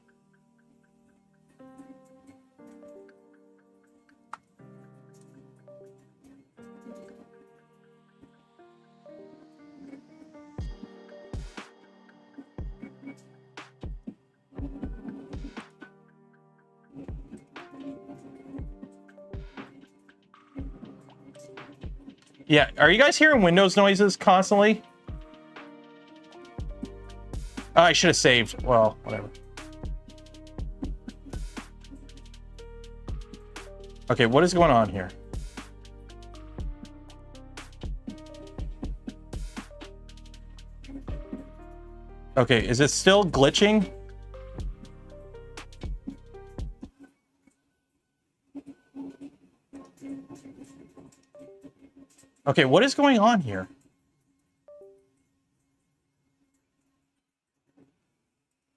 Yeah, are you guys hearing Windows noises constantly? Oh, I should have saved. Well, whatever. Okay, what is going on here? Okay, is it still glitching? Okay, what is going on here?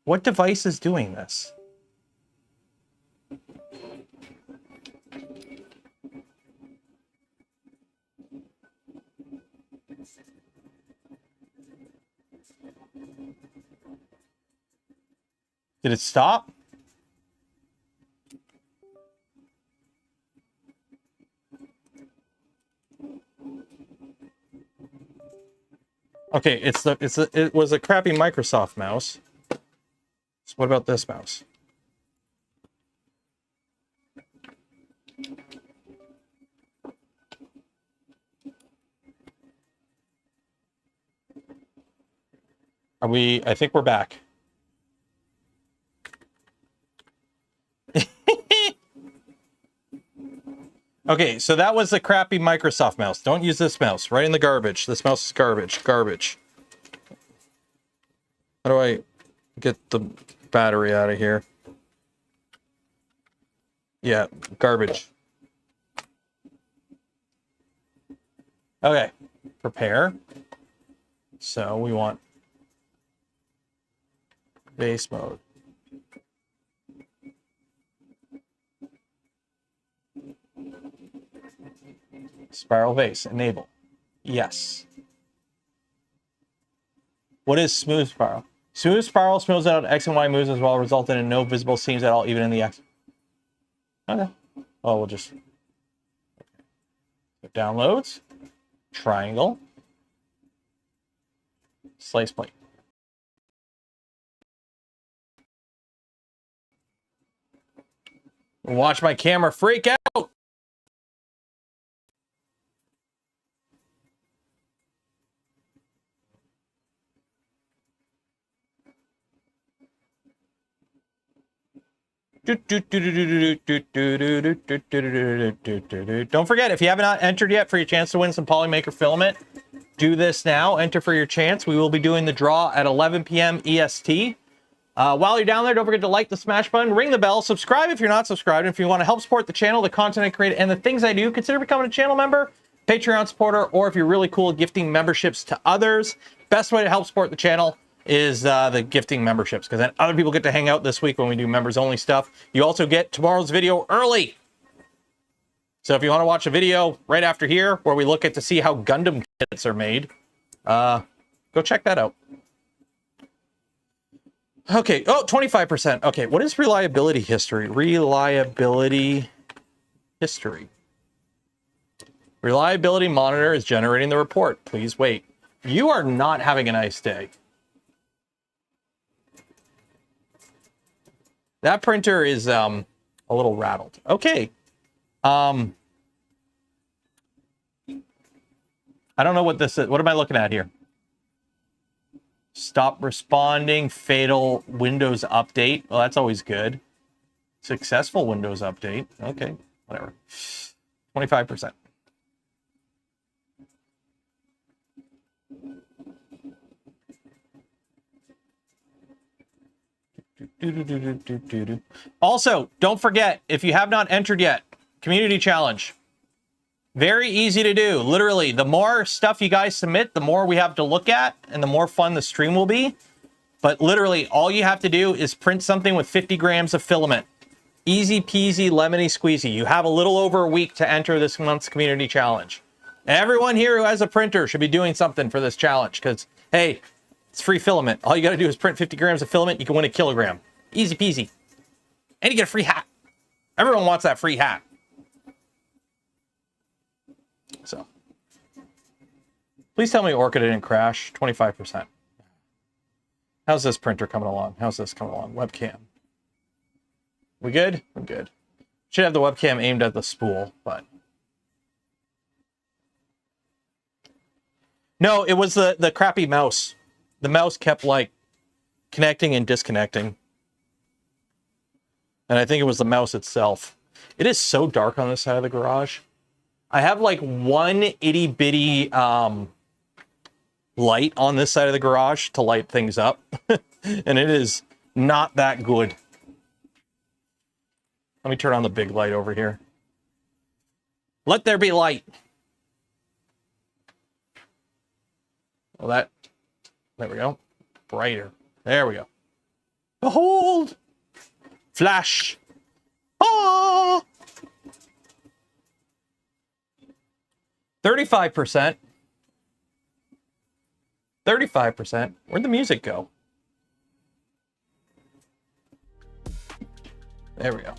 What device is doing this? Did it stop? Okay, it was a crappy Microsoft mouse. So what about this mouse? Are we? I think we're back. Okay, so that was the crappy Microsoft mouse. Don't use this mouse. Right in the garbage. This mouse is garbage. Garbage. How do I get the battery out of here? Yeah, garbage. Okay, prepare. So we want base mode. Spiral vase, enable. Yes. What is smooth spiral? Smooth spiral smooths out X and Y moves as well, resulting in no visible seams at all, even in the X. Okay. Oh, we'll just downloads, triangle, slice plate. Watch my camera freak out. Don't forget, if you have not entered yet for your chance to win some Polymaker filament, do this now. Enter for your chance. We will be doing the draw at 11 p.m. EST. While you're down there, don't forget to like the smash button, ring the bell, subscribe if you're not subscribed. And if you want to help support the channel, the content I create, and the things I do, consider becoming a channel member, Patreon supporter, or if you're really cool, gifting memberships to others. Best way to help support the channel is the gifting memberships, because then other people get to hang out this week when we do members only stuff. You also get tomorrow's video early. So if you want to watch a video right after here where we look at to see how Gundam kits are made, go check that out. Okay, oh, 25%. Okay, what is reliability history? Reliability history. Reliability monitor is generating the report. Please wait. You are not having a nice day. That printer is a little rattled. Okay. I don't know what this is. What am I looking at here? Stop responding. Fatal Windows update. Well, that's always good. Successful Windows update. Okay, whatever. 25%. Also, don't forget, if you have not entered yet, community challenge. Very easy to do. Literally, the more stuff you guys submit, the more we have to look at and the more fun the stream will be. But literally, all you have to do is print something with 50 grams of filament. Easy peasy, lemony squeezy. You have a little over a week to enter this month's community challenge. And everyone here who has a printer should be doing something for this challenge because, hey, it's free filament. All you got to do is print 50 grams of filament. You can win a kilogram. Easy peasy. And you get a free hat. Everyone wants that free hat. So, please tell me Orca didn't crash. 25%. How's this printer coming along? How's this coming along? Webcam. We good? We're good. Should have the webcam aimed at the spool, but... No, it was the crappy mouse. The mouse kept, like, connecting and disconnecting. And I think it was the mouse itself. It is so dark on this side of the garage. I have, like, one itty-bitty light on this side of the garage to light things up. And it is not that good. Let me turn on the big light over here. Let there be light. Well, there we go. Brighter. There we go. Behold! Flash! Ah! 35%. 35%. Where'd the music go? There we go.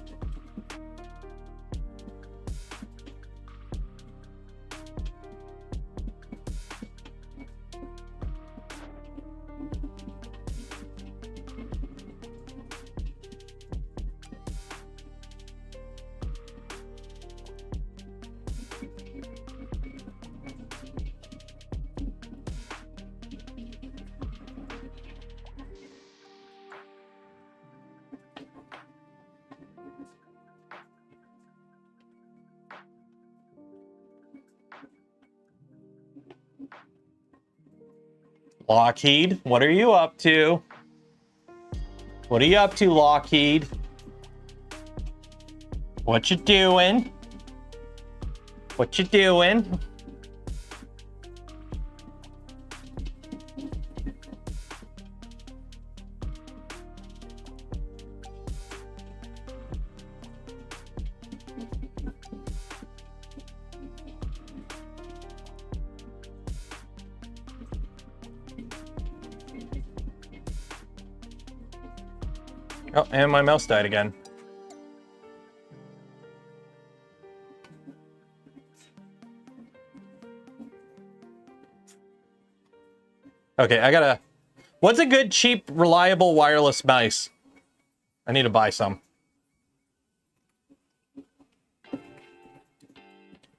Lockheed, what are you up to? What are you up to, Lockheed? What you doing? What you doing? Oh, and my mouse died again. Okay, I gotta... What's a good, cheap, reliable wireless mouse? I need to buy some.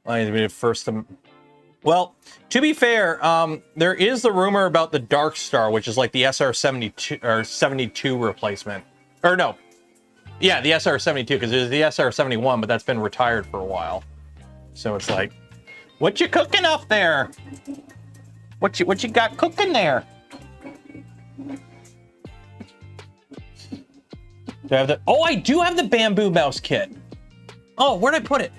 I need to be first to... Well, to be fair, there is the rumor about the Dark Star, which is like the SR-72 or 72 replacement. Or no. Yeah, the SR-72, because there's the SR-71, but that's been retired for a while. So it's like, what you cooking up there? What you got cooking there? Do I have the... Oh, I do have the bamboo mouse kit. Oh, where'd I put it?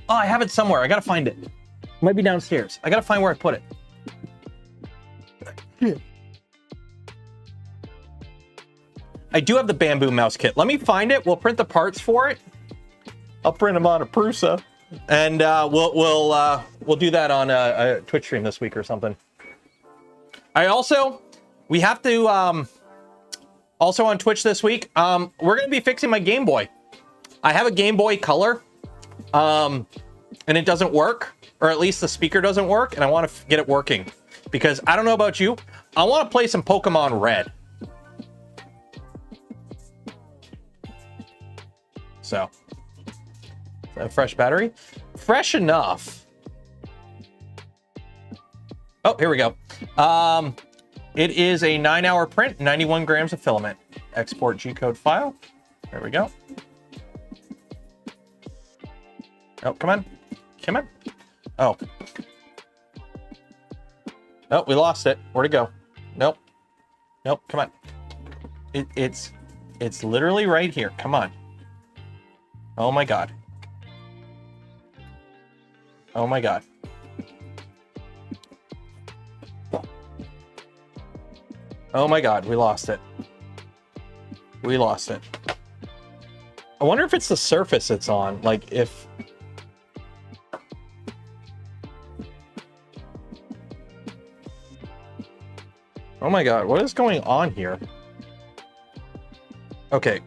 Oh, I have it somewhere. I gotta find it. It might be downstairs. I gotta find where I put it. I do have the bamboo mouse kit. Let me find it. We'll print the parts for it. I'll print them on a Prusa, and we'll do that on a Twitch stream this week or something. We have to also on Twitch this week. We're gonna be fixing my Game Boy. I have a Game Boy Color, and it doesn't work, or at least the speaker doesn't work, and I want to get it working because I don't know about you. I want to play some Pokemon Red. So, a fresh battery, fresh enough. Oh, here we go. It is a 9-hour print, 91 grams of filament. Export G-code file. There we go. Oh, come on. Come on. Oh. Oh, we lost it. Where'd it go? Nope. Nope, come on. It's It's literally right here. Come on. Oh my God. Oh my God. Oh my God, we lost it. We lost it. I wonder if it's the surface it's on. Like if... Oh my God, what is going on here? Okay.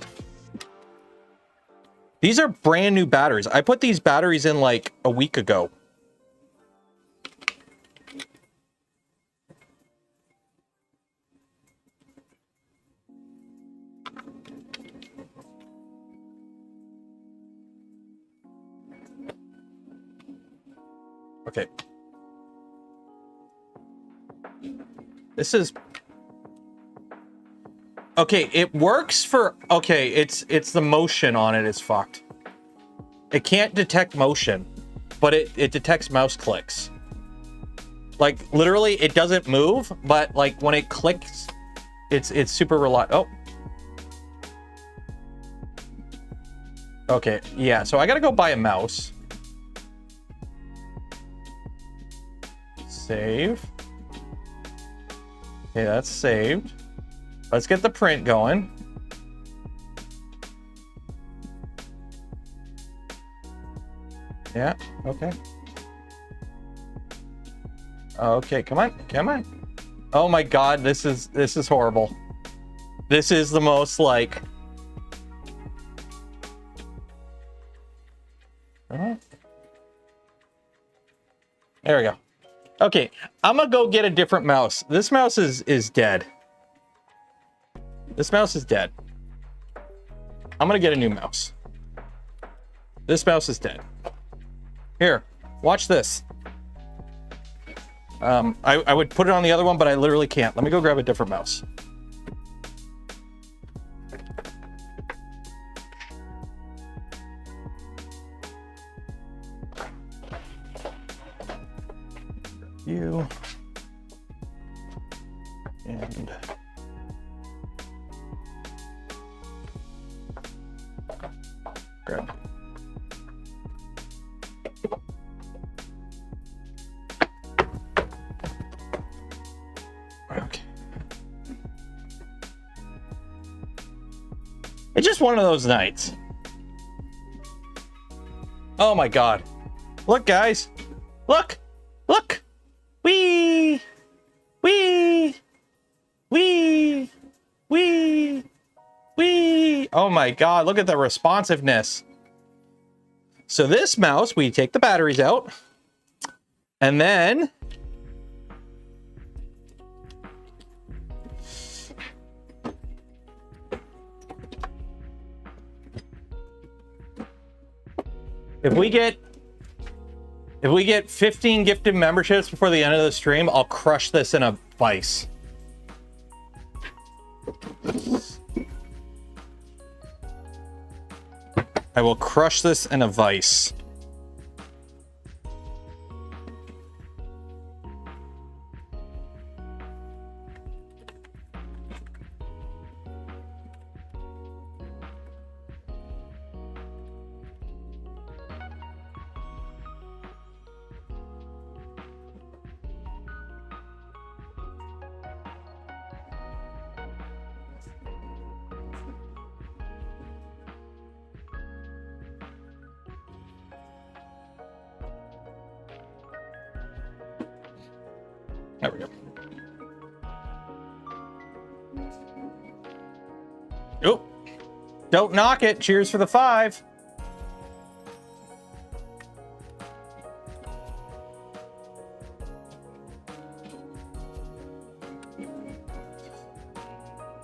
These are brand new batteries. I put these batteries in like a week ago. Okay. This is... Okay, it works for... Okay, it's the motion on it is fucked. It can't detect motion, but it detects mouse clicks. Like, literally, it doesn't move, but, like, when it clicks, it's super reliable. Oh. Okay, yeah, so I gotta go buy a mouse. Save. Okay, that's saved. Let's get the print going. Yeah, okay. Okay, come on, come on. Oh my God, this is horrible. This is the most like... There we go. Okay, I'm gonna go get a different mouse. This mouse is dead. This mouse is dead. I'm gonna get a new mouse. This mouse is dead. Here, watch this. I would put it on the other one, but I literally can't. Let me go grab a different mouse. You and grab. Okay. It's just one of those nights. Oh my God. Look, guys. Look. Look. Wee. Wee. Wee. Wee. Wee. Oh my God. Look at the responsiveness. So this mouse, we take the batteries out. And then... If we get 15 gifted memberships before the end of the stream, I'll crush this in a vice. I will crush this in a vice. There we go. Oh, don't knock it. Cheers for the 5.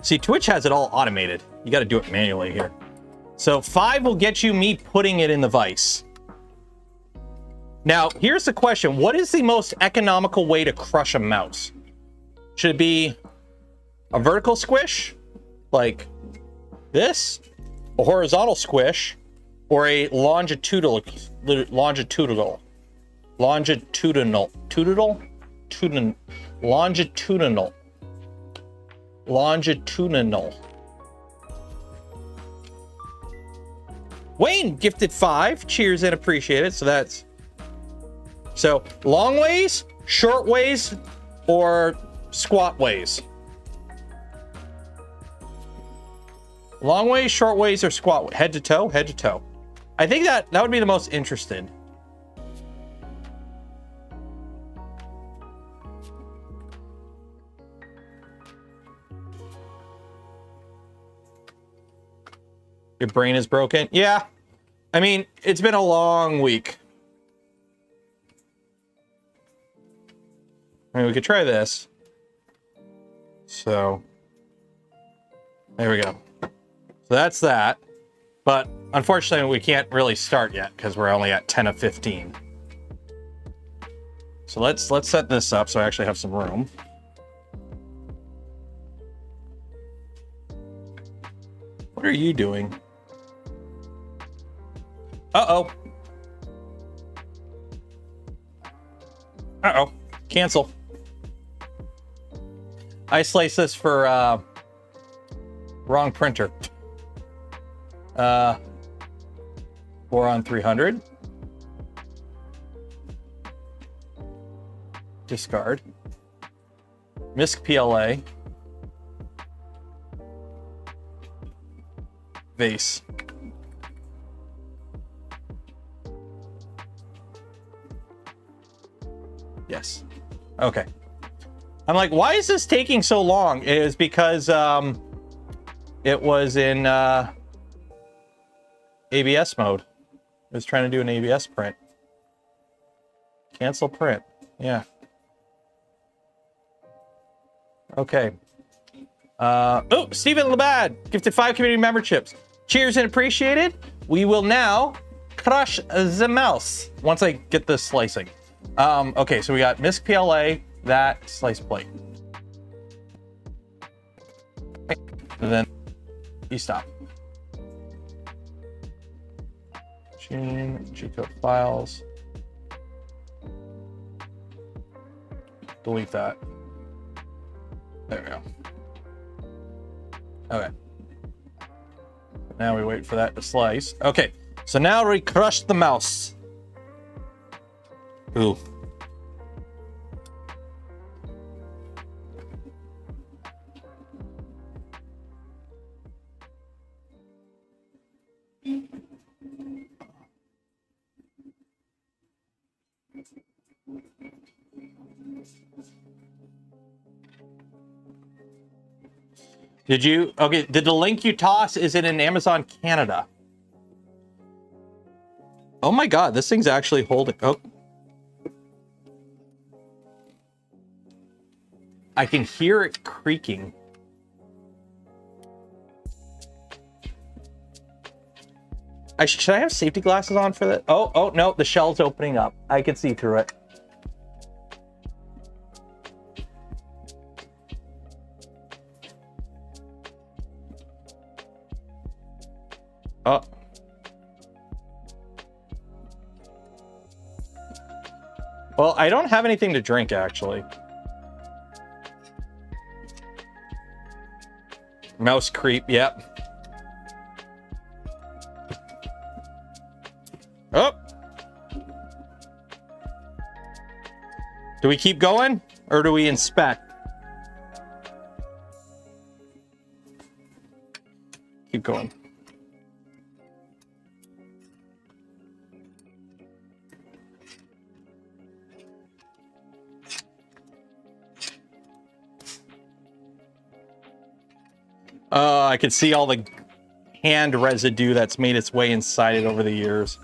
See, Twitch has it all automated. You got to do it manually here. So 5 will get you me putting it in the vise. Now, here's the question. What is the most economical way to crush a mouse? Should it be a vertical squish, like this, a horizontal squish, or a longitudinal, longitudinal, Wayne gifted 5. Cheers and appreciate it. So that's... So, long ways, short ways, or squat ways? Long ways, short ways, or squat? Head to toe? Head to toe. I think that would be the most interesting. Your brain is broken? Yeah. I mean, it's been a long week. I mean, we could try this. So, there we go. So that's that. But unfortunately, we can't really start yet because we're only at 10 of 15. So let's set this up so I actually have some room. What are you doing? Uh-oh. Uh-oh. Cancel. I slice this for wrong printer. Voron 300. Discard. Misc PLA. Vase. Yes. Okay. I'm like, why is this taking so long? It is because it was in ABS mode. It was trying to do an ABS print. Cancel print. Yeah. Okay. Oh, Stephen Labad gifted 5 community memberships. Cheers and appreciated. We will now crush the mouse once I get this slicing. Okay, so we got Misc PLA, that slice plate. And then you stop. G-code files. Delete that. There we go. Okay. Now we wait for that to slice. Okay, so now we crush the mouse. Ooh. Did you, okay, did the link you toss, is it in Amazon Canada? Oh my God, this thing's actually holding, oh. I can hear it creaking. Should I have safety glasses on for that? Oh, no, the shell's opening up. I can see through it. Oh. Well, I don't have anything to drink, actually. Mouse creep, yep. Oh! Do we keep going, or do we inspect? Keep going. I can see all the hand residue that's made its way inside it over the years.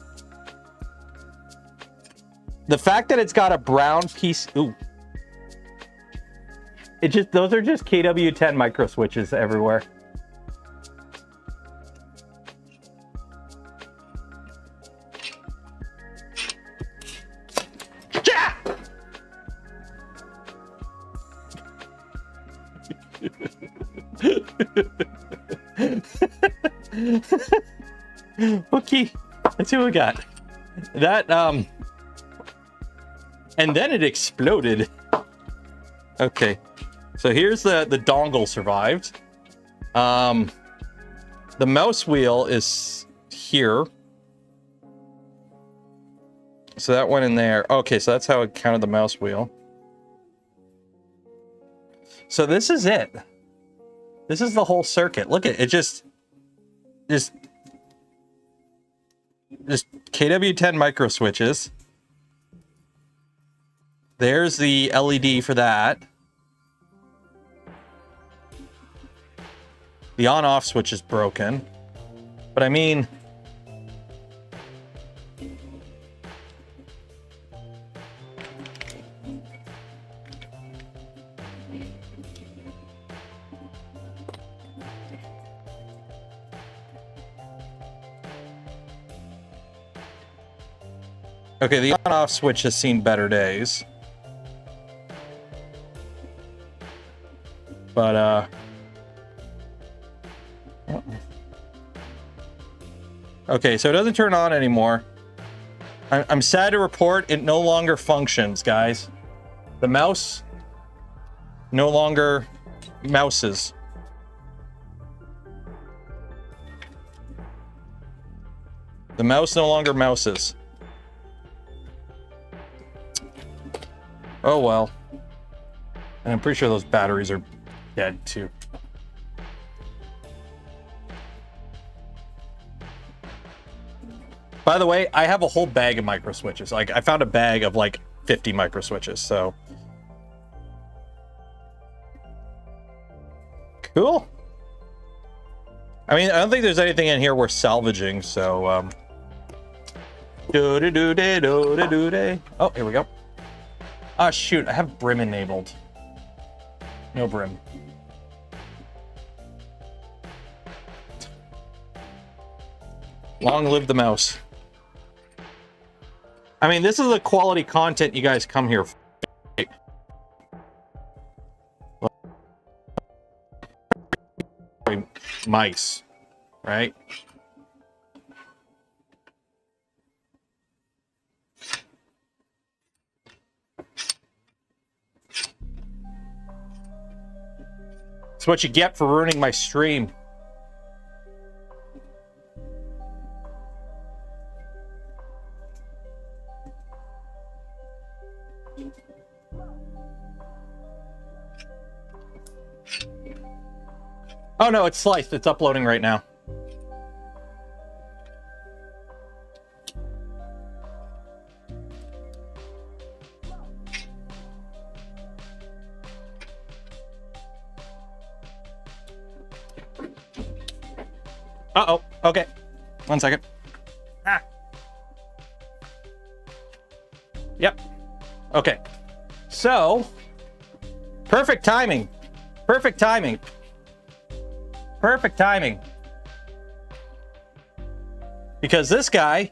The fact that it's got a brown piece, ooh. Those are just KW10 micro switches everywhere. Yeah! Okay, let's see what we got. That, and then it exploded. Okay, so here's the dongle survived. The mouse wheel is here. So that went in there. Okay, so that's how it counted the mouse wheel. So this is it. This is the whole circuit. Look at it, just KW10 micro switches. There's the LED for that. The on-off switch is broken. But I mean... Okay, the on-off switch has seen better days. But, okay, so it doesn't turn on anymore. I'm sad to report it no longer functions, guys. The mouse no longer mouses. The mouse no longer mouses. Oh well. And I'm pretty sure those batteries are dead too. By the way, I have a whole bag of micro switches. Like, I found a bag of like 50 micro switches, so. Cool. I mean, I don't think there's anything in here worth salvaging, so, Oh, here we go. Oh, shoot, I have brim enabled. No brim. Long live the mouse. I mean, this is the quality content you guys come here for. Mice, right? That's what you get for ruining my stream. Oh no, it's sliced. It's uploading right now. Uh-oh. Okay. 1 second. Ah. Yep. Okay. So, perfect timing. Perfect timing. Perfect timing. Because this guy,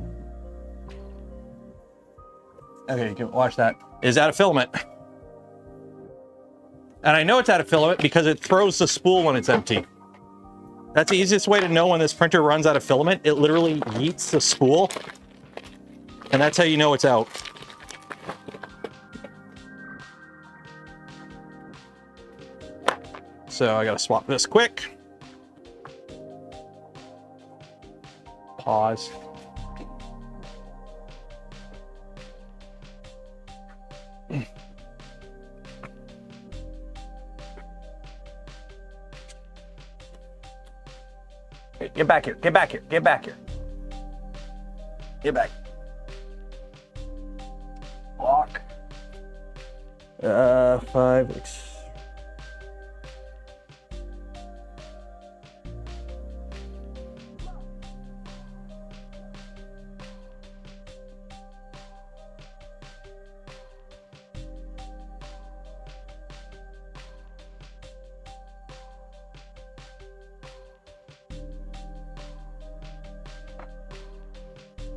okay, you can watch that, is out of filament. And I know it's out of filament because it throws the spool when it's empty. That's the easiest way to know when this printer runs out of filament. It literally yeets the spool. And that's how you know it's out. So I gotta swap this quick. Pause. Get back here, get back here, get back here. Get back. Lock. 5, 6.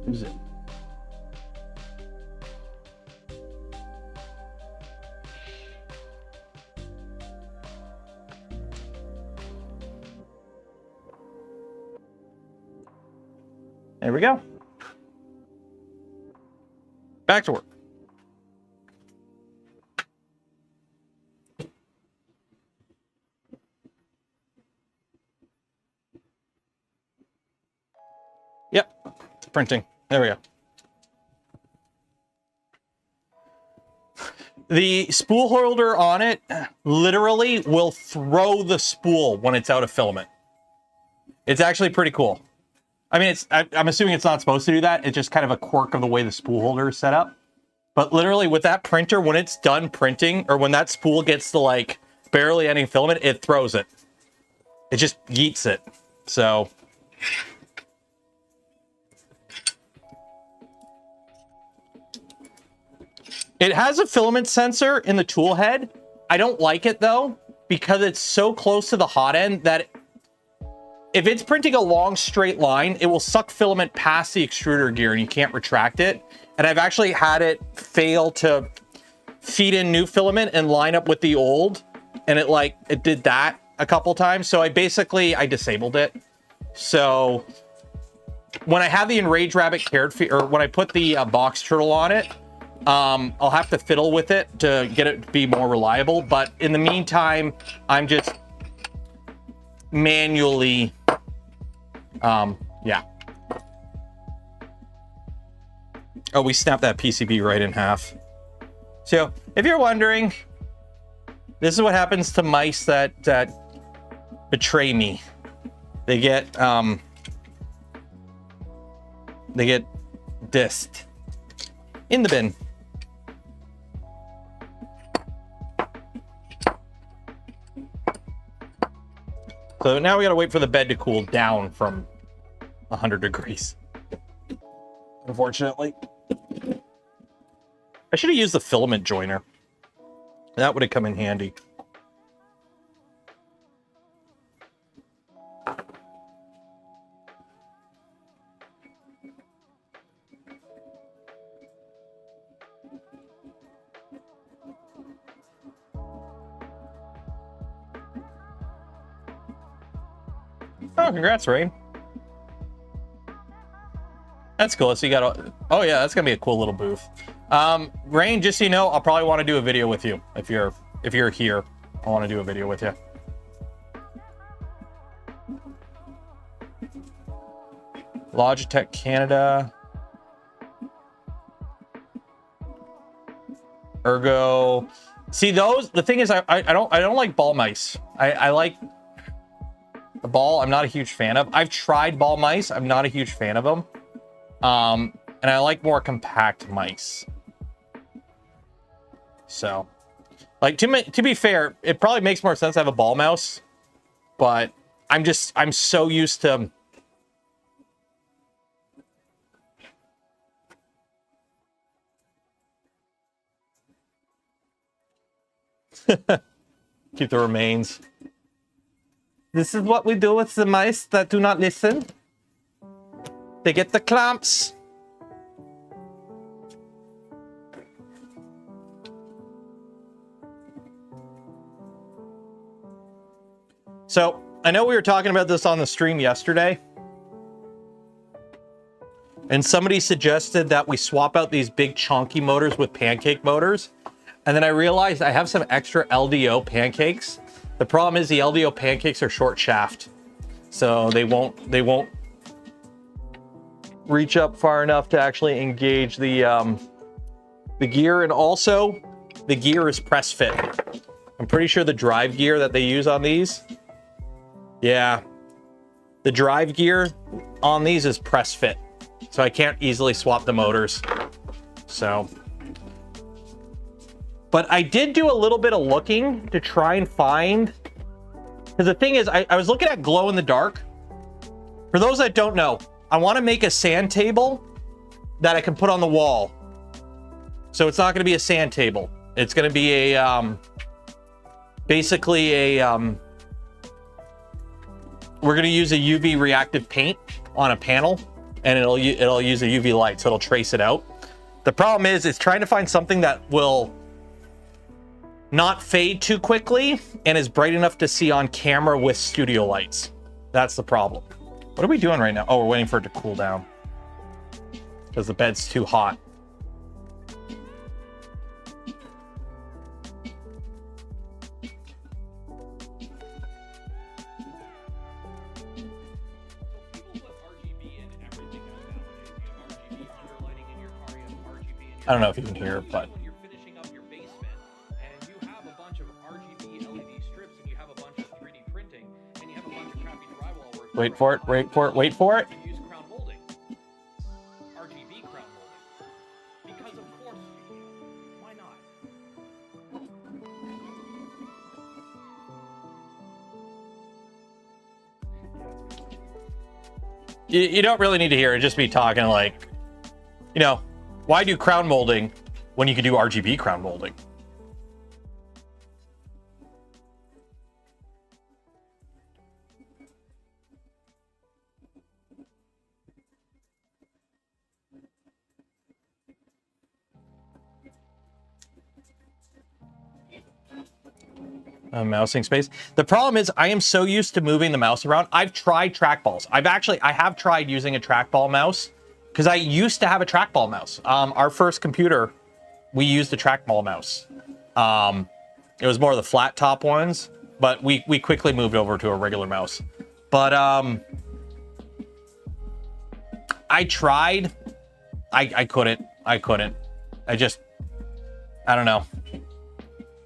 Who's it? There we go. Back to work. Yep, it's printing. There we go. The spool holder on it literally will throw the spool when it's out of filament. It's actually pretty cool. I mean, I'm assuming it's not supposed to do that. It's just kind of a quirk of the way the spool holder is set up. But literally with that printer, when it's done printing, or when that spool gets to like barely any filament, it throws it. It just yeets it. So it has a filament sensor in the tool head. I don't like it though, because it's so close to the hot end that if it's printing a long straight line, it will suck filament past the extruder gear and you can't retract it. And I've actually had it fail to feed in new filament and line up with the old. And it did that a couple times. So I disabled it. So when I have the Enraged Rabbit cared feed, or when I put the box turtle on it, I'll have to fiddle with it to get it to be more reliable. But in the meantime, I'm just manually, yeah. Oh, we snapped that PCB right in half. So if you're wondering, this is what happens to mice that betray me. They get dissed in the bin. So now we gotta wait for the bed to cool down from 100 degrees. Unfortunately. I should have used the filament joiner. That would have come in handy. Oh, congrats, Rain. That's cool. So you got a... Oh yeah, that's gonna be a cool little booth. Rain, just so you know, I'll probably want to do a video with you if you're here. I want to do a video with you. Logitech Canada. Ergo. See those? The thing is, I don't like ball mice. I like the ball. I'm not a huge fan of. I've tried ball mice. I'm not a huge fan of them. And I like more compact mice. So, like, to be fair, it probably makes more sense to have a ball mouse, but I'm so used to... Keep the remains. This is what we do with the mice that do not listen. They get the clamps. So, I know we were talking about this on the stream yesterday. And somebody suggested that we swap out these big chunky motors with pancake motors. And then I realized I have some extra LDO pancakes. The problem is the LDO pancakes are short shaft. So they won't reach up far enough to actually engage the gear. And also the gear is press fit. I'm pretty sure the drive gear that they use on these, yeah, the drive gear on these is press fit. So I can't easily swap the motors. So, but I did do a little bit of looking to try and find, because the thing is, I was looking at glow in the dark. For those that don't know, I want to make a sand table that I can put on the wall. So it's not going to be a sand table. It's going to be a, basically a, we're going to use a UV reactive paint on a panel, and it'll use a UV light, so it'll trace it out. The problem is, it's trying to find something that will not fade too quickly and is bright enough to see on camera with studio lights. That's the problem. What are we doing right now? Oh, we're waiting for it to cool down because the bed's too hot. I don't know if you can hear, but Wait for it, wait for it, wait for it. Use crown molding. RGB crown molding. Because of course, why not? You don't really need to hear it, just be talking like, you know, why do crown molding when you can do RGB crown molding? Mousing space. The problem is I am so used to moving the mouse around. I've tried trackballs. I have tried using a trackball mouse because I used to have a trackball mouse. Our first computer, we used a trackball mouse. It was more of the flat top ones, but we quickly moved over to a regular mouse. But I tried. I couldn't. I don't know.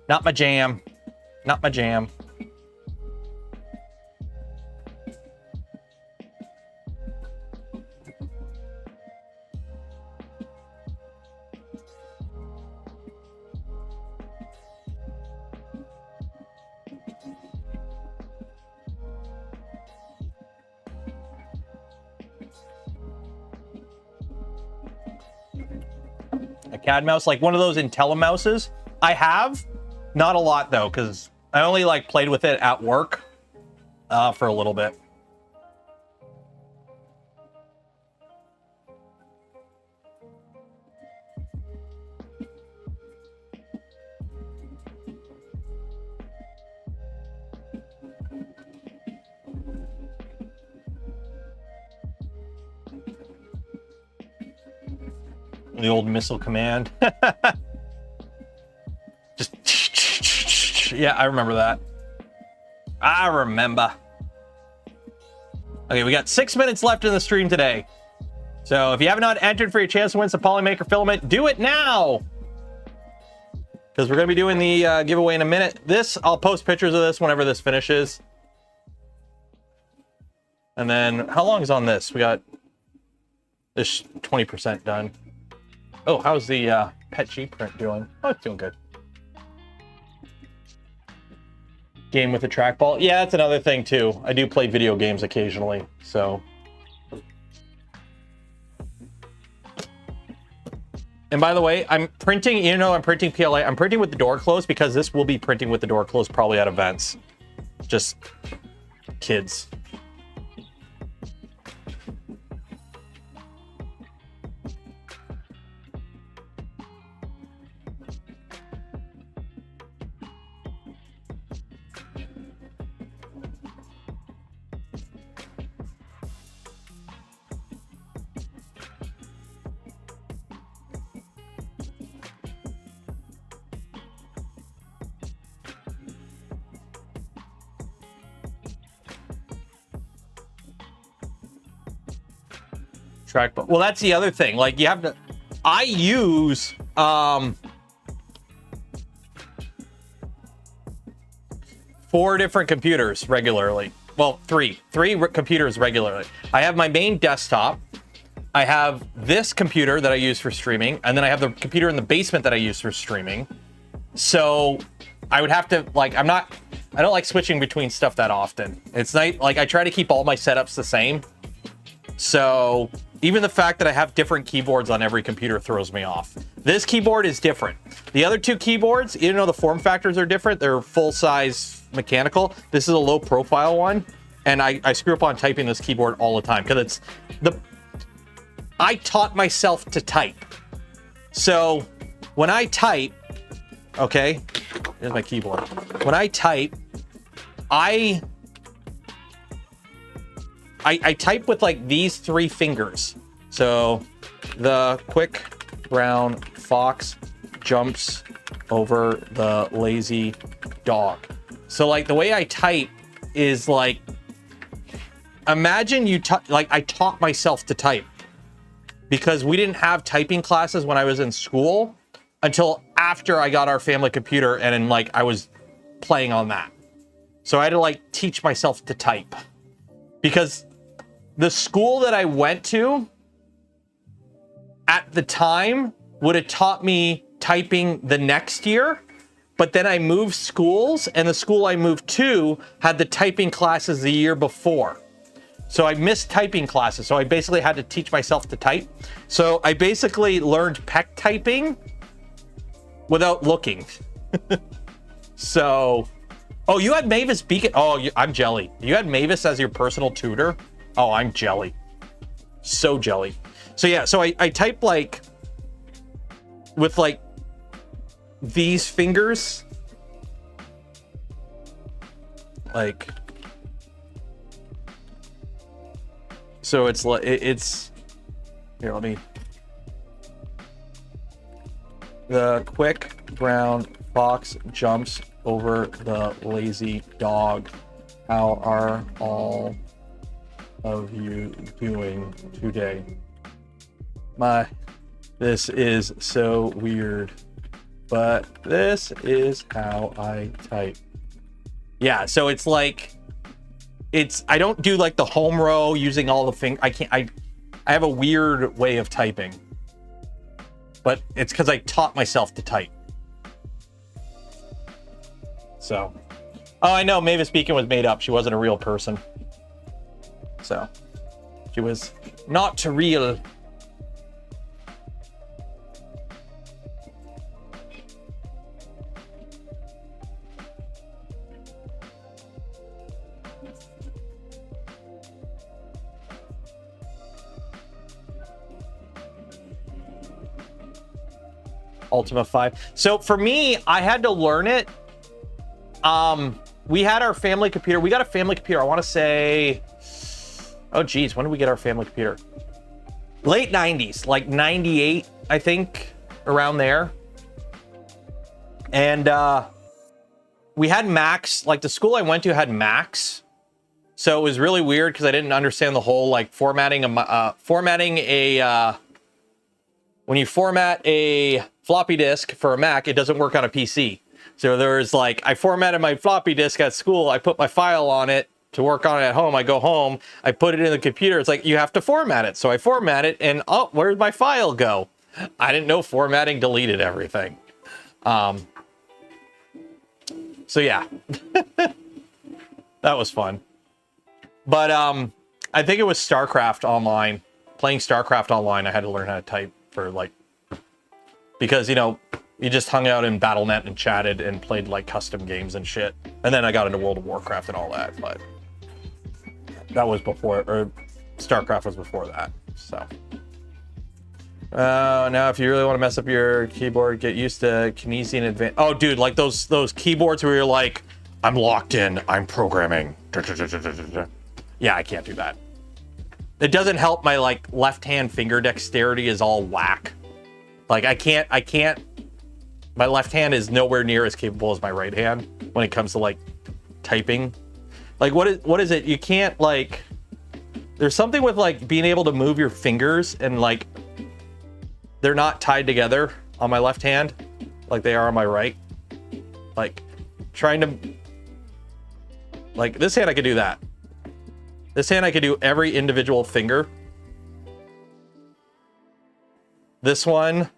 Not my jam. Not my jam. A CAD mouse, like one of those IntelliMouses. I have, not a lot though, because I only like played with it at work for a little bit. The old missile command. Just yeah, I remember that. I remember. Okay, we got 6 minutes left in the stream today. So if you have not entered for your chance to win some Polymaker filament, do it now. Because we're going to be doing the giveaway in a minute. I'll post pictures of this whenever this finishes. And then, how long is on this? We got this 20% done. Oh, how's the Pet G print doing? Oh, it's doing good. Game with a trackball. Yeah, that's another thing too. I do play video games occasionally, so. And by the way, I'm printing, you know, I'm printing PLA. I'm printing with the door closed because this will be printing with the door closed probably at events. Just kids. Trackball. Well, that's the other thing. Like, you have to. I use 4 different computers regularly. Well, three computers regularly. I have my main desktop. I have this computer that I use for streaming, and then I have the computer in the basement that I use for streaming. So I would have to, like, I don't like switching between stuff that often. It's nice. Like, I try to keep all my setups the same. So even the fact that I have different keyboards on every computer throws me off. This keyboard is different. The other 2 keyboards, even though the form factors are different, they're full-size mechanical. This is a low-profile one, and I screw up on typing this keyboard all the time because it's I taught myself to type. So when I type, okay, here's my keyboard. When I type, I type with like these 3 fingers. So the quick brown fox jumps over the lazy dog. So like the way I type is like, imagine like I taught myself to type because we didn't have typing classes when I was in school until after I got our family computer, and then like I was playing on that. So I had to like teach myself to type. because the school that I went to at the time would have taught me typing the next year, but then I moved schools, and the school I moved to had the typing classes the year before. So I missed typing classes, so I basically had to teach myself to type. So I basically learned peck typing without looking. So, oh, you had Mavis Beacon. Oh, I'm jelly. You had Mavis as your personal tutor. Oh, I'm jelly. So jelly. So yeah, so I type like with like these fingers, like, so it's like it's here. Let me. The quick brown fox jumps over the lazy dog. How are all of you doing today? This is so weird, but this is how I type. Yeah, so it's like, I don't do like the home row using all the fingers. I have a weird way of typing, but it's because I taught myself to type. So, oh, I know Mavis Beacon was made up. She wasn't a real person. So, she was not real. Ultima 5. So for me, I had to learn it. We had our family computer. We got a family computer. I want to say, oh geez, when did we get our family computer? Late 90s, like 98, I think, around there. And we had Macs. Like the school I went to had Macs. So it was really weird because I didn't understand the whole like formatting a when you format a floppy disk for a Mac, it doesn't work on a PC. So there's like, I formatted my floppy disk at school. I put my file on it to work on it at home. I go home, I put it in the computer. It's like, you have to format it. So I format it and, oh, where'd my file go? I didn't know formatting deleted everything. So yeah, that was fun. But I think it was StarCraft Online. Playing StarCraft Online, I had to learn how to type for like, because, you know, you just hung out in BattleNet and chatted and played like custom games and shit. And then I got into World of Warcraft and all that, but that was before, or StarCraft was before that, so. Now if you really want to mess up your keyboard, get used to Kinesian Advanced. Oh, dude, like those keyboards where you're like, I'm locked in, I'm programming. Yeah, I can't do that. It doesn't help my like left-hand finger dexterity is all whack. Like I can't, my left hand is nowhere near as capable as my right hand when it comes to like typing. Like what is it? You can't like, there's something with like being able to move your fingers and like, they're not tied together on my left hand like they are on my right. Like trying to, like this hand I could do that. This hand I could do every individual finger. This one,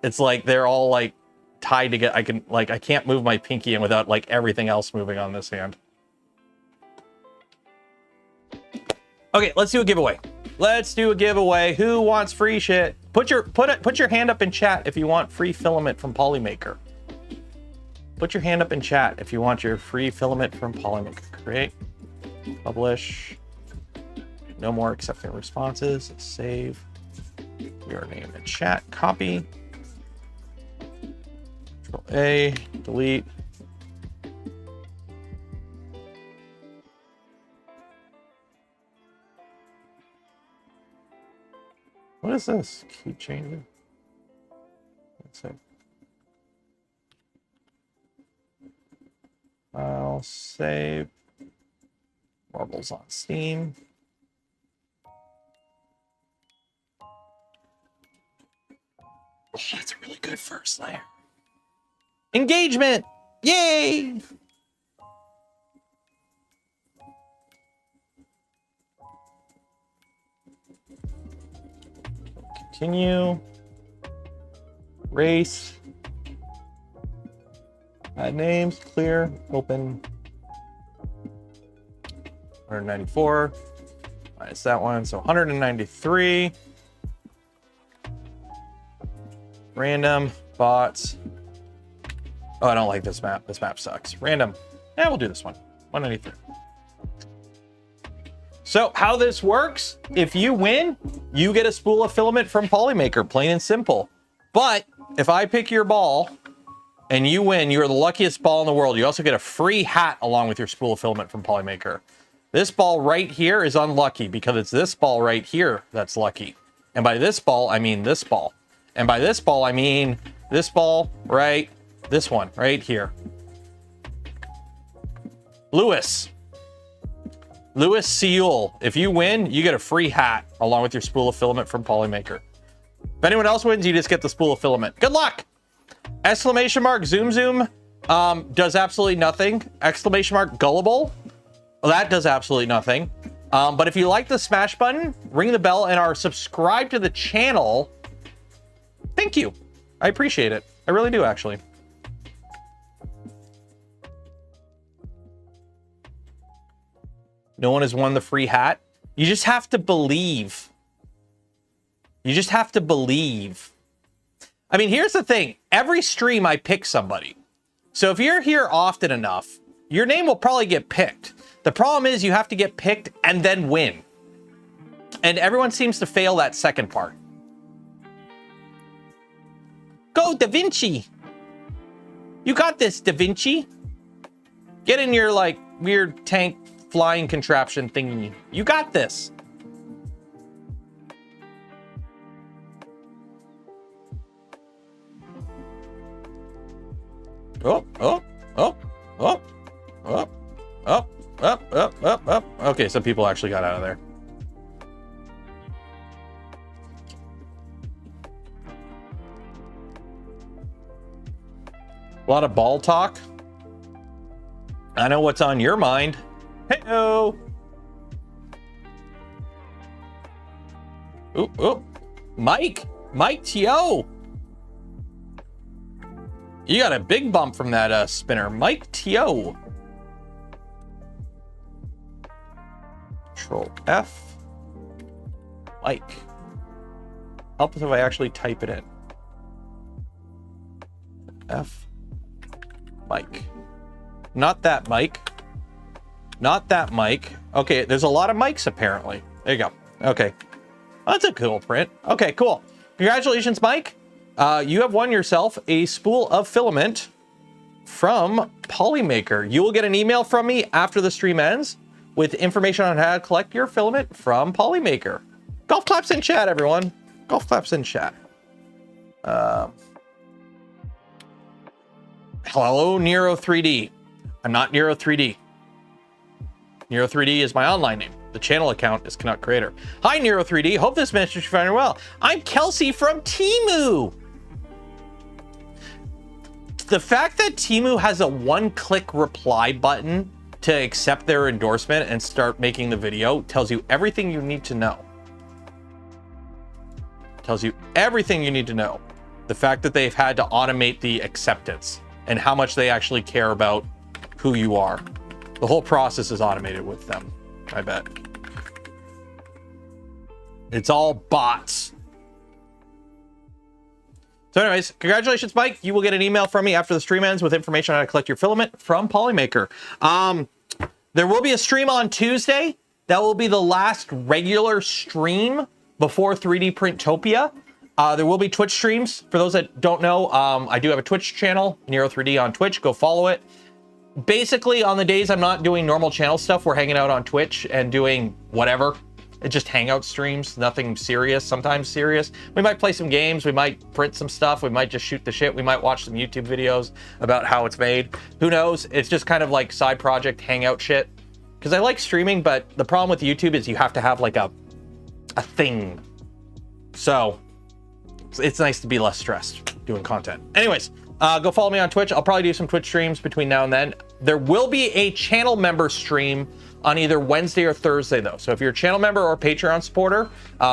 it's like they're all like tied together. I can't move my pinky in without like everything else moving on this hand. Okay, let's do a giveaway. Let's do a giveaway. Who wants free shit? Put your hand up in chat if you want free filament from POLYMAKER. Put your hand up in chat if you want your free filament from POLYMAKER. Create, publish. No more accepting responses. Save your name in chat. Copy. Control A. Delete. What is this? Keep changing. Let's see. I'll save. Marbles on Steam. Oh, that's a really good first layer. Engagement! Yay! Continue. Race. Add names. Clear. Open. 194. Minus that one. So 193. Random. Bots. Oh, I don't like this map. This map sucks. Random. Yeah, we'll do this one. 193. So how this works, if you win, you get a spool of filament from POLYMAKER, plain and simple. But if I pick your ball and you win, you're the luckiest ball in the world. You also get a free hat along with your spool of filament from POLYMAKER. This ball right here is unlucky because it's this ball right here that's lucky. And by this ball, I mean this ball. And by this ball, I mean this ball, right? This one right here. Lewis Seul. If you win, you get a free hat along with your spool of filament from POLYMAKER. If anyone else wins, you just get the spool of filament. Good luck! Exclamation mark zoom zoom does absolutely nothing. Exclamation mark gullible, well, that does absolutely nothing. But if you like the smash button, ring the bell, and are subscribed to the channel, thank you. I appreciate it. I really do, actually. No one has won the free hat. You just have to believe. You just have to believe. I mean, here's the thing. Every stream I pick somebody. So if you're here often enough, your name will probably get picked. The problem is you have to get picked and then win. And everyone seems to fail that second part. Go, Da Vinci. You got this, Da Vinci. Get in your, like, weird tank flying contraption thingy. You got this. Oh, oh, oh, oh, oh, oh, up, up, up, up. Okay, some people actually got out of there. A lot of ball talk. I know what's on your mind. Hey-oh. Oop, oop. Mike T.O. You got a big bump from that spinner. Mike T.O. Control F. Mike. Help us if I actually type it in. F. Mike. Not that Mike. Not that Mike. Okay, there's a lot of mics apparently. There you go. Okay. That's a cool print. Okay, cool. Congratulations, Mike. You have won yourself a spool of filament from POLYMAKER. You will get an email from me after the stream ends with information on how to collect your filament from POLYMAKER. Golf claps in chat, everyone. Golf claps in chat. Hello, Nero 3D. I'm not Nero 3D. Nero 3D is my online name. The channel account is Canuck Creator. Hi, Nero 3D. Hope this message is finding well. I'm Kelsey from Temu. The fact that Temu has a one-click reply button to accept their endorsement and start making the video tells you everything you need to know. Tells you everything you need to know. The fact that they've had to automate the acceptance and how much they actually care about who you are. The whole process is automated with them, I bet. It's all bots. So anyways, congratulations, Mike. You will get an email from me after the stream ends with information on how to collect your filament from POLYMAKER. There will be a stream on Tuesday. That will be the last regular stream before 3D Printopia. There will be Twitch streams. For those that don't know, I do have a Twitch channel, Nero3D on Twitch. Go follow it. Basically, on the days I'm not doing normal channel stuff, we're hanging out on Twitch and doing whatever. It's just hangout streams, nothing serious, sometimes serious. We might play some games, we might print some stuff, we might just shoot the shit, we might watch some YouTube videos about how it's made. Who knows? It's just kind of like side project hangout shit. Because I like streaming, but the problem with YouTube is you have to have like a thing. So it's nice to be less stressed doing content. Anyways, go follow me on Twitch. I'll probably do some Twitch streams between now and then. There will be a channel member stream on either Wednesday or Thursday, though. So if you're a channel member or Patreon supporter,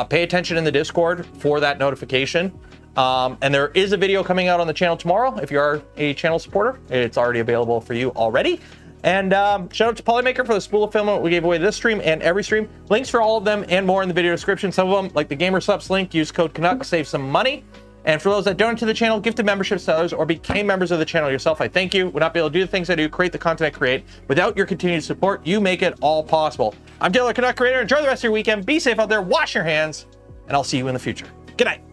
pay attention in the Discord for that notification. And there is a video coming out on the channel tomorrow. If you are a channel supporter, it's already available for you already. And shout out to POLYMAKER for the spool of filament we gave away this stream and every stream. Links for all of them and more in the video description. Some of them, like the Gamer Subs link, use code Canuck, save some money. And for those that donate to the channel, gifted memberships to others, or became members of the channel yourself, I thank you. Would not be able to do the things I do, create the content I create. Without your continued support, you make it all possible. I'm Taylor, Canuck Creator. Enjoy the rest of your weekend. Be safe out there. Wash your hands. And I'll see you in the future. Good night.